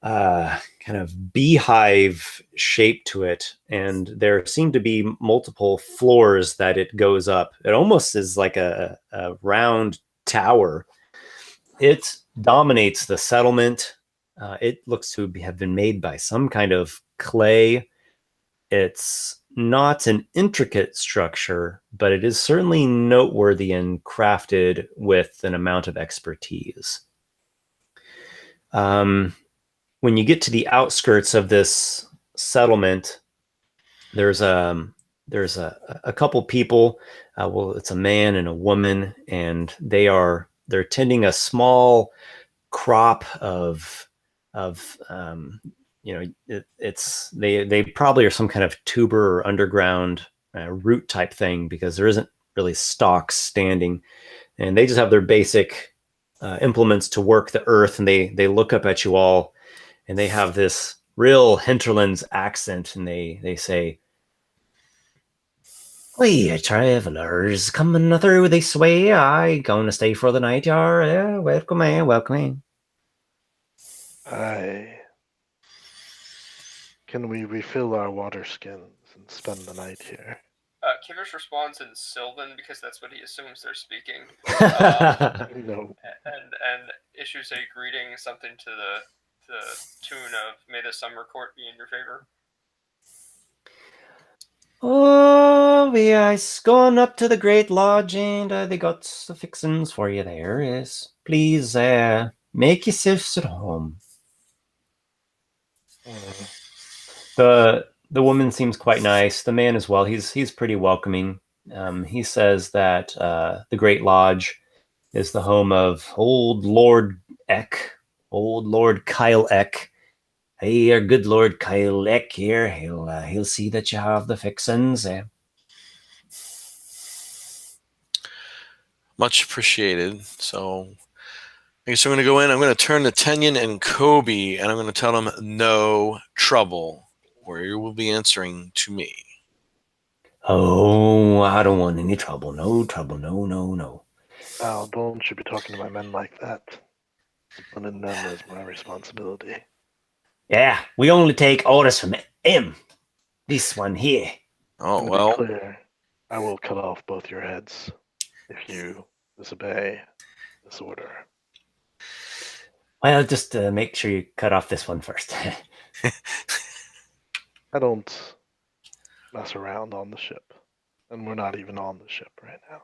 Speaker 2: kind of beehive shape to it, and there seem to be multiple floors that it goes up. It almost is like a round tower. It dominates the settlement. It looks to have been made by some kind of clay. It's not an intricate structure, but it is certainly noteworthy and crafted with an amount of expertise. When you get to the outskirts of this settlement, there's a couple people. It's a man and a woman, and they're tending a small crop of they probably are some kind of tuber or underground root type thing, because there isn't really stalks standing, and they just have their basic implements to work the earth, and they look up at you all, and they have this real hinterlands accent, and they say, "We travelers coming through this way. I going to stay for the night, yar? Yeah, welcome in, welcome in."
Speaker 1: Can we refill our water skins and spend the night here?
Speaker 3: Kivish responds in Sylvan because that's what he assumes they're speaking,
Speaker 1: No.
Speaker 3: and issues a greeting, something to the tune of "May the summer court be in your favor."
Speaker 2: Oh, we are going up to the Great Lodge, and they got the fixins for you there. Yes, please make yourselves at home. The woman seems quite nice. The man as well. He's pretty welcoming. He says that the Great Lodge is the home of old Lord Kyle Eck. Hey, our good Lord Kyle Eck here. He'll see that you have the fixins.
Speaker 4: Much appreciated. So I guess I'm going to go in. I'm going to turn to Tenyon and Kobe, and I'm going to tell them no trouble, where you will be answering to me.
Speaker 2: Oh, I don't want any trouble. No trouble. No.
Speaker 1: Al, don't you be talking to my men like that. Disciplining them is my responsibility.
Speaker 2: Yeah, we only take orders from him. This one here.
Speaker 4: Oh,
Speaker 1: To
Speaker 4: well.
Speaker 1: be clear, I will cut off both your heads if you disobey. this order.
Speaker 2: Well, just make sure you cut off this one first.
Speaker 1: I don't mess around on the ship. And we're not even on the ship right now.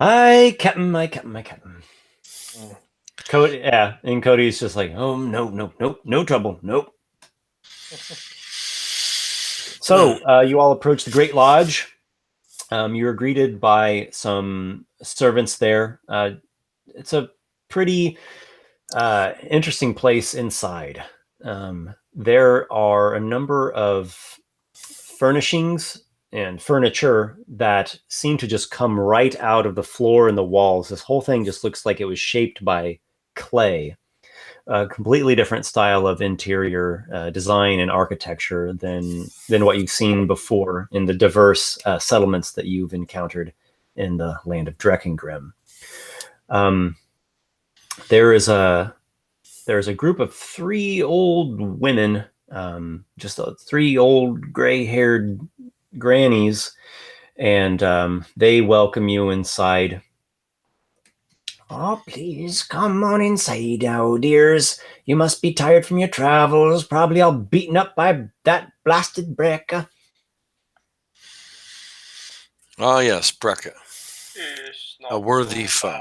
Speaker 2: Aye, Captain.
Speaker 1: Mm.
Speaker 2: Cody, yeah, and Cody's just like, oh, no trouble, nope. So you all approach the Great Lodge. You're greeted by some servants there. It's a pretty interesting place inside. There are a number of furnishings and furniture that seem to just come right out of the floor and the walls. This whole thing just looks like it was shaped by clay. A completely different style of interior design and architecture than what you've seen before in the diverse settlements that you've encountered in the land of Dreckengrim. There's a group of 3 old women, just 3 old gray-haired grannies, and they welcome you inside.
Speaker 5: Oh, please come on inside now, dears. You must be tired from your travels, probably all beaten up by that blasted Breka.
Speaker 4: Ah, yes, Breka.
Speaker 3: It's not
Speaker 4: A worthy
Speaker 3: so
Speaker 4: foe.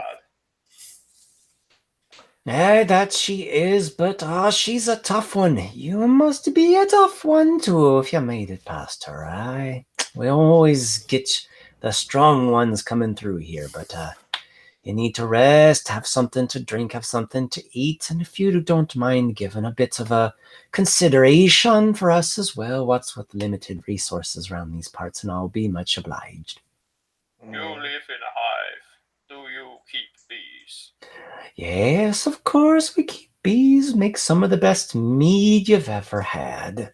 Speaker 3: bad.
Speaker 5: That she is, but she's a tough one. You must be a tough one too if you made it past her, aye? We always get the strong ones coming through here, but you need to rest, have something to drink, have something to eat, and if you don't mind giving a bit of a consideration for us as well, what's with limited resources around these parts, and I'll be much obliged.
Speaker 3: You live in a hive. Do you keep bees?
Speaker 5: Yes, of course, we keep bees, make some of the best mead you've ever had.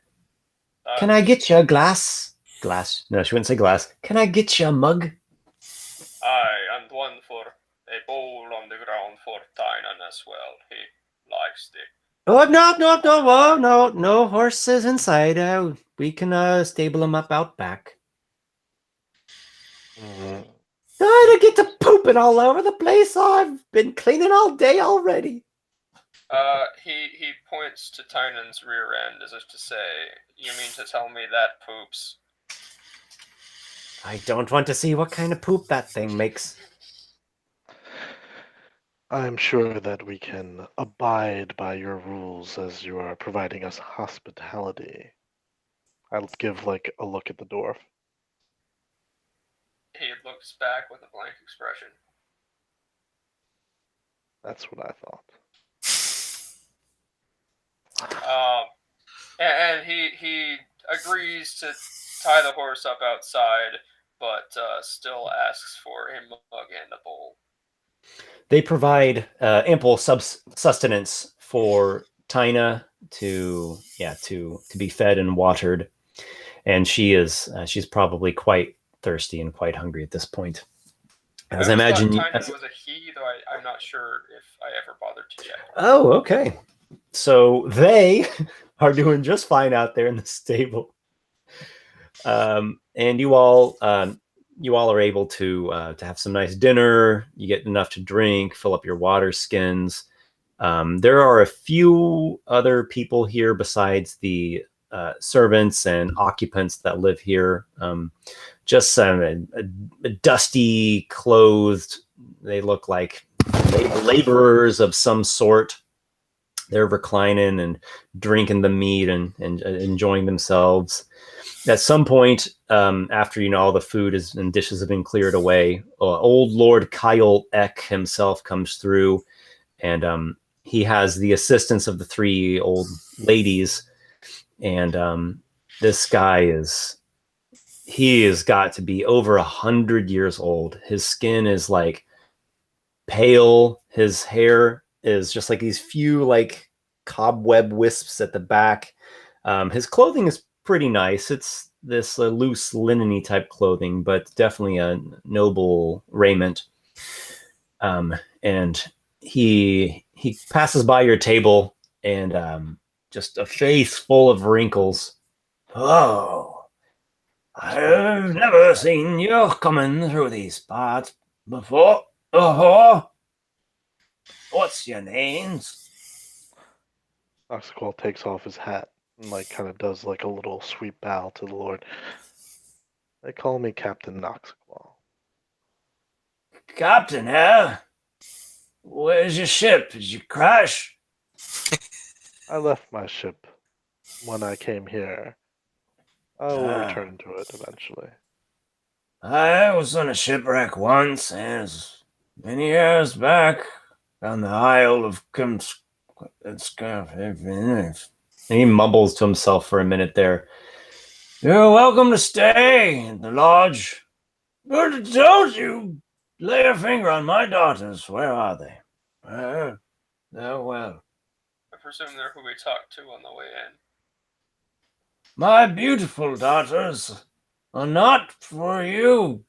Speaker 5: Can I get you a glass?
Speaker 2: Glass? No, she wouldn't say glass.
Speaker 5: Can I get you a mug?
Speaker 3: Aye, and one for a bowl on the ground for Tynan as well. He likes the...
Speaker 5: Oh, no horses inside. We can stable them up out back.
Speaker 1: Mm.
Speaker 5: I get to pooping all over the place. I've been cleaning all day already.
Speaker 3: He points to Tynan's rear end as if to say, you mean to tell me that poops?
Speaker 5: I don't want to see what kind of poop that thing makes.
Speaker 1: I'm sure that we can abide by your rules as you are providing us hospitality. I'll give like a look at the dwarf.
Speaker 3: He looks back with a blank expression.
Speaker 1: That's what I thought.
Speaker 3: And he agrees to tie the horse up outside, but still asks for a mug and a bowl.
Speaker 2: They provide ample sustenance for Tina to be fed and watered, and she's probably quite thirsty and quite hungry at this point. As I imagine,
Speaker 3: Tynan was a he, though I'm not sure if I ever bothered to check.
Speaker 2: Oh, okay. So they are doing just fine out there in the stable, and you all are able to have some nice dinner. You get enough to drink, fill up your water skins. There are a few other people here besides the servants and occupants that live here. Just a dusty clothed. They look like laborers of some sort. They're reclining and drinking the mead and enjoying themselves. At some point, after all the food and dishes have been cleared away, old Lord Kyle Eck himself comes through, and he has the assistance of the 3 old ladies. And this guy he has got to be over 100 years old. His skin is like pale. His hair is just like these few like cobweb wisps at the back. His clothing is pretty nice. It's this loose linen-y type clothing, but definitely a noble raiment. And he passes by your table, and just a face full of wrinkles.
Speaker 5: Oh, I've never seen you coming through these parts before. Oh, What's your names?
Speaker 1: Noxiqual takes off his hat and like kind of does like a little sweet bow to the Lord. They call me Captain Noxiqual.
Speaker 5: Captain, huh? Where's your ship? Did you crash?
Speaker 1: I left my ship when I came here. I will return to it eventually.
Speaker 5: I was on a shipwreck once, and it was many years back on the Isle of
Speaker 2: And he mumbles to himself for a minute there.
Speaker 5: You're welcome to stay in the lodge. But don't you lay a finger on my daughters. Where are they? They're well.
Speaker 3: I presume they're who we talked to on the way in.
Speaker 5: My beautiful daughters are not for you,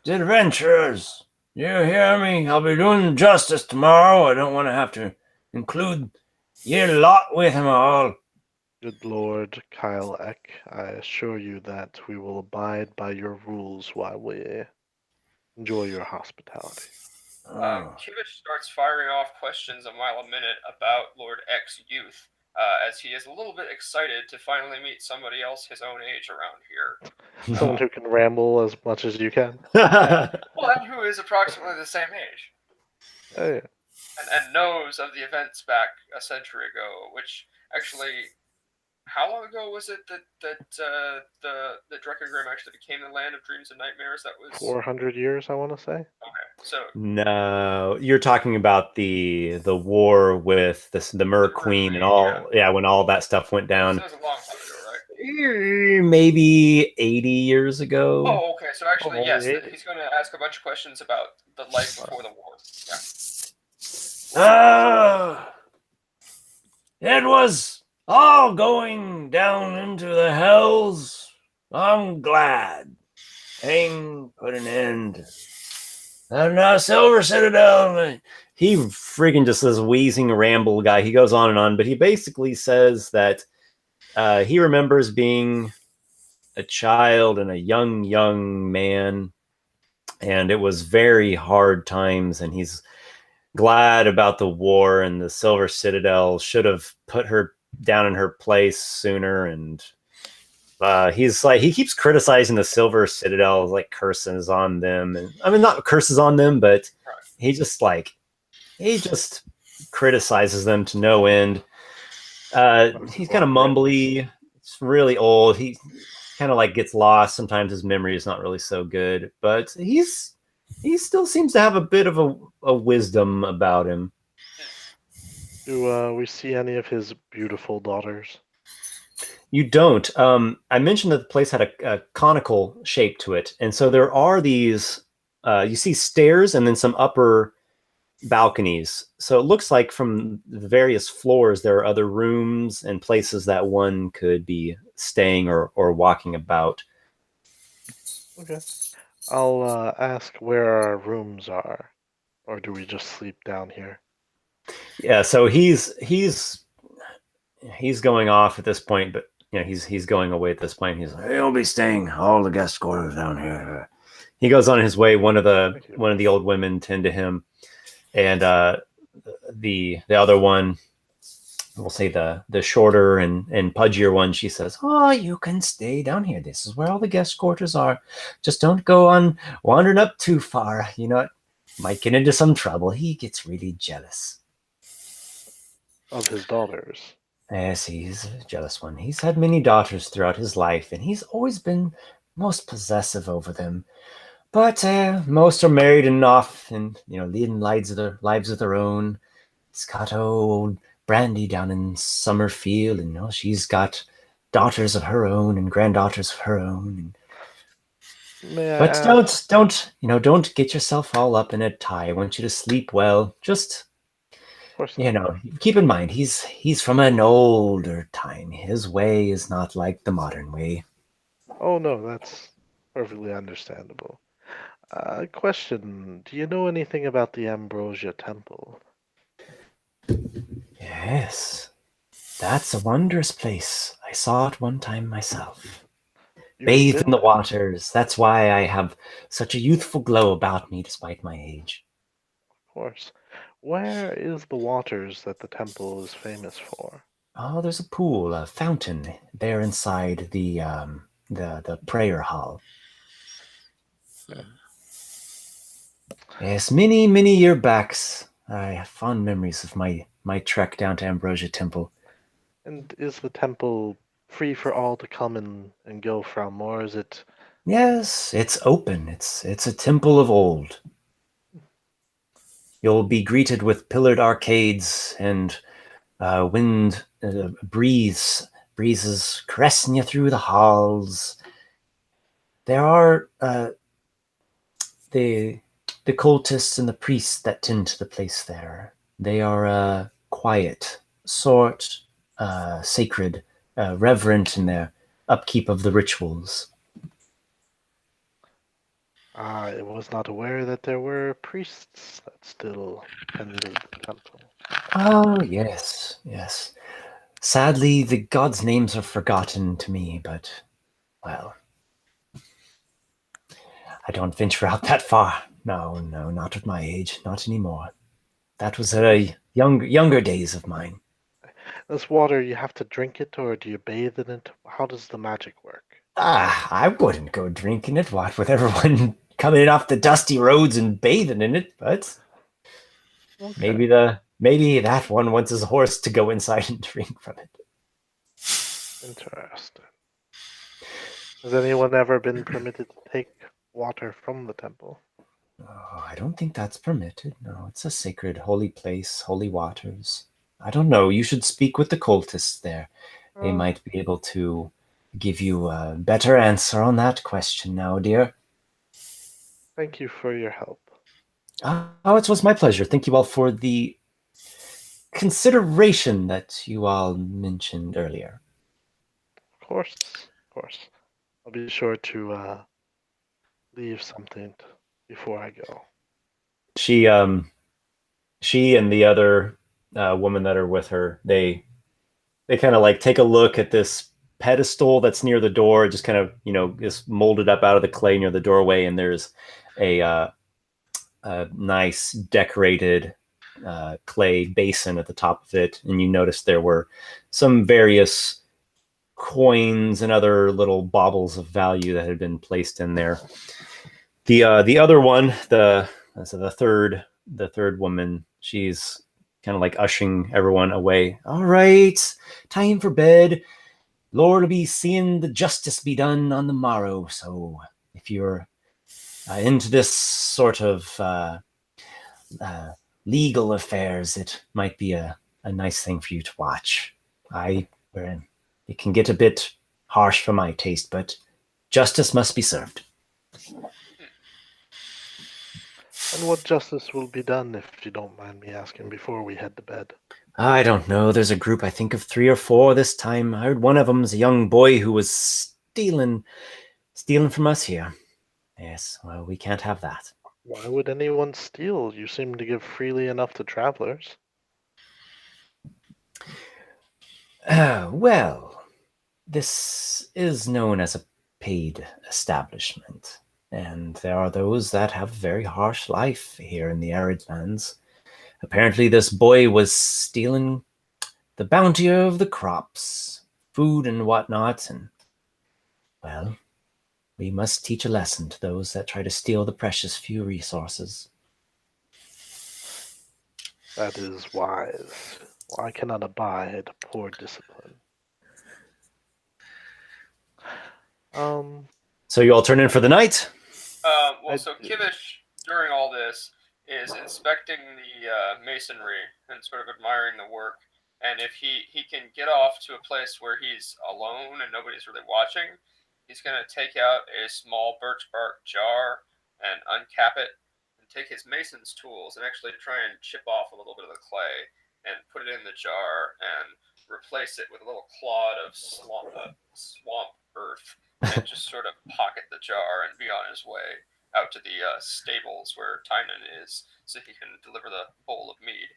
Speaker 5: adventurers. You hear me? I'll be doing justice tomorrow. I don't want to have to include your lot with them all.
Speaker 1: Good Lord Kyle Eck, I assure you that we will abide by your rules while we enjoy your hospitality.
Speaker 3: Kivish starts firing off questions a mile a minute about Lord X's youth, as he is a little bit excited to finally meet somebody else his own age around here.
Speaker 1: Someone who can ramble as much as you can.
Speaker 3: Well, and who is approximately the same age.
Speaker 1: Hey,
Speaker 3: And knows of the events back a century ago, which actually, how long ago was it that the Drekengrim actually became the land of dreams and nightmares? That was
Speaker 1: 400 years, I want to say.
Speaker 3: okay. So
Speaker 2: No, you're talking about the war with the Mer Queen and all. Yeah, when all that stuff went down.
Speaker 3: that was a long time ago, right?
Speaker 2: Maybe 80 years ago.
Speaker 3: Oh, okay. So actually,
Speaker 1: Oh,
Speaker 3: yes,
Speaker 1: yeah.
Speaker 3: he's going to ask a bunch of questions about the life before the war. Yeah.
Speaker 5: It was all going down into the hells. I'm glad. Pain put an end. And Silver Citadel.
Speaker 2: He freaking just this wheezing ramble guy. He goes on and on, but he basically says that he remembers being a child and a young man, and it was very hard times, and he's glad about the war, and the Silver Citadel should have put her down in her place sooner. And he's like, he keeps criticizing the Silver Citadel, like curses on them, and I mean not curses on them, but he just criticizes them to no end. He's kind of mumbly. It's really old. He kind of like gets lost. Sometimes his memory is not really so good, but he still seems to have a bit of a wisdom about him.
Speaker 1: Do we see any of his beautiful daughters?
Speaker 2: You don't. I mentioned that the place had a conical shape to it, and so there are these. You see stairs and then some upper balconies. So it looks like from the various floors there are other rooms and places that one could be staying or walking about.
Speaker 1: Okay. I'll ask where our rooms are, or do we just sleep down here?
Speaker 2: Yeah. So he's going off at this point, but he's going away at this point. He's like,
Speaker 5: He'll be staying all the guest quarters down here.
Speaker 2: he goes on his way. One of the old women tend to him, and the other one, we'll say the shorter and pudgier one, she says,
Speaker 5: Oh, you can stay down here. This is where all the guest quarters are. Just don't go on wandering up too far. You know, it might get into some trouble. He gets really jealous.
Speaker 1: Of his daughters.
Speaker 5: Yes, he's a jealous one. He's had many daughters throughout his life, and he's always been most possessive over them. But most are married and off, and leading lives of their own. He's got old Brandy down in Summerfield, and she's got daughters of her own and granddaughters of her own. But don't get yourself all up in a tie. I want you to sleep well. Just keep in mind he's from an older time. His way is not like the modern way.
Speaker 1: Oh no, that's perfectly understandable. Question: do you know anything about the Ambrosia Temple?
Speaker 5: Yes, that's a wondrous place. I saw it one time myself. Bathe in the waters. That's why I have such a youthful glow about me despite my age.
Speaker 1: Of course. Where is the waters that the temple is famous for?
Speaker 5: Oh, there's a pool, a fountain there inside the prayer hall. Yes, many year backs, I have fond memories of my trek down to Ambrosia Temple.
Speaker 1: And is the temple free for all to come and go from, or is it?
Speaker 5: Yes, it's open. It's a temple of old. You'll be greeted with pillared arcades and wind breezes caressing you through the halls. There are the cultists and the priests that tend to the place there. They are quiet, sort, sacred, reverent in their upkeep of the rituals.
Speaker 1: I was not aware that there were priests that still tended the temple.
Speaker 5: Oh, yes, yes. Sadly, the gods' names are forgotten to me, but, well, I don't venture out that far. No, not at my age, not anymore. That was younger days of mine.
Speaker 1: This water, you have to drink it, or do you bathe in it? How does the magic work?
Speaker 5: I wouldn't go drinking it, what, with everyone coming off the dusty roads and bathing in it, but
Speaker 1: Okay.
Speaker 5: maybe that one wants his horse to go inside and drink from it.
Speaker 1: Interesting. Has anyone ever been permitted to take water from the temple?
Speaker 5: Oh, I don't think that's permitted. No, it's a sacred, holy place, holy waters. I don't know. You should speak with the cultists there. They might be able to give you a better answer on that question now, dear.
Speaker 1: Thank you for your help.
Speaker 5: Oh, it was my pleasure. Thank you all for the consideration that you all mentioned earlier.
Speaker 1: Of course, of course. I'll be sure to leave something before I go.
Speaker 2: She and the other woman that are with her, they kind of like take a look at this pedestal that's near the door, just kind of, is molded up out of the clay near the doorway, and there's a nice decorated clay basin at the top of it, and you notice there were some various coins and other little baubles of value that had been placed in there. The other one, the third woman, she's kind of like ushering everyone away. All right, time for bed. Lord will be seeing the justice be done on the morrow. So if you're into this sort of legal affairs, it might be a nice thing for you to watch. It can get a bit harsh for my taste, but justice must be served.
Speaker 1: And what justice will be done, if you don't mind me asking, before we head to bed?
Speaker 5: I don't know. There's a group, I think, of 3 or 4 this time. I heard one of them's a young boy who was stealing from us here. Yes, well, we can't have that.
Speaker 1: Why would anyone steal? You seem to give freely enough to travelers.
Speaker 5: Well, this is known as a paid establishment, and there are those that have a very harsh life here in the arid lands. Apparently, this boy was stealing the bounty of the crops, food and whatnot, and, well, we must teach a lesson to those that try to steal the precious few resources.
Speaker 1: That is wise. I cannot abide poor discipline.
Speaker 2: So you all turn in for the night?
Speaker 3: So Kivish, during all this, is inspecting the masonry and sort of admiring the work. And if he can get off to a place where he's alone and nobody's really watching, he's going to take out a small birch bark jar and uncap it and take his mason's tools and actually try and chip off a little bit of the clay and put it in the jar and replace it with a little clod of swamp earth and just sort of pocket the jar and be on his way out to the stables where Tynan is so he can deliver the bowl of mead.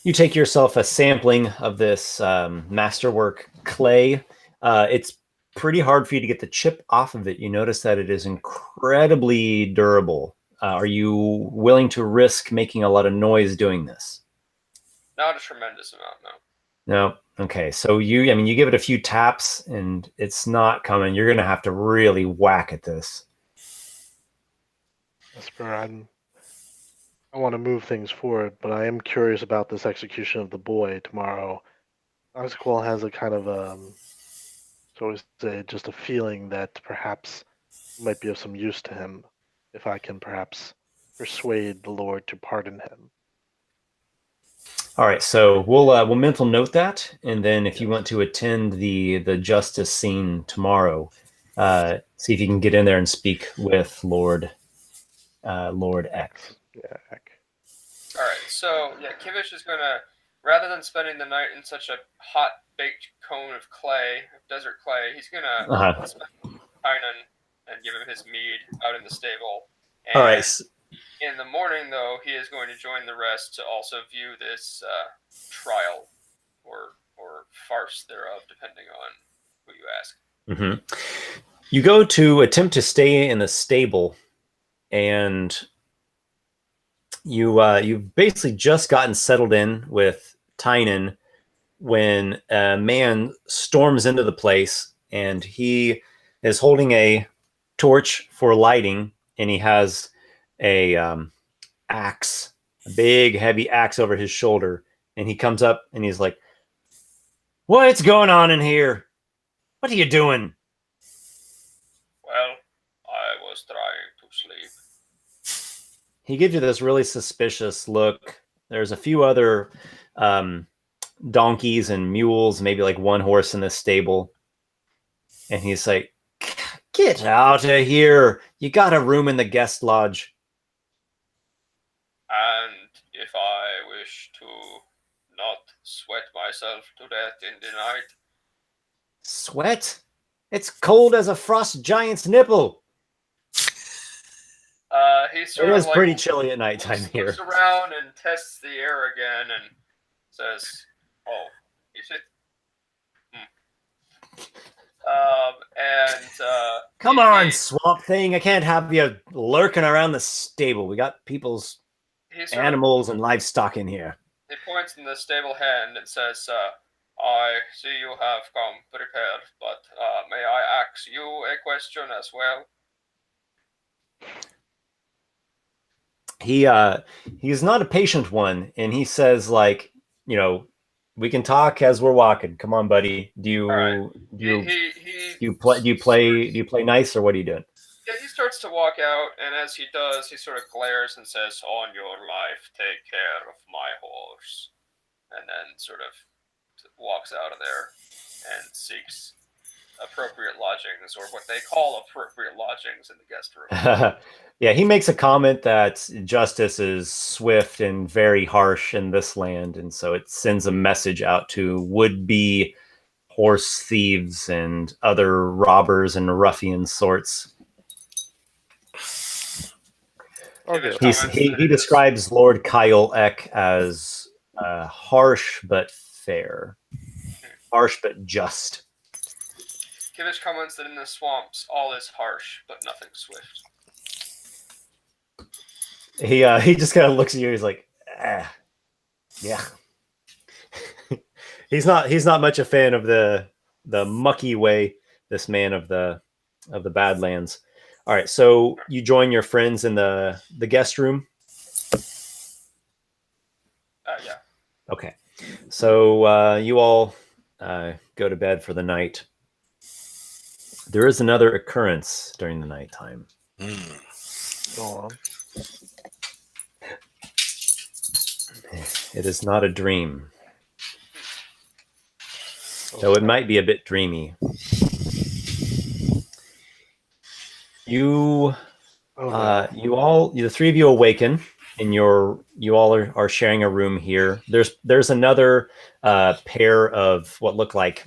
Speaker 2: You take yourself a sampling of this masterwork clay. It's pretty hard for you to get the chip off of it. You notice that it is incredibly durable. Are you willing to risk making a lot of noise doing this?
Speaker 3: Not a tremendous amount, no.
Speaker 2: No. Okay. So you give it a few taps and it's not coming. You're going to have to really whack at this.
Speaker 1: Esper, I want to move things forward, but I am curious about this execution of the boy tomorrow. Noxiqual has a kind of so always say just a feeling that perhaps it might be of some use to him if I can perhaps persuade the Lord to pardon him.
Speaker 2: All right, so we'll mental note that, and then if you
Speaker 1: Yes.
Speaker 2: want to attend the justice scene tomorrow, see if you can get in there and speak with Lord Eck.
Speaker 1: Yeah, heck.
Speaker 3: All right, so yeah, Kivish is gonna, rather than spending the night in such a hot baked cone of clay, of desert clay, he's gonna
Speaker 2: Uh-huh.
Speaker 3: spend time and give him his mead out in the stable. And
Speaker 2: All right,
Speaker 3: in the morning, though, he is going to join the rest to also view this trial or farce thereof, depending on who you ask.
Speaker 2: mm-hmm. You go to attempt to stay in the stable, and you've basically just gotten settled in with Tynan when a man storms into the place, and he is holding a torch for lighting, and he has a axe, a big heavy axe over his shoulder, and he comes up and he's like, "What's going on in here? What are you doing?"
Speaker 3: Well, I was trying to sleep.
Speaker 2: He gives you this really suspicious look. There's a few other donkeys and mules, maybe like one horse in this stable, and he's like, "Get out of here! You got a room in the guest lodge."
Speaker 3: And if I wish to not sweat myself to death in the night,
Speaker 2: Sweat? It's cold as a frost giant's nipple.
Speaker 3: he
Speaker 2: It
Speaker 3: sort of
Speaker 2: is
Speaker 3: like
Speaker 2: pretty chilly at nighttime here.
Speaker 3: looks around and tests the air again and says, "Oh, is it?"
Speaker 2: Come
Speaker 3: he-
Speaker 2: on,
Speaker 3: he-
Speaker 2: Swamp Thing. I can't have you lurking around the stable. We got people's
Speaker 3: he sort of
Speaker 2: animals and livestock in here.
Speaker 3: he points in the stable hand and says, "I see you have come prepared, but may I ask you a question as well?"
Speaker 2: He's not a patient one, and he says, like, we can talk as we're walking. Come on, buddy. Do
Speaker 3: All
Speaker 2: you
Speaker 3: He
Speaker 2: play nice, or what are you doing?
Speaker 3: Yeah, he starts to walk out, and as he does, he sort of glares and says, "On your life, take care of my horse," and then sort of walks out of there and seeks appropriate lodgings, or what they call appropriate lodgings, in the guest room.
Speaker 2: Yeah, he makes a comment that justice is swift and very harsh in this land, and so it sends a message out to would-be horse thieves and other robbers and ruffian sorts.
Speaker 1: Okay.
Speaker 2: He describes Lord Kyle Eck as harsh but fair, harsh but just.
Speaker 3: Kivish comments that in the swamps, all is harsh, but nothing swift.
Speaker 2: He just kind of looks at you. He's like, yeah. he's not much a fan of the mucky way. This man of the Badlands. All right, so you join your friends in the guest room.
Speaker 3: Yeah.
Speaker 2: Okay, so you all go to bed for the night. There is another occurrence during the nighttime.
Speaker 1: Go on.
Speaker 2: It is not a dream, though it might be a bit dreamy. You the three of you awaken, and you all are sharing a room here. There's another pair of what look like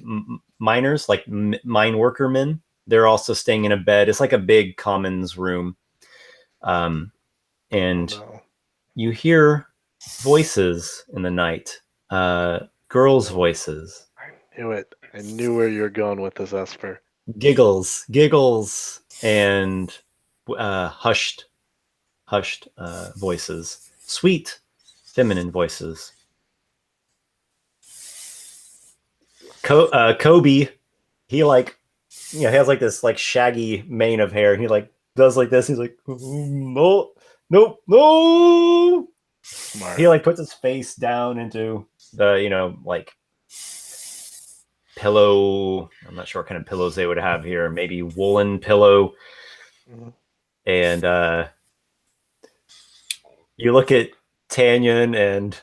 Speaker 2: miners, like mine workermen. They're also staying in a bed. It's like a big commons room, and you hear voices in the night, girls' voices.
Speaker 1: I knew it. I knew where you were going with this, Esper.
Speaker 2: Giggles, and hushed hushed voices, sweet, feminine voices. Kobe, he like, he has like this like shaggy mane of hair. He like does like this. He's like, no, nope, no.
Speaker 1: Smart.
Speaker 2: He like puts his face down into the like pillow. I'm not sure what kind of pillows they would have here. Maybe woolen pillow.
Speaker 1: Mhm.
Speaker 2: And you look at Tanyan, and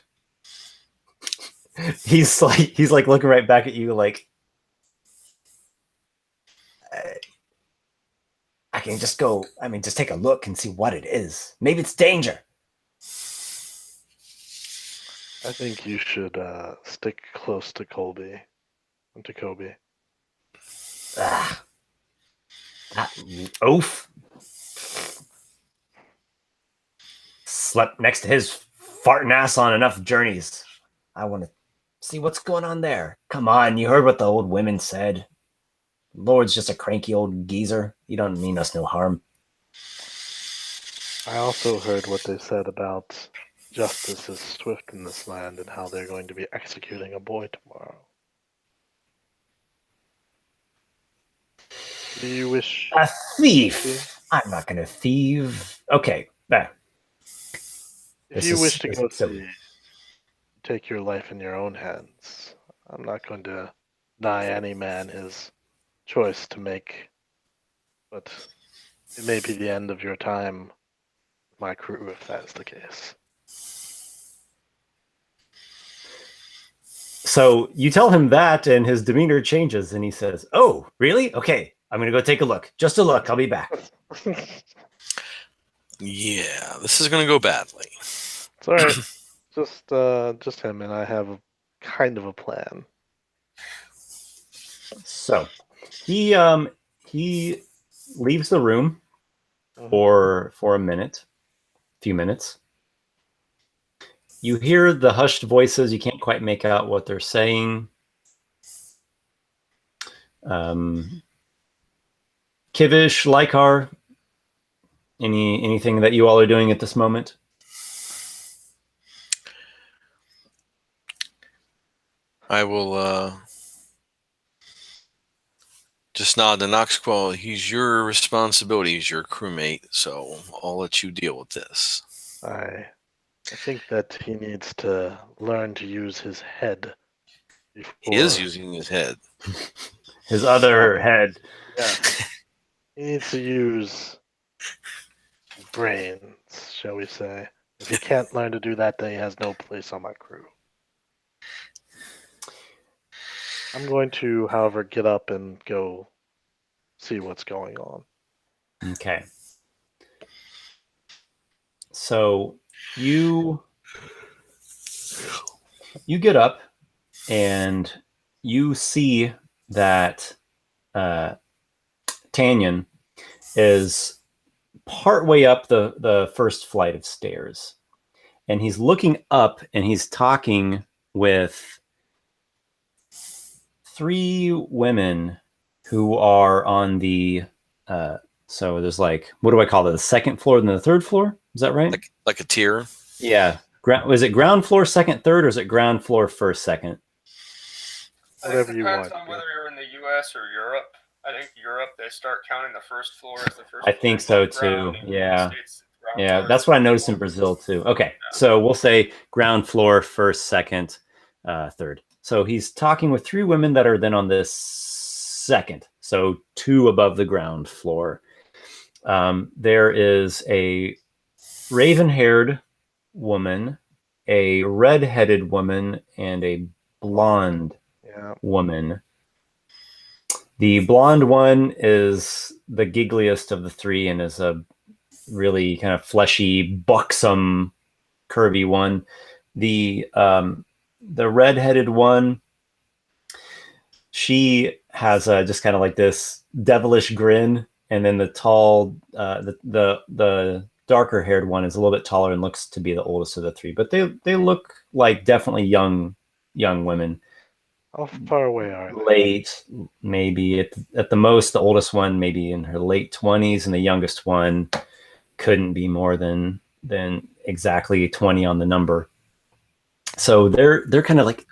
Speaker 2: he's like looking right back at you like,
Speaker 5: I can just go, just take a look and see what it is. Maybe it's danger.
Speaker 1: I think you should stick close to Kobe.
Speaker 5: Ah,
Speaker 2: oaf.
Speaker 5: slept next to his farting ass on enough journeys. I want to see what's going on there. Come on, you heard what the old women said. Lord's just a cranky old geezer. He don't mean us no harm.
Speaker 1: I also heard what they said about justice is swift in this land and how they're going to be executing a boy tomorrow. Do you wish...
Speaker 5: A thief! I'm not going to thieve. Okay, there.
Speaker 1: If you wish to go see, take your life in your own hands, I'm not going to deny any man his choice to make, but it may be the end of your time with my crew if that is the case.
Speaker 2: So you tell him that, and his demeanor changes, and he says, "Oh, really? Okay, I'm gonna go take a look. Just a look. I'll be back."
Speaker 4: Yeah, this is gonna go badly.
Speaker 1: It's all right. Just him and I have kind of a plan.
Speaker 2: So he leaves the room for a few minutes. You hear the hushed voices. You can't quite make out what they're saying. Kivish, Lykarr, anything that you all are doing at this moment?
Speaker 4: I will just nod to Noxiqual. He's your responsibility. He's your crewmate, so I'll let you deal with this.
Speaker 1: I think that he needs to learn to use his head.
Speaker 4: He is using his head.
Speaker 2: His other head.
Speaker 1: Yeah. He needs to use his brains, shall we say. If he can't learn to do that, then he has no place on my crew. I'm going to, however, get up and go see what's going on.
Speaker 2: Okay. So you get up and you see that Tanyan is partway up the first flight of stairs, and he's looking up and he's talking with 3 women who are on the so there's like, what do I call it, the second floor and the third floor, is that right?
Speaker 4: Like a tier.
Speaker 2: Yeah. Was it ground floor, second, third, or is it ground floor, first, second?
Speaker 1: Whatever you
Speaker 3: depends
Speaker 1: want.
Speaker 3: on whether you're in the U.S. or Europe. I think Europe, they start counting the first floor as the first
Speaker 2: I think so
Speaker 3: floor.
Speaker 2: too. Yeah. Yeah,
Speaker 3: Floor
Speaker 2: that's what I noticed in Brazil too. Okay, so we'll say ground floor, first, second, third. So he's talking with 3 women that are then on this second, so 2 above the ground floor. There is a raven-haired woman, a red-headed woman, and a blonde woman. The blonde one is the giggliest of the 3 and is a really kind of fleshy, buxom, curvy one. The red-headed one, she has just kind of like this devilish grin, and then the tall, the darker-haired one is a little bit taller and looks to be the oldest of the 3. But they look like definitely young women.
Speaker 1: How far away are they?
Speaker 2: Late, maybe at the most, the oldest one maybe in her late 20s, and the youngest one couldn't be more than exactly 20 on the number. So they're kind of like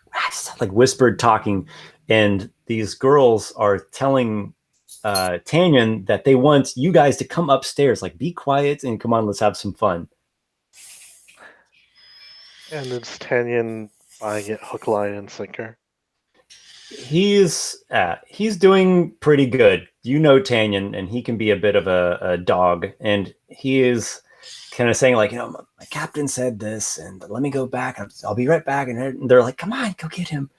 Speaker 2: whispered talking, and these girls are telling Tanyan that they want you guys to come upstairs, like be quiet and come on, let's have some fun.
Speaker 1: And it's Tanyan buying it hook, line, and sinker.
Speaker 2: He's doing pretty good. You know Tanyan, and he can be a bit of a dog, and he is kind of saying like, my captain said this, and let me go back. I'll be right back. And they're like, come on, go get him.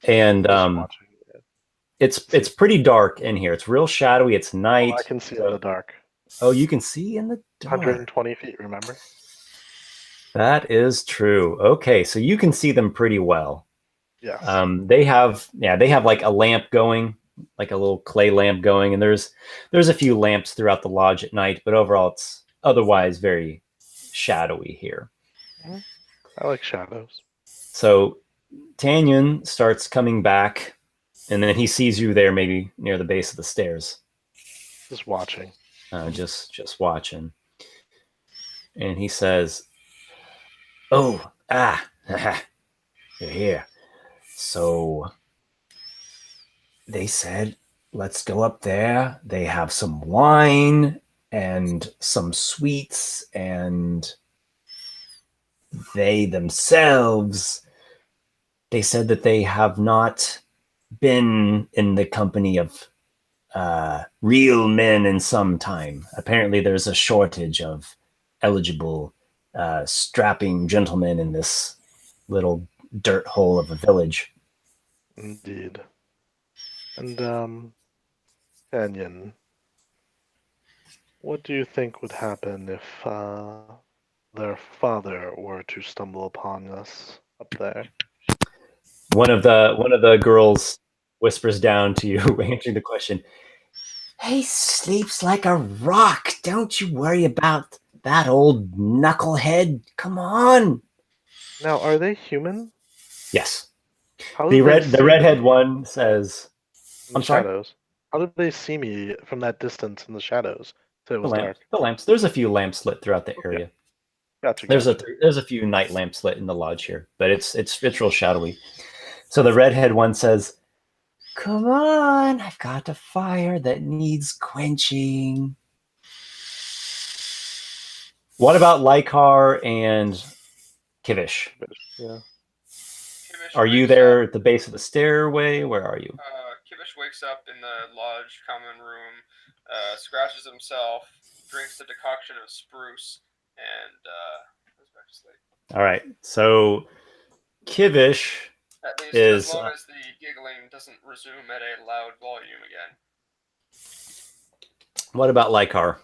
Speaker 2: And
Speaker 1: Just watching it.
Speaker 2: it's pretty dark in here. It's real shadowy. It's night.
Speaker 1: Oh, I can see in the dark.
Speaker 2: Oh, you can see in the dark.
Speaker 1: 120 feet, remember?
Speaker 2: That is true. Okay, so you can see them pretty well.
Speaker 1: Yes.
Speaker 2: They have like a lamp going, like a little clay lamp going, and there's a few lamps throughout the lodge at night, but overall it's otherwise very shadowy here.
Speaker 1: I like shadows.
Speaker 2: So Tanyan starts coming back, and then he sees you there, maybe near the base of the stairs.
Speaker 1: Just watching.
Speaker 2: Just watching. And he says, "Oh, you're here. So they said, let's go up there. They have some wine and some sweets, and they themselves, they said that they have not been in the company of real men in some time. Apparently there's a shortage of eligible strapping gentlemen in this little dirt hole of a village."
Speaker 1: Indeed. And, Tanyan, what do you think would happen if their father were to stumble upon us up there?
Speaker 2: One of the girls whispers down to you, answering the question. He sleeps like a rock. Don't you worry about that old knucklehead. Come on.
Speaker 1: Now, are they human?
Speaker 2: Yes.
Speaker 1: How
Speaker 2: The
Speaker 1: do they see
Speaker 2: redhead
Speaker 1: me
Speaker 2: one says,
Speaker 1: in the
Speaker 2: I'm sorry?
Speaker 1: shadows? How did they see me from that distance in the shadows? So it was dark.
Speaker 2: The lamps. There's a few lamps lit throughout the area.
Speaker 1: Gotcha.
Speaker 2: There's a few night lamps lit in the lodge here, but it's real shadowy. So the redhead one says, "Come on, I've got a fire that needs quenching." What about Lykarr and Kivish?
Speaker 1: Yeah.
Speaker 3: Kivish
Speaker 2: Are you
Speaker 3: wakes
Speaker 2: there
Speaker 3: up-
Speaker 2: at the base of the stairway? Where are you?
Speaker 3: Kivish wakes up in the lodge common room, scratches himself, drinks the decoction of spruce, and goes back to sleep.
Speaker 2: All right. So Kivish
Speaker 3: At least
Speaker 2: is
Speaker 3: as long as the giggling doesn't resume at a loud volume again.
Speaker 2: what about Lykarr?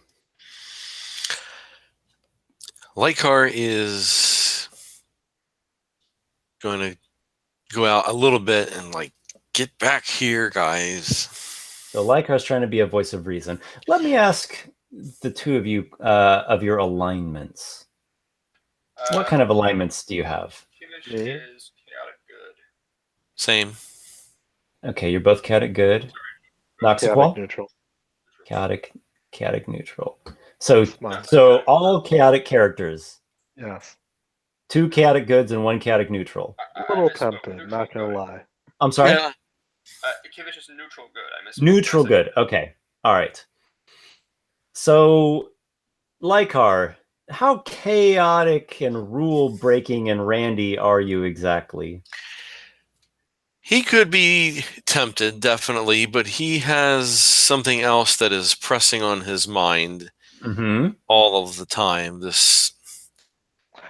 Speaker 4: Lykarr is going to go out a little bit and like, get back here, guys.
Speaker 2: So Lykar's trying to be a voice of reason. Let me ask the two of you of your alignments. What kind of alignments do you have?
Speaker 3: Kivish
Speaker 1: Me?
Speaker 3: is chaotic good.
Speaker 4: Same.
Speaker 2: Okay, you're both chaotic good.
Speaker 1: Chaotic
Speaker 2: Noxiqual?
Speaker 1: neutral.
Speaker 2: Chaotic neutral. So
Speaker 1: Mine.
Speaker 2: all chaotic characters.
Speaker 1: Yes.
Speaker 2: 2 chaotic goods and 1 chaotic neutral.
Speaker 1: A little tempted, not gonna lie.
Speaker 2: I'm sorry?
Speaker 4: Yeah.
Speaker 3: Kivish is neutral good. I missed
Speaker 2: Neutral good. Okay. All right. So, Lykarr, how chaotic and rule breaking and randy are you exactly?
Speaker 4: He could be tempted, definitely, but he has something else that is pressing on his mind
Speaker 2: Mm-hmm.
Speaker 4: all of the time, this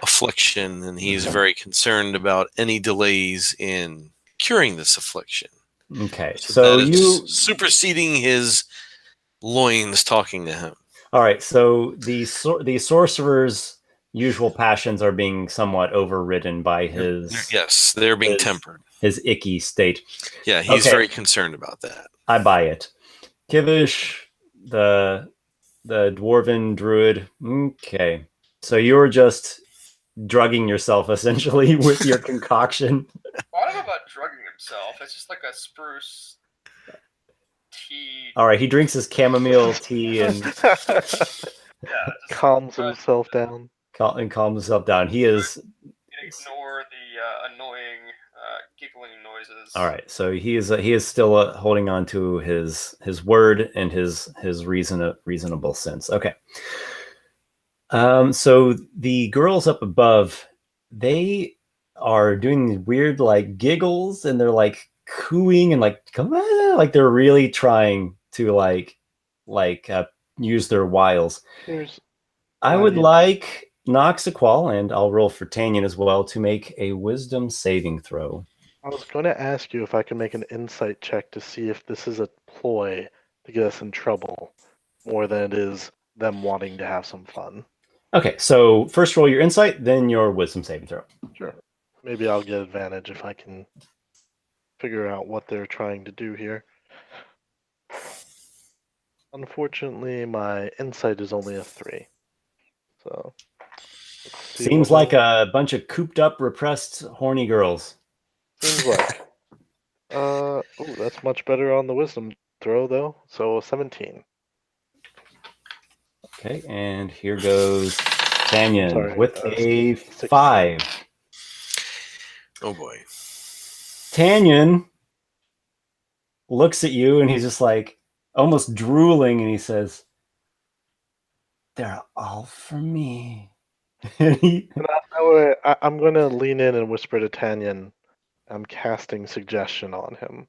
Speaker 4: affliction, and he's very concerned about any delays in curing this affliction.
Speaker 2: Okay.
Speaker 4: So
Speaker 2: So
Speaker 4: that is
Speaker 2: you
Speaker 4: superseding his loins talking to him.
Speaker 2: all right. So the sorcerer's usual passions are being somewhat overridden by his
Speaker 4: Yes, they're being tempered.
Speaker 2: his icky state.
Speaker 4: Yeah, he's
Speaker 2: Okay.
Speaker 4: very concerned about that.
Speaker 2: I buy it. Kivish, the dwarven druid. Okay. So you're just drugging yourself essentially with your concoction.
Speaker 3: Well, I don't know about drugging himself. It's just like a spruce tea.
Speaker 2: All right, he drinks his chamomile tea and
Speaker 3: Yeah, just
Speaker 1: Calms himself down.
Speaker 2: And calm himself down. He is
Speaker 3: ignore the annoying giggling noises.
Speaker 2: all right. So he is still holding on to his word and his reasonable sense. Okay. So the girls up above, they are doing these weird like giggles, and they're like cooing and like come on, like they're really trying to use their wiles.
Speaker 1: Here's
Speaker 2: I
Speaker 1: what
Speaker 2: would
Speaker 1: need-
Speaker 2: like Noxiqual, and I'll roll for Tanyan as well, to make a wisdom saving throw.
Speaker 1: I was going to ask you if I can make an insight check to see if this is a ploy to get us in trouble more than it is them wanting to have some fun.
Speaker 2: Okay, so first roll your insight, then your wisdom saving throw.
Speaker 1: Sure. Maybe I'll get advantage if I can figure out what they're trying to do here. Unfortunately, my insight is only a 3. So let's see
Speaker 2: Seems
Speaker 1: what
Speaker 2: like a bunch of cooped up, repressed, horny girls.
Speaker 1: seems like. Oh, that's much better on the wisdom throw though. So 17.
Speaker 2: Okay, and here goes Tanyan
Speaker 1: Sorry,
Speaker 2: with a
Speaker 1: 16.
Speaker 2: 5.
Speaker 4: Oh boy.
Speaker 2: Tanyan looks at you and he's just like almost drooling, and he says, "They're all for me." And he,
Speaker 1: I'm going to lean in and whisper to Tanyan. I'm casting suggestion on him.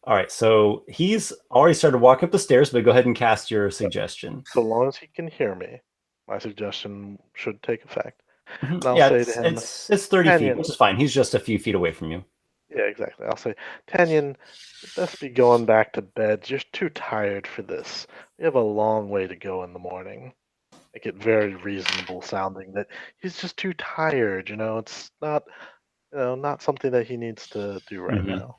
Speaker 2: all right, so he's already started walking up the stairs, but go ahead and cast your suggestion.
Speaker 1: So long as he can hear me, my suggestion should take effect. And I'll
Speaker 2: Yeah,
Speaker 1: say to him,
Speaker 2: it's 30 feet,
Speaker 1: Tanyan.
Speaker 2: which is fine. He's just a few feet away from you.
Speaker 1: Yeah, exactly. I'll say, Tanyan, you'd best be going back to bed. You're too tired for this. We have a long way to go in the morning. Make it very reasonable sounding that he's just too tired. It's not, not something that he needs to do right
Speaker 2: Mhm.
Speaker 1: now.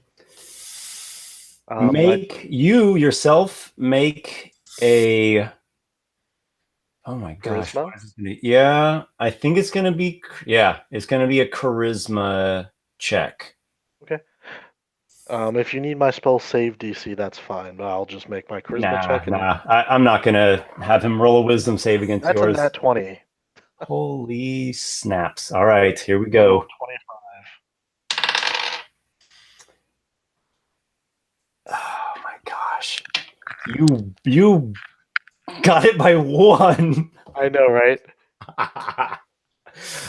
Speaker 2: You yourself make a. Oh my gosh!
Speaker 1: Charisma?
Speaker 2: What is this gonna be? Yeah, I think it's gonna be. Yeah, it's gonna be a charisma check.
Speaker 1: Okay. If you need my spell save DC, that's fine, but I'll just make my charisma check.
Speaker 2: I'm not gonna have him roll a wisdom save against
Speaker 1: That's
Speaker 2: yours.
Speaker 1: a nat 20.
Speaker 2: Holy snaps! All right, here we go.
Speaker 1: 25.
Speaker 2: Oh my gosh! You got it by 1.
Speaker 1: I know, right?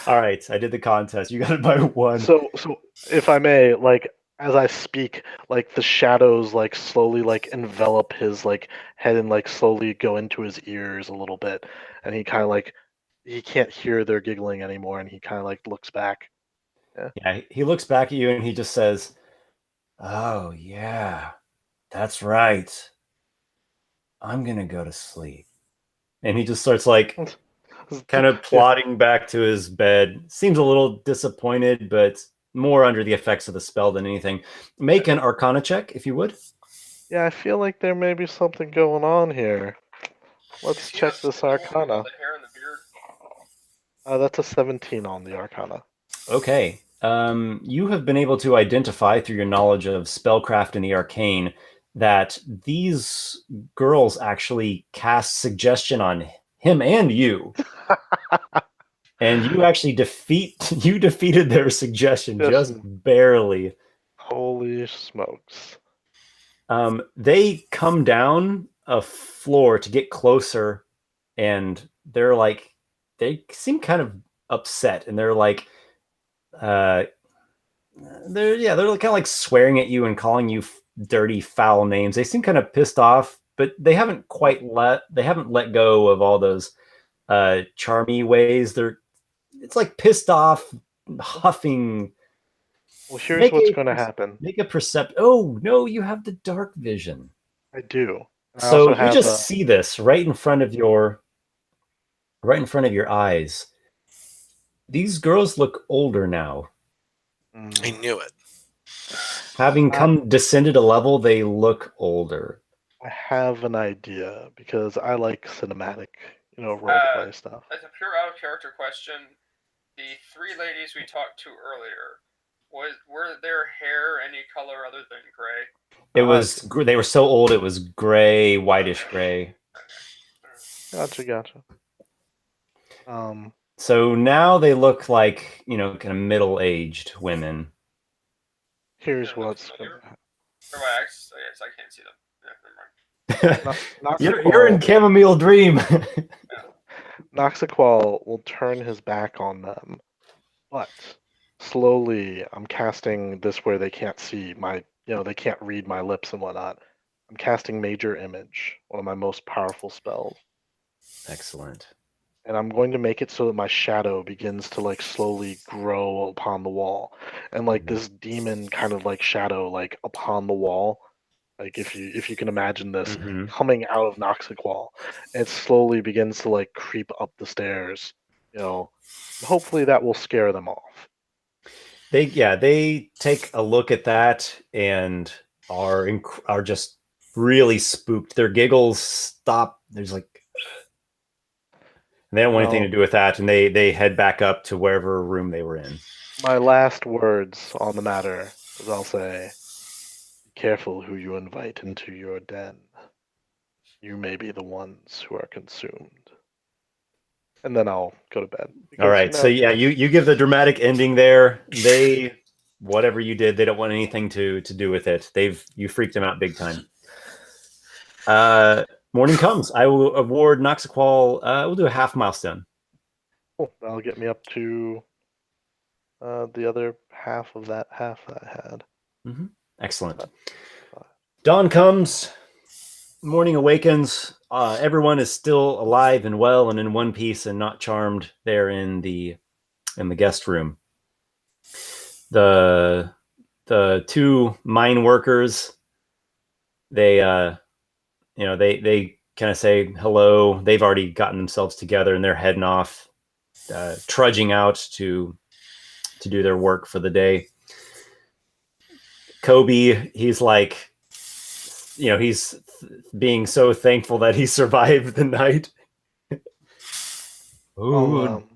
Speaker 2: All right, I did the contest. You got it by 1.
Speaker 1: So if I may, like as I speak, like the shadows like slowly like envelop his like head and like slowly go into his ears a little bit, and he kind of like he can't hear their giggling anymore, and he kind of like looks back.
Speaker 2: Yeah, he looks back at you and he just says, "Oh yeah, that's right. I'm gonna go to sleep." And he just starts like kind of plodding back to his bed. Seems a little disappointed, but more under the effects of the spell than anything. Make an Arcana check, if you would.
Speaker 1: Yeah, I feel like there may be something going on here. Let's
Speaker 3: See
Speaker 1: check
Speaker 3: the
Speaker 1: this
Speaker 3: skull with all
Speaker 1: Arcana.
Speaker 3: The hair and the beard.
Speaker 1: That's a 17 on the Arcana.
Speaker 2: Okay. You have been able to identify through your knowledge of spellcraft and the arcane that these girls actually cast suggestion on him and you. And you actually defeated their suggestion just barely.
Speaker 1: Holy smokes.
Speaker 2: They come down a floor to get closer, and they seem kind of upset, and they're kind of like swearing at you and calling you dirty, foul names. They seem kind of pissed off, but they haven't let go of all those charmy ways. It's like pissed off, huffing.
Speaker 1: Well, here's what's going to happen.
Speaker 2: Make a percept. Oh no, you have the dark vision.
Speaker 1: I do.
Speaker 2: So you just see this right in front of your eyes. These girls look older now.
Speaker 4: I knew it.
Speaker 2: Having descended a level, they look older.
Speaker 1: I have an idea because I like cinematic, roleplay stuff.
Speaker 3: As a pure out of character question, the 3 ladies we talked to earlier, were their hair any color other than gray?
Speaker 2: They were so old it was gray, whitish gray.
Speaker 1: Gotcha.
Speaker 2: So now they look like, kind of middle-aged women.
Speaker 1: Here's what's gonna happen.
Speaker 3: For my axe, so yes, I can't see them. Yeah, never mind.
Speaker 2: You're in chamomile dream.
Speaker 1: Noxiqual will turn his back on them, but slowly I'm casting this where they can't see they can't read my lips and whatnot. I'm casting Major Image, one of my most powerful spells.
Speaker 2: Excellent.
Speaker 1: And I'm going to make it so that my shadow begins to like slowly grow upon the wall. And like this demon kind of like shadow like upon the wall. Like if you can imagine this
Speaker 2: Mhm.
Speaker 1: coming out of Noxiqual, it slowly begins to like creep up the stairs. Hopefully that will scare them off.
Speaker 2: They take a look at that and are just really spooked. Their giggles stop. There's like they don't want anything to do with that, and they head back up to wherever room they were in.
Speaker 1: My last words on the matter is I'll say, be careful who you invite into your den. You may be the ones who are consumed. And then I'll go to bed.
Speaker 2: All right. So yeah, you give the dramatic ending there. They whatever you did, they don't want anything to do with it. You freaked them out big time. Morning comes. I will award Noxiqual. We'll do a half milestone.
Speaker 1: Cool. That'll get me up to the other half of that half that I had.
Speaker 2: Mm-hmm. Excellent. Dawn comes. Morning awakens. Everyone is still alive and well and in one piece and not charmed there in the guest room. The two mine workers, they kind of say hello. They've already gotten themselves together and they're heading off, trudging out to do their work for the day. Kobe, he's like, he's being so thankful that he survived the night. Don't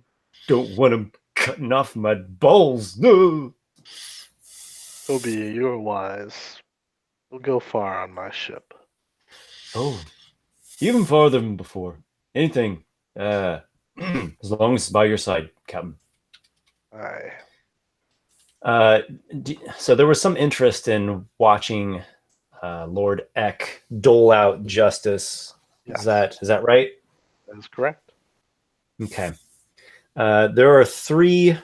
Speaker 2: want him cutting off my balls. No.
Speaker 1: Kobe, you're wise. We'll go far on my ship.
Speaker 2: Oh, even farther than before. Anything. As long as it's by your side, Captain.
Speaker 1: Aye.
Speaker 2: So there was some interest in watching Lord Eck dole out justice. Yes. Is that right?
Speaker 1: That is correct.
Speaker 2: Okay. There are three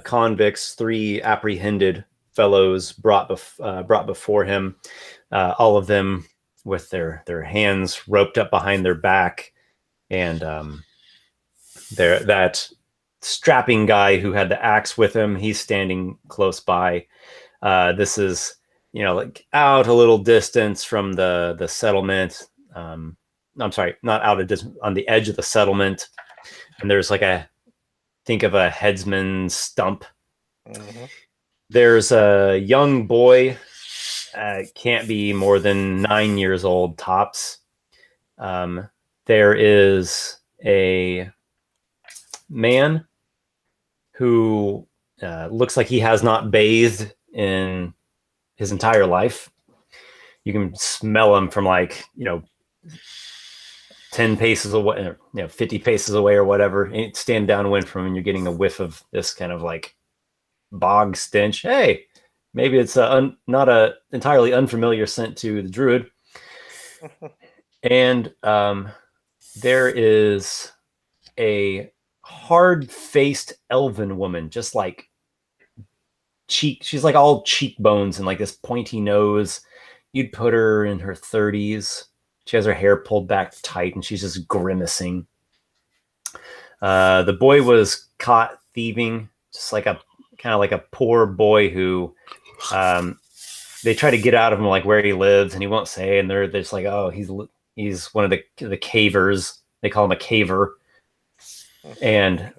Speaker 2: convicts, three apprehended fellows brought before him. All of them with their hands roped up behind their back, and that strapping guy who had the axe with him, he's standing close by. This is like out a little distance from the settlement. I'm sorry, not out of distance, on the edge of the settlement, and there's like think of a headsman stump. Mm-hmm. There's a young boy, can't be more than 9 years old tops. There is a man who looks like he has not bathed in his entire life. You can smell him from 10 paces away, 50 paces away or whatever. And stand downwind from him and you're getting a whiff of this kind of like bog stench. Hey, maybe it's not a entirely unfamiliar scent to the druid. And there is a hard-faced elven woman, just like she's like all cheekbones and like this pointy nose. You'd put her in her 30s. She has her hair pulled back tight and she's just grimacing. The boy was caught thieving, just like a poor boy who they try to get out of him like where he lives and he won't say, and they're just like, oh, he's one of the cavers. They call him a caver. And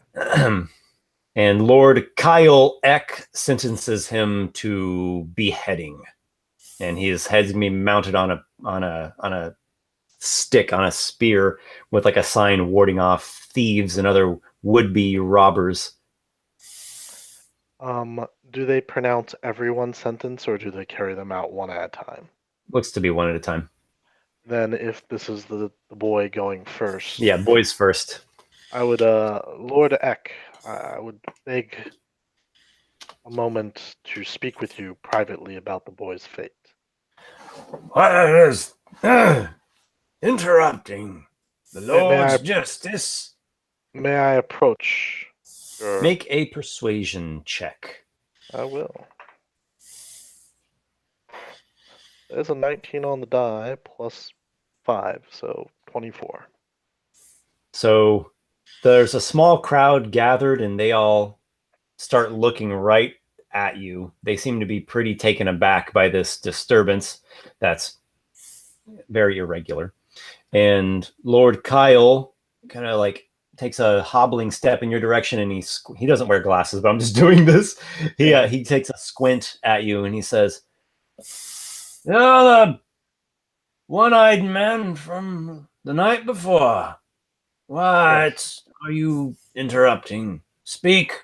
Speaker 2: and Lord Kyle Eck sentences him to beheading, and his head's gonna be mounted on a stick, on a spear, with like a sign warding off thieves and other would-be robbers.
Speaker 1: Do they pronounce everyone's sentence, or do they carry them out one at a time?
Speaker 2: Looks to be one at a time.
Speaker 1: Then if this is the boy going first.
Speaker 2: Yeah, boys first.
Speaker 1: I would, Lord Eck, I would beg a moment to speak with you privately about the boy's fate.
Speaker 5: What is interrupting the
Speaker 1: May I
Speaker 5: Lord's justice?
Speaker 1: may I approach your?
Speaker 2: Make a persuasion check.
Speaker 1: I will. There's a 19 on the die plus 5, so 24.
Speaker 2: So there's a small crowd gathered, and they all start looking right at you. They seem to be pretty taken aback by this disturbance that's very irregular. And Lord Kyle kind of like takes a hobbling step in your direction, and he doesn't wear glasses, but I'm just doing this. He takes a squint at you, and he says, "You're the one-eyed man from the night before. What are you interrupting? Speak."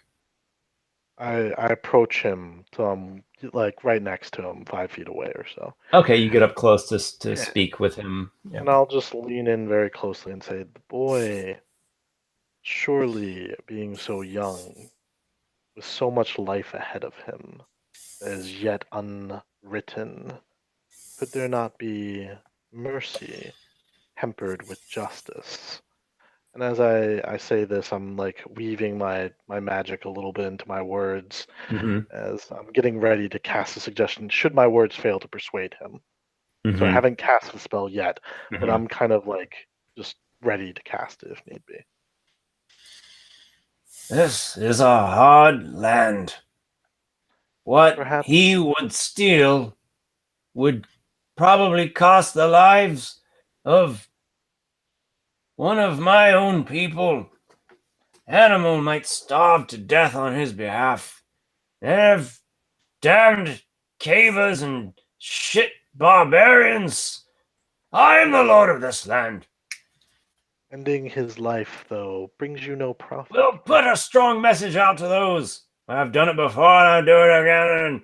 Speaker 1: I approach him, so I'm like right next to him, 5 feet away or so.
Speaker 2: Okay, you get up close to speak with him.
Speaker 1: And I'll just lean in very closely and say, the boy, surely being so young, with so much life ahead of him, that is yet unwritten, could there not be mercy tempered with justice? And as I say this, I'm like weaving my magic a little bit into my words as I'm getting ready to cast a suggestion, should my words fail to persuade him. So I haven't cast the spell yet, but I'm kind of like just ready to cast it if need be.
Speaker 5: This is a hard land. What
Speaker 1: Perhaps.
Speaker 5: he would steal would probably cost the lives of one of my own people. Animal might starve to death on his behalf. They're damned cavers and shit barbarians. I am the lord of this land.
Speaker 1: Ending his life, though, brings you no profit.
Speaker 5: We'll put a strong message out to those. I've done it before and I'll do it again, and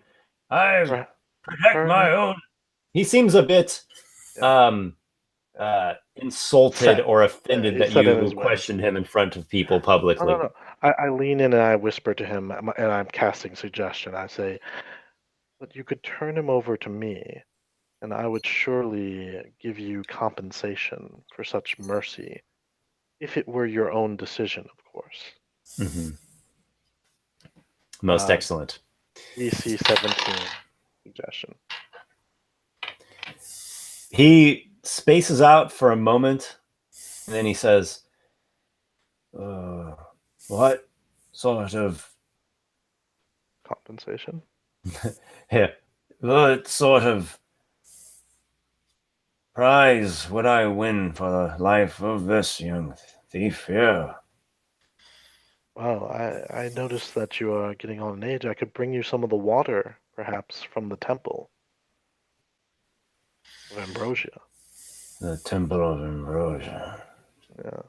Speaker 5: I protect my own.
Speaker 2: He seems a bit insulted or offended that you questioned him in front of people publicly.
Speaker 1: No. I lean in and I whisper to him, and I'm casting suggestion. I say, but you could turn him over to me, and I would surely give you compensation for such mercy, if it were your own decision, of course.
Speaker 2: Most excellent.
Speaker 1: DC 17 suggestion.
Speaker 2: He spaces out for a moment, and then he says, what sort of
Speaker 1: compensation?
Speaker 2: Yeah.
Speaker 5: What sort of prize would I win for the life of this young thief here?
Speaker 1: Well, I noticed that you are getting on in age. I could bring you some of the water, perhaps, from the temple of Ambrosia.
Speaker 5: The Temple of Ambrosia.
Speaker 1: Yeah,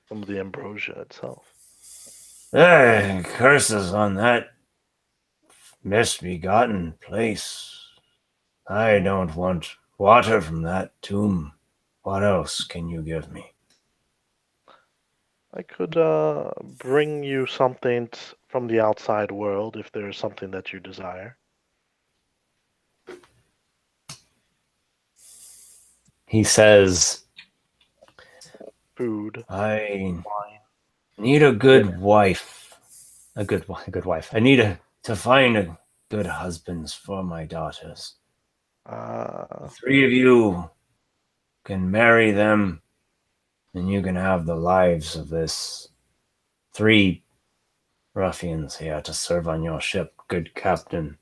Speaker 1: some of the ambrosia itself.
Speaker 5: Hey, curses on that misbegotten place. I don't want water from that tomb. What else can you give me?
Speaker 1: I could bring you something from the outside world if there's something that you desire.
Speaker 2: He says,
Speaker 1: food.
Speaker 5: I
Speaker 1: wine.
Speaker 5: Need a good wife. A good wife. I need to find a good husbands for my daughters. The 3 of you can marry them, and you can have the lives of this 3 ruffians here to serve on your ship, good captain.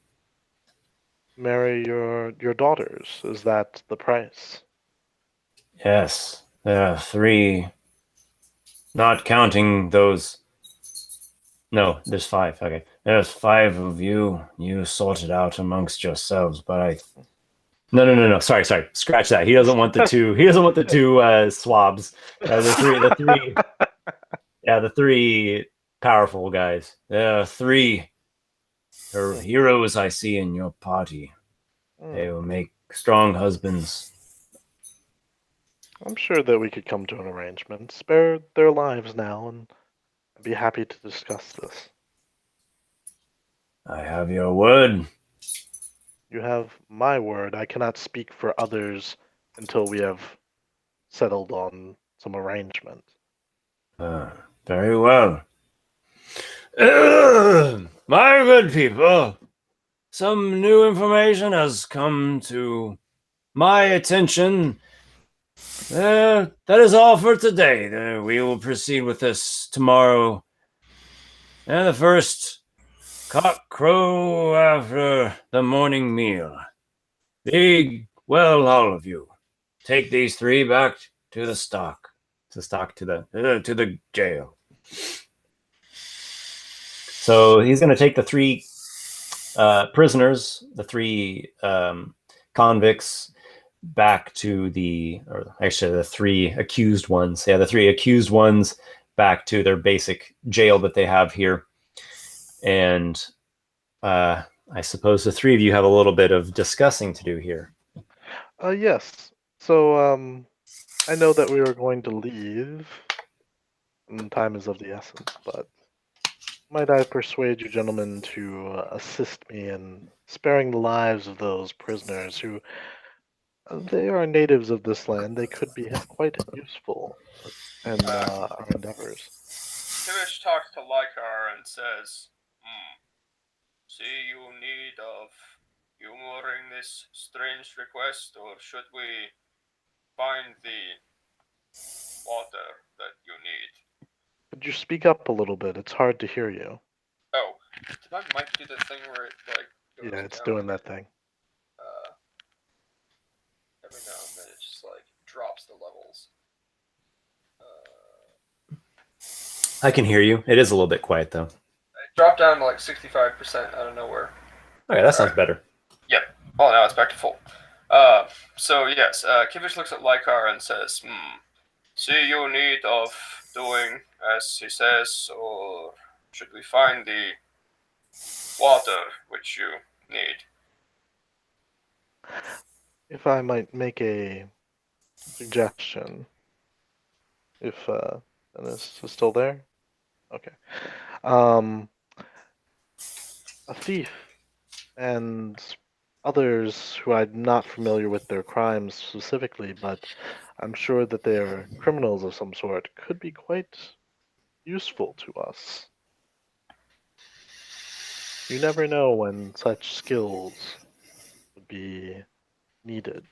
Speaker 1: Marry your daughters. Is that the price?
Speaker 5: Yes, there are 3, not counting those. No, there's 5. Okay, there's 5 of you. You sort it out amongst yourselves, but
Speaker 2: No. Sorry. Scratch that. He doesn't want the 2. He doesn't want the 2 swabs. The 3. Yeah, the 3 powerful guys. There are 3 heroes I see in your party. They will make strong husbands.
Speaker 1: I'm sure that we could come to an arrangement. Spare their lives now, and I'd be happy to discuss this.
Speaker 5: I have your word.
Speaker 1: You have my word. I cannot speak for others until we have settled on some arrangement.
Speaker 5: Very well. My good people, some new information has come to my attention. That is all for today. We will proceed with this tomorrow. And the first cock crow after the morning meal. Be well, all of you. Take these 3 back to the stock. To the jail. So he's going to take the 3 prisoners, the 3 convicts, back to the 3 accused ones. Yeah, the 3 accused ones back to their basic jail that they have here. And I suppose the 3 of you have a little bit of discussing to do here.
Speaker 1: Yes. So, I know that we were going to leave, and time is of the essence, but might I persuade you gentlemen to assist me in sparing the lives of those prisoners who, they are natives of this land. They could be quite useful in our endeavors.
Speaker 3: Kivish talks to Lykarr and says, See you need of humoring this strange request, or should we find the water that you need?
Speaker 1: Could you speak up a little bit? It's hard to hear you.
Speaker 3: Oh, did my mic do the thing where it goes
Speaker 1: Yeah, it's
Speaker 3: down?
Speaker 1: doing that thing.
Speaker 3: Every now and then it just drops the levels.
Speaker 2: I can hear you. It is a little bit quiet though.
Speaker 3: It dropped down to 65% out of nowhere.
Speaker 2: Okay, that sounds better.
Speaker 3: Yep. Oh, now it's back to full. So yes, Kivish looks at Lykarr and says, See you need of doing as he says, or should we find the water which you need?
Speaker 1: If I might make a suggestion, if Dennis is still there, okay. A thief and others who I'm not familiar with their crimes specifically, but I'm sure that they are criminals of some sort, could be quite useful to us. You never know when such skills would be needed.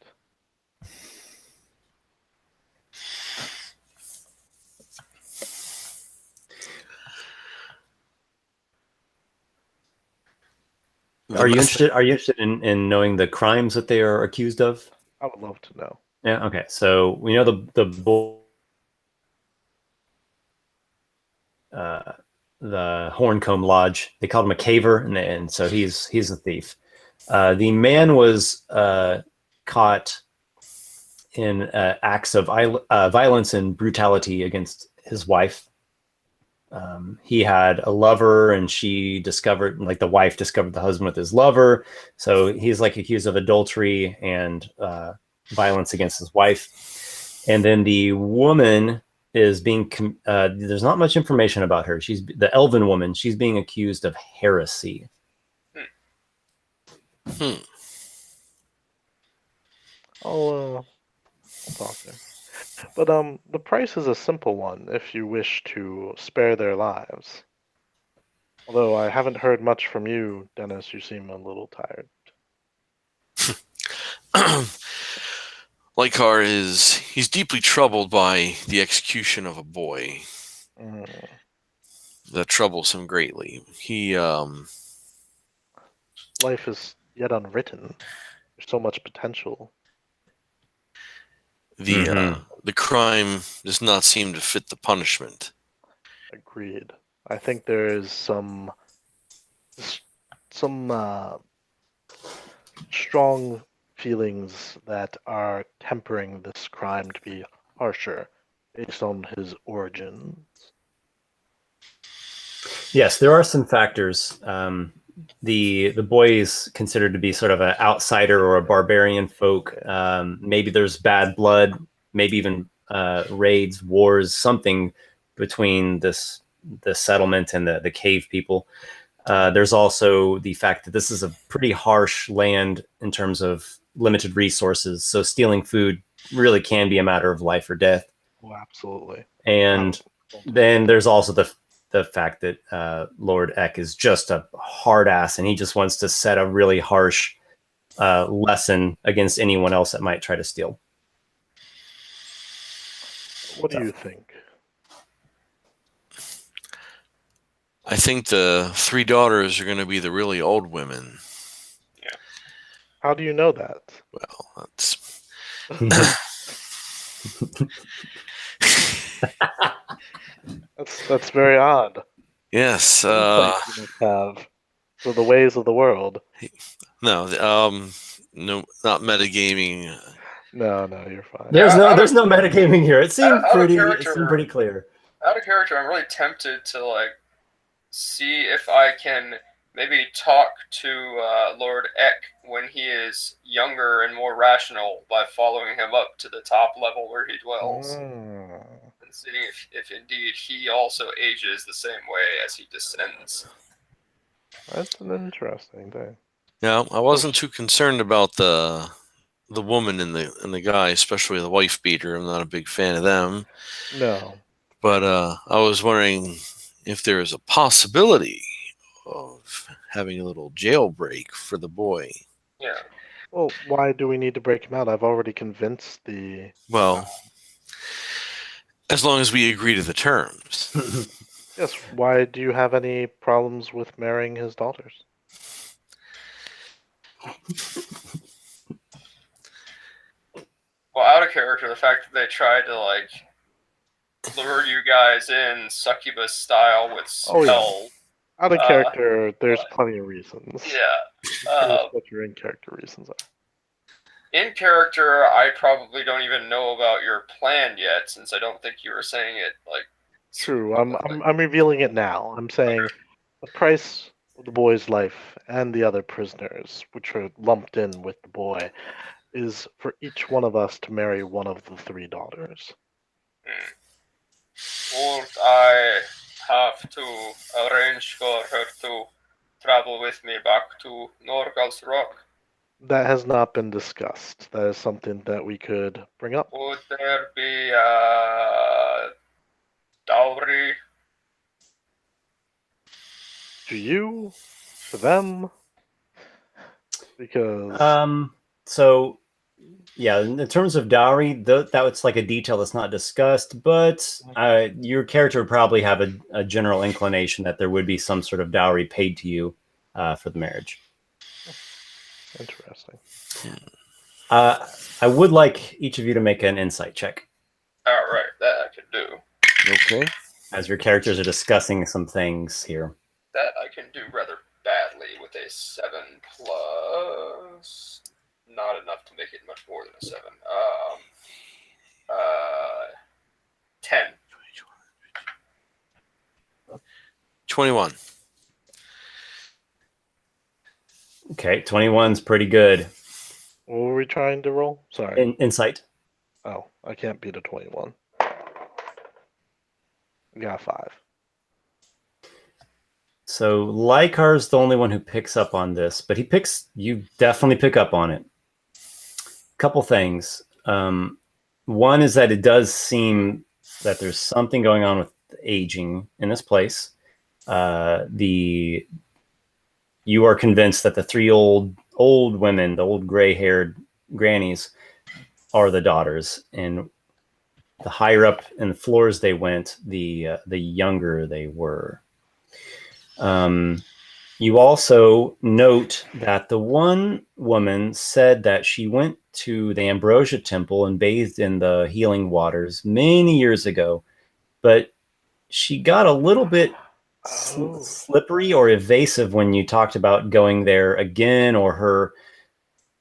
Speaker 2: Are you interested in knowing the crimes that they are accused of?
Speaker 1: I would love to know.
Speaker 2: Yeah, okay. So we know the Horncomb Lodge. They called him a caver, and so he's a thief. The man was caught in acts of violence and brutality against his wife. He had a lover, and the wife discovered the husband with his lover. So he's accused of adultery and violence against his wife. And then the woman is being, there's not much information about her. She's the elven woman. She's being accused of heresy.
Speaker 1: I'll talk to her. But the price is a simple one if you wish to spare their lives. Although I haven't heard much from you, Dennis. You seem a little tired.
Speaker 4: Lykarr he's deeply troubled by the execution of a boy. That troubles him greatly.
Speaker 1: Life is yet unwritten. There's so much potential.
Speaker 4: The crime does not seem to fit the punishment.
Speaker 1: Agreed. I think there is some strong feelings that are tempering this crime to be harsher based on his origins.
Speaker 2: Yes, there are some factors. The boy is considered to be sort of an outsider or a barbarian folk. Maybe there's bad blood maybe even raids, wars, something between the settlement and the cave people. There's also the fact that this is a pretty harsh land in terms of limited resources, so stealing food really can be a matter of life or death.
Speaker 1: Oh, absolutely.
Speaker 2: And then there's also the fact that Lord Eck is just a hard ass, and he just wants to set a really harsh lesson against anyone else that might try to steal.
Speaker 1: What do you think?
Speaker 4: I think the 3 daughters are going to be the really old women.
Speaker 1: How do you know that?
Speaker 4: Well, that's
Speaker 1: That's very odd.
Speaker 4: yes.
Speaker 1: Insight you must have for the ways of the world.
Speaker 4: No, no, not metagaming.
Speaker 1: No, you're fine.
Speaker 2: There's
Speaker 3: Yeah,
Speaker 2: there's no metagaming here. It seemed
Speaker 3: out of
Speaker 2: pretty
Speaker 3: character.
Speaker 2: clear.
Speaker 3: Out of character, I'm really tempted to like see if I can maybe talk to Lord Eck when he is younger and more rational by following him up to the top level where he dwells, and seeing if indeed he also ages the same way as he descends.
Speaker 1: That's an interesting thing.
Speaker 4: Yeah, I wasn't too concerned about the woman and the guy, especially the wife beater. I'm not a big fan of them.
Speaker 1: No.
Speaker 4: But I was wondering if there is a possibility of having a little jailbreak for the boy.
Speaker 3: Yeah.
Speaker 1: Well, why do we need to break him out? I've already convinced the.
Speaker 4: Well, as long as we agree to the terms.
Speaker 1: Yes. Why do you have any problems with marrying his daughters?
Speaker 3: Well, out of character, the fact that they tried to like lure you guys in succubus style with
Speaker 1: Oh, yeah.
Speaker 3: spells.
Speaker 1: Out of character, there's plenty of reasons.
Speaker 3: Yeah.
Speaker 1: Here's what your in-character reasons are.
Speaker 3: In character, I probably don't even know about your plan yet, since I don't think you were saying it like.
Speaker 1: True. I'm revealing it now. I'm saying the price of the boy's life and the other prisoners, which are lumped in with the boy, is for each one of us to marry one of the 3 daughters.
Speaker 3: Would I have to arrange for her to travel with me back to Norgal's Rock?
Speaker 1: That has not been discussed. That is something that we could bring up.
Speaker 3: Would there be a dowry?
Speaker 1: To you? To them? Because
Speaker 2: So yeah, in terms of dowry, that's like a detail that's not discussed, but your character would probably have a general inclination that there would be some sort of dowry paid to you for the marriage.
Speaker 1: interesting.
Speaker 2: I would like each of you to make an insight check.
Speaker 3: All right, that I can do.
Speaker 4: Okay.
Speaker 2: As your characters are discussing some things here.
Speaker 3: That I can do rather badly with a 7 plus. Not enough to make it much more than a 7. 10.
Speaker 4: 21.
Speaker 2: Okay, 21's pretty good.
Speaker 1: What were we trying to roll? Sorry.
Speaker 2: Insight.
Speaker 1: Oh, I can't beat a 21. I got a 5.
Speaker 2: So Lykar's the only one who picks up on this, but you definitely pick up on it. Couple things. One is that it does seem that there's something going on with aging in this place. You are convinced that the 3 old women, the old gray-haired grannies, are the daughters, and the higher up in the floors they went, the younger they were. You also note that the one woman said that she went to the Ambrosia Temple and bathed in the healing waters many years ago, but she got a little bit slippery or evasive when you talked about going there again, or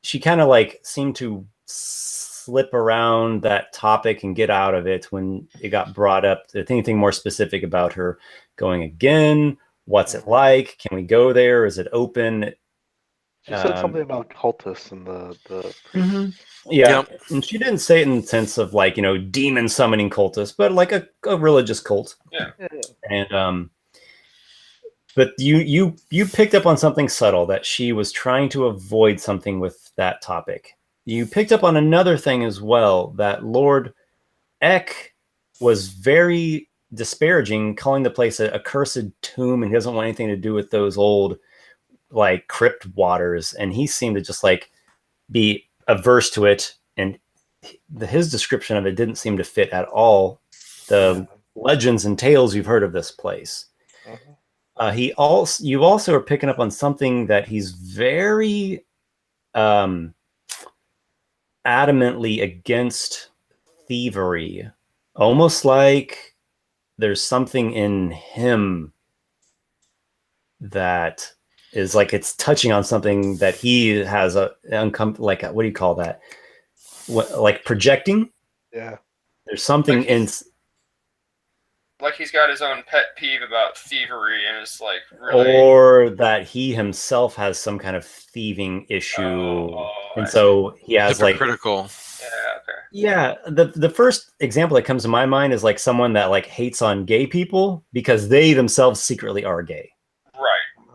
Speaker 2: she kind of like seemed to slip around that topic and get out of it when it got brought up. Anything more specific about her going again? What's it like? Can we go there? Is it open?
Speaker 1: She said
Speaker 2: Um,
Speaker 1: something about cultists and the priest.
Speaker 2: mhm. Yeah,
Speaker 4: Yep.
Speaker 2: and she didn't say it in the sense of like, demon summoning cultists, but like a religious cult.
Speaker 3: Yeah.
Speaker 1: Yeah.
Speaker 2: And but you picked up on something subtle, that she was trying to avoid something with that topic. You picked up on another thing as well, that Lord Eck was very disparaging, calling the place a cursed tomb, and he doesn't want anything to do with those old like crypt waters. And he seemed to just like be averse to it, and his description of it didn't seem to fit at all the legends and tales you've heard of this place.
Speaker 1: Mhm.
Speaker 2: You also are picking up on something that he's very adamantly against thievery, almost like there's something in him that is like it's touching on something that he has like what do you call that? Like projecting.
Speaker 1: Yeah.
Speaker 2: There's something in.
Speaker 3: Like he's got his own pet peeve about thievery, and it's like really.
Speaker 2: Or that he himself has some kind of thieving issue, and so he has like.
Speaker 4: Hypocritical.
Speaker 3: Yeah. Okay.
Speaker 2: Yeah, the first example that comes to my mind is like someone that like hates on gay people because they themselves secretly are gay.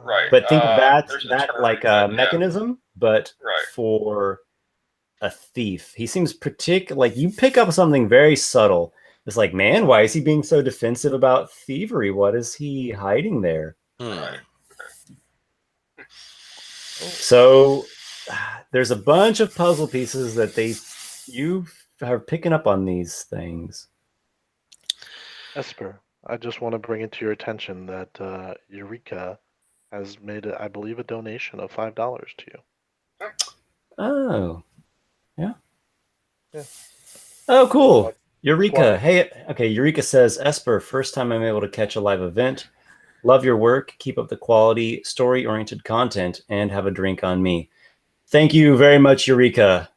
Speaker 3: Right.
Speaker 2: But think of that
Speaker 3: There's a
Speaker 2: that
Speaker 3: term,
Speaker 2: like
Speaker 3: but
Speaker 2: a
Speaker 3: yeah.
Speaker 2: mechanism, but
Speaker 3: Right.
Speaker 2: for a thief. He seems like you pick up something very subtle. It's like, man, why is he being so defensive about thievery? What is he hiding there?
Speaker 3: Right.
Speaker 2: So there's a bunch of puzzle pieces that you are picking up on these things.
Speaker 1: Esper, I just want to bring it to your attention that Eureka has made, I believe, a donation of $5 to you.
Speaker 2: Oh, yeah.
Speaker 1: Yeah.
Speaker 2: Oh, cool.
Speaker 1: What?
Speaker 2: Eureka. Hey, okay. Eureka says, Esper, first time I'm able to catch a live event. Love your work. Keep up the quality, story-oriented content, and have a drink on me. Thank you very much, Eureka.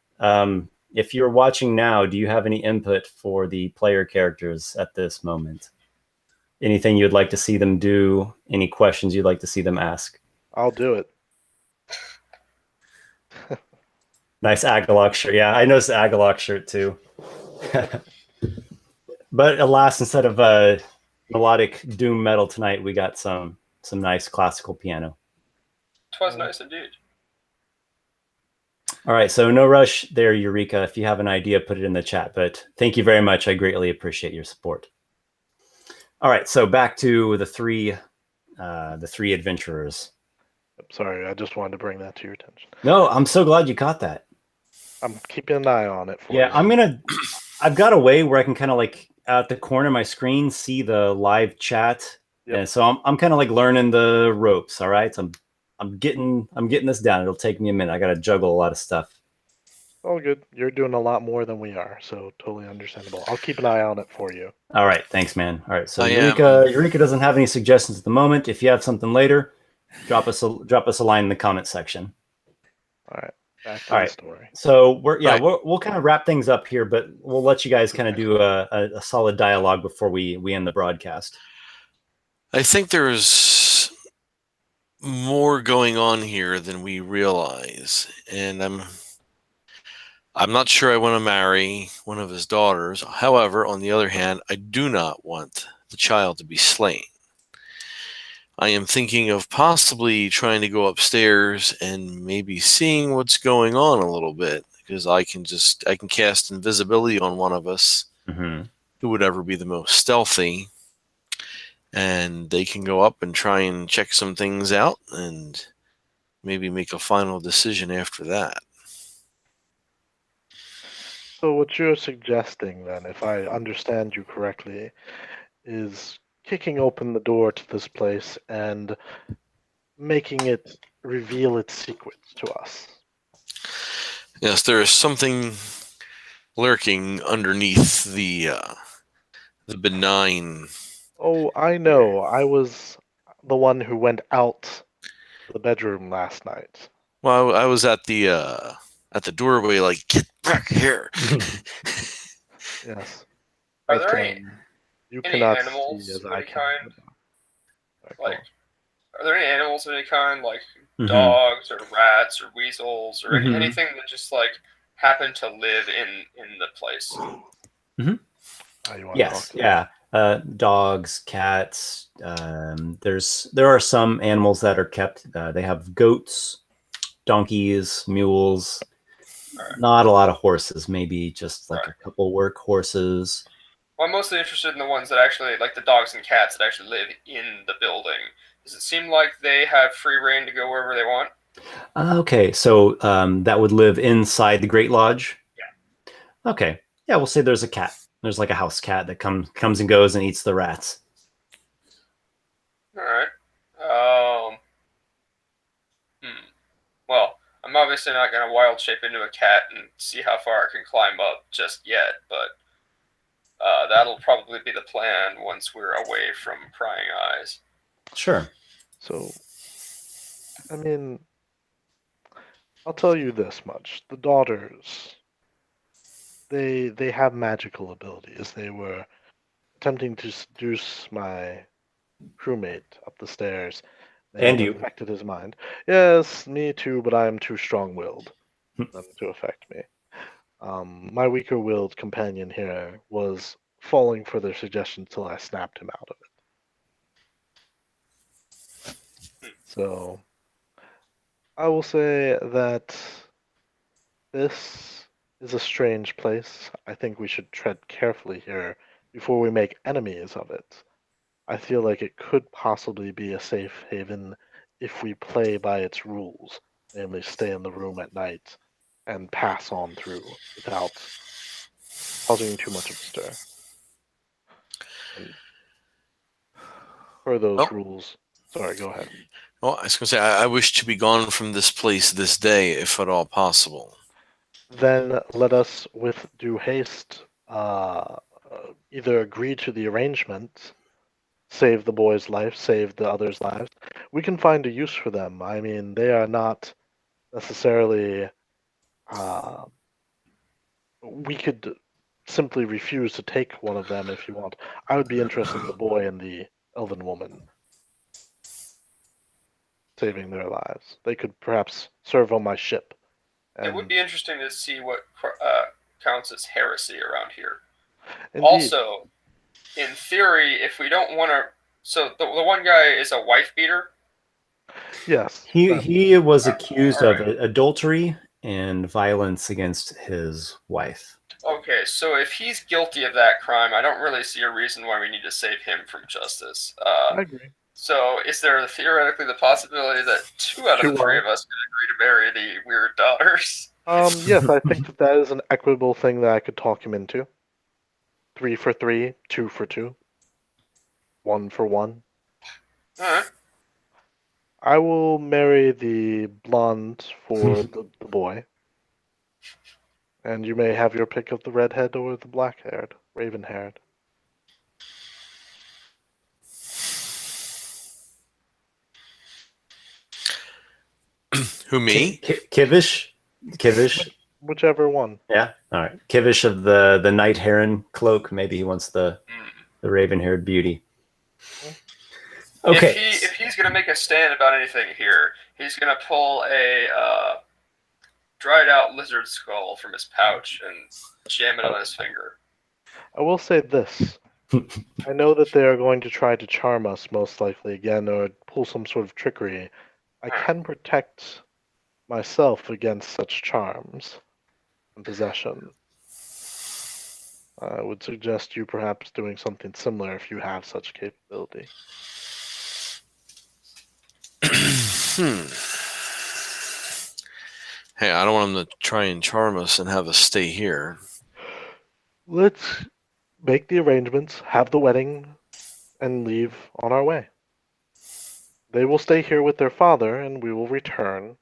Speaker 2: If you're watching now, do you have any input for the player characters at this moment? Anything you'd like to see them do? Any questions you'd like to see them ask?
Speaker 1: I'll do it.
Speaker 2: Nice Agalok shirt. Yeah, I noticed the Agalok shirt too. But alas, instead of melodic doom metal tonight, we got some nice classical piano.
Speaker 3: 'Twas nice indeed.
Speaker 2: All right, so no rush there, Eureka. If you have an idea, put it in the chat. But thank you very much. I greatly appreciate your support. All right, so back to the three adventurers.
Speaker 1: Sorry, I just wanted to bring that to your attention.
Speaker 2: No, I'm so glad you caught that.
Speaker 1: I'm keeping an eye on it for
Speaker 2: Yeah,
Speaker 1: you.
Speaker 2: I've got a way where I can kind of like at the corner of my screen see the live chat.
Speaker 1: Yep.
Speaker 2: And so I'm kind of like learning the ropes. All right, so I'm getting this down. It'll take me a minute. I got to juggle a lot of stuff.
Speaker 1: Oh, good. You're doing a lot more than we are, so totally understandable. I'll keep an eye on it for you.
Speaker 2: All right, thanks, man. All right, so
Speaker 4: I
Speaker 2: Eureka doesn't have any suggestions at the moment. If you have something later, drop us a line in the comment section.
Speaker 1: All right, back to the story.
Speaker 2: So we'll kind of wrap things up here, but we'll let you guys kind of do a solid dialogue before we end the broadcast.
Speaker 4: I think there's more going on here than we realize, and I'm not sure I want to marry one of his daughters. However, on the other hand, I do not want the child to be slain. I am thinking of possibly trying to go upstairs and maybe seeing what's going on a little bit, because I can cast invisibility on one of us, who would ever be the most stealthy, and they can go up and try and check some things out and maybe make a final decision after that.
Speaker 1: So what you're suggesting then, if I understand you correctly, is kicking open the door to this place and making it reveal its secrets to us.
Speaker 4: Yes, there is something lurking underneath the benign.
Speaker 1: Oh, I know. I was the one who went out to the bedroom last night.
Speaker 4: Well, I was at the doorway, like, get back here.
Speaker 1: Yes.
Speaker 3: Are there any
Speaker 1: you
Speaker 3: any
Speaker 1: cannot
Speaker 3: animals
Speaker 1: see as
Speaker 3: of
Speaker 1: I
Speaker 3: any
Speaker 1: can.
Speaker 3: kind? Like, are there any animals of any kind, like
Speaker 2: Mhm.
Speaker 3: dogs or rats or weasels or
Speaker 2: Mhm.
Speaker 3: anything that just like happen to live in the place?
Speaker 1: You want to talk
Speaker 2: Yes,
Speaker 1: to
Speaker 2: yeah. Dogs, cats. There are some animals that are kept. They have goats, donkeys, mules.
Speaker 3: Alright.
Speaker 2: Not a lot of horses. Maybe just like
Speaker 3: Right.
Speaker 2: a couple work horses.
Speaker 3: Well, I'm mostly interested in the ones that actually, like the dogs and cats that actually live in the building. Does it seem like they have free reign to go wherever they want?
Speaker 2: Okay, so that would live inside the Great Lodge.
Speaker 3: Yeah.
Speaker 2: Okay, yeah, we'll say there's a cat. There's like a house cat that comes and goes and eats the rats.
Speaker 3: All right. Um. Well, I'm obviously not gonna wild shape into a cat and see how far I can climb up just yet, but that'll probably be the plan once we're away from prying eyes.
Speaker 2: Sure.
Speaker 1: So, I mean, I'll tell you this much: the daughters, they have magical abilities. They were attempting to seduce my crewmate up the stairs. They
Speaker 2: And
Speaker 1: have
Speaker 2: you.
Speaker 1: affected his mind. Yes, me too, but I am too strong-willed for them to affect me. My weaker-willed companion here was falling for their suggestions till I snapped him out of it. So I will say that this is a strange place. I think we should tread carefully here before we make enemies of it. I feel like it could possibly be a safe haven if we play by its rules, namely stay in the room at night and pass on through without causing too much of a stir. And per those
Speaker 4: Well,
Speaker 1: rules, sorry, go ahead.
Speaker 4: well, I was going to say, I wish to be gone from this place this day, if at all possible.
Speaker 1: Then let us, with due haste, either agree to the arrangement, save the boy's life, save the others' lives. We can find a use for them. I mean, they are not necessarily. Uh, we could simply refuse to take one of them if you want. I would be interested in the boy and the elven woman saving their lives. They could perhaps serve on my ship.
Speaker 3: It would
Speaker 1: And
Speaker 3: be interesting to see what counts as heresy around here.
Speaker 1: indeed,
Speaker 3: Also, in theory, if we don't want to, so the one guy is a wife beater.
Speaker 1: yes,
Speaker 2: He was
Speaker 3: Uh,
Speaker 2: accused
Speaker 3: all
Speaker 2: of
Speaker 3: right.
Speaker 2: adultery and violence against his wife.
Speaker 3: Okay, so if he's guilty of that crime, I don't really see a reason why we need to save him from justice.
Speaker 1: I agree.
Speaker 3: So is there theoretically the possibility that 2 out of the
Speaker 1: Two
Speaker 3: 3
Speaker 1: are.
Speaker 3: of us could agree to marry the weird daughters?
Speaker 1: Yes, I think that that is an equitable thing that I could talk him into. 3 for 3, 2 for 2, 1 for 1.
Speaker 3: All right.
Speaker 1: I will marry the blonde for the boy, and you may have your pick of the redhead or the black-haired, raven-haired.
Speaker 4: Who, me?
Speaker 2: Kivish? Kivish?
Speaker 1: Whichever one.
Speaker 2: Yeah. All right. Kivish of the Night Heron cloak. Maybe he wants the raven-haired beauty. Okay.
Speaker 3: If he's gonna make a stand about anything here, he's gonna pull a dried out lizard skull from his pouch and jam it on his finger.
Speaker 1: I will say this. I know that they are going to try to charm us most likely again or pull some sort of trickery. I can protect myself against such charms and possession. I would suggest you perhaps doing something similar if you have such capability.
Speaker 4: Hey, I don't want him to try and charm us and have us stay here.
Speaker 1: Let's make the arrangements, have the wedding, and leave on our way. They will stay here with their father, and we will return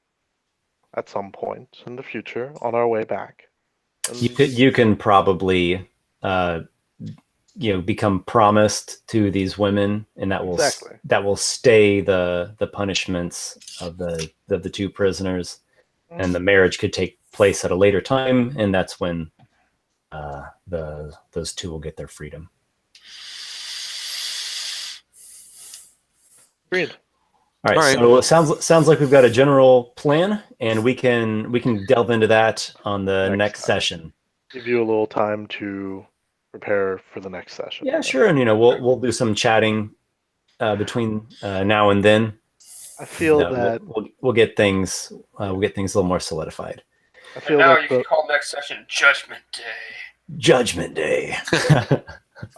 Speaker 1: at some point in the future on our way back. And
Speaker 2: You can probably become promised to these women, and that
Speaker 1: Exactly.
Speaker 2: will stay the punishments of the 2 prisoners, and the marriage could take place at a later time, and that's when those 2 will get their freedom.
Speaker 1: Agreed.
Speaker 2: All right,
Speaker 4: All right.
Speaker 2: so it sounds like we've got a general plan, and we can delve into that on the next session.
Speaker 1: Give you a little time to prepare for the next session.
Speaker 2: Yeah, sure, and we'll do some chatting between now and then.
Speaker 1: I feel that
Speaker 2: we'll get things a little more solidified.
Speaker 1: I feel
Speaker 3: now
Speaker 1: that
Speaker 3: you can call next session Judgment Day.
Speaker 2: Judgment Day.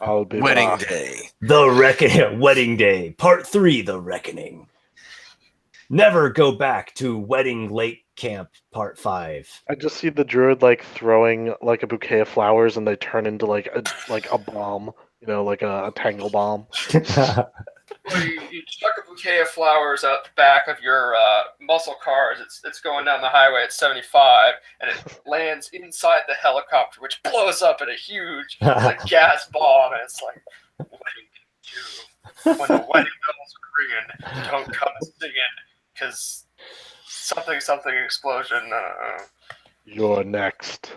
Speaker 1: I'll be
Speaker 4: Wedding
Speaker 1: back.
Speaker 4: day.
Speaker 2: The Reckoning. Wedding Day. Part 3, The Reckoning. Never go back to Wedding Lake Camp, Part 5.
Speaker 1: I just see the druid like throwing like a bouquet of flowers, and they turn into like a bomb, like a tangle bomb.
Speaker 3: Well, you chuck a bouquet of flowers out the back of your muscle cars. It's going down the highway at 75, and it lands inside the helicopter, which blows up in a huge gas bomb. And it's like, wedding day 2. When the wedding bells are ringing, don't come singing, because something explosion.
Speaker 1: You're next.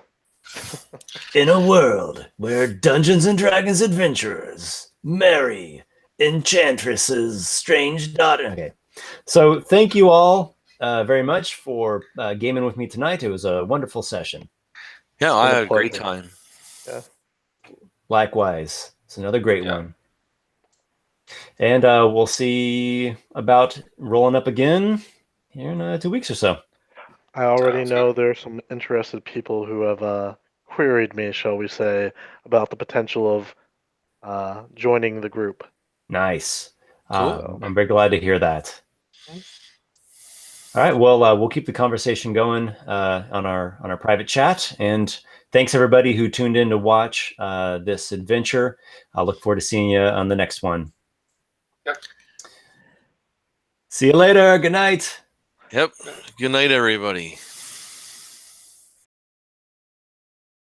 Speaker 5: In a world where Dungeons and Dragons adventurers marry Enchantress's strange daughter.
Speaker 2: Okay, so thank you all very much for gaming with me tonight. It was a wonderful session.
Speaker 4: Yeah, I had a great
Speaker 1: pleasure.
Speaker 4: time.
Speaker 1: Yeah.
Speaker 2: Likewise, it's another great one. And we'll see about rolling up again here in 2 weeks or so.
Speaker 1: I already know there are some interested people who have queried me, shall we say, about the potential of joining the group.
Speaker 2: Nice.
Speaker 4: Cool.
Speaker 2: I'm very glad to hear that. All right. Well, we'll keep the conversation going on our private chat. And thanks everybody who tuned in to watch this adventure. I look forward to seeing you on the next one.
Speaker 3: Yep.
Speaker 2: See you later. Good night.
Speaker 4: Yep. Good night, everybody.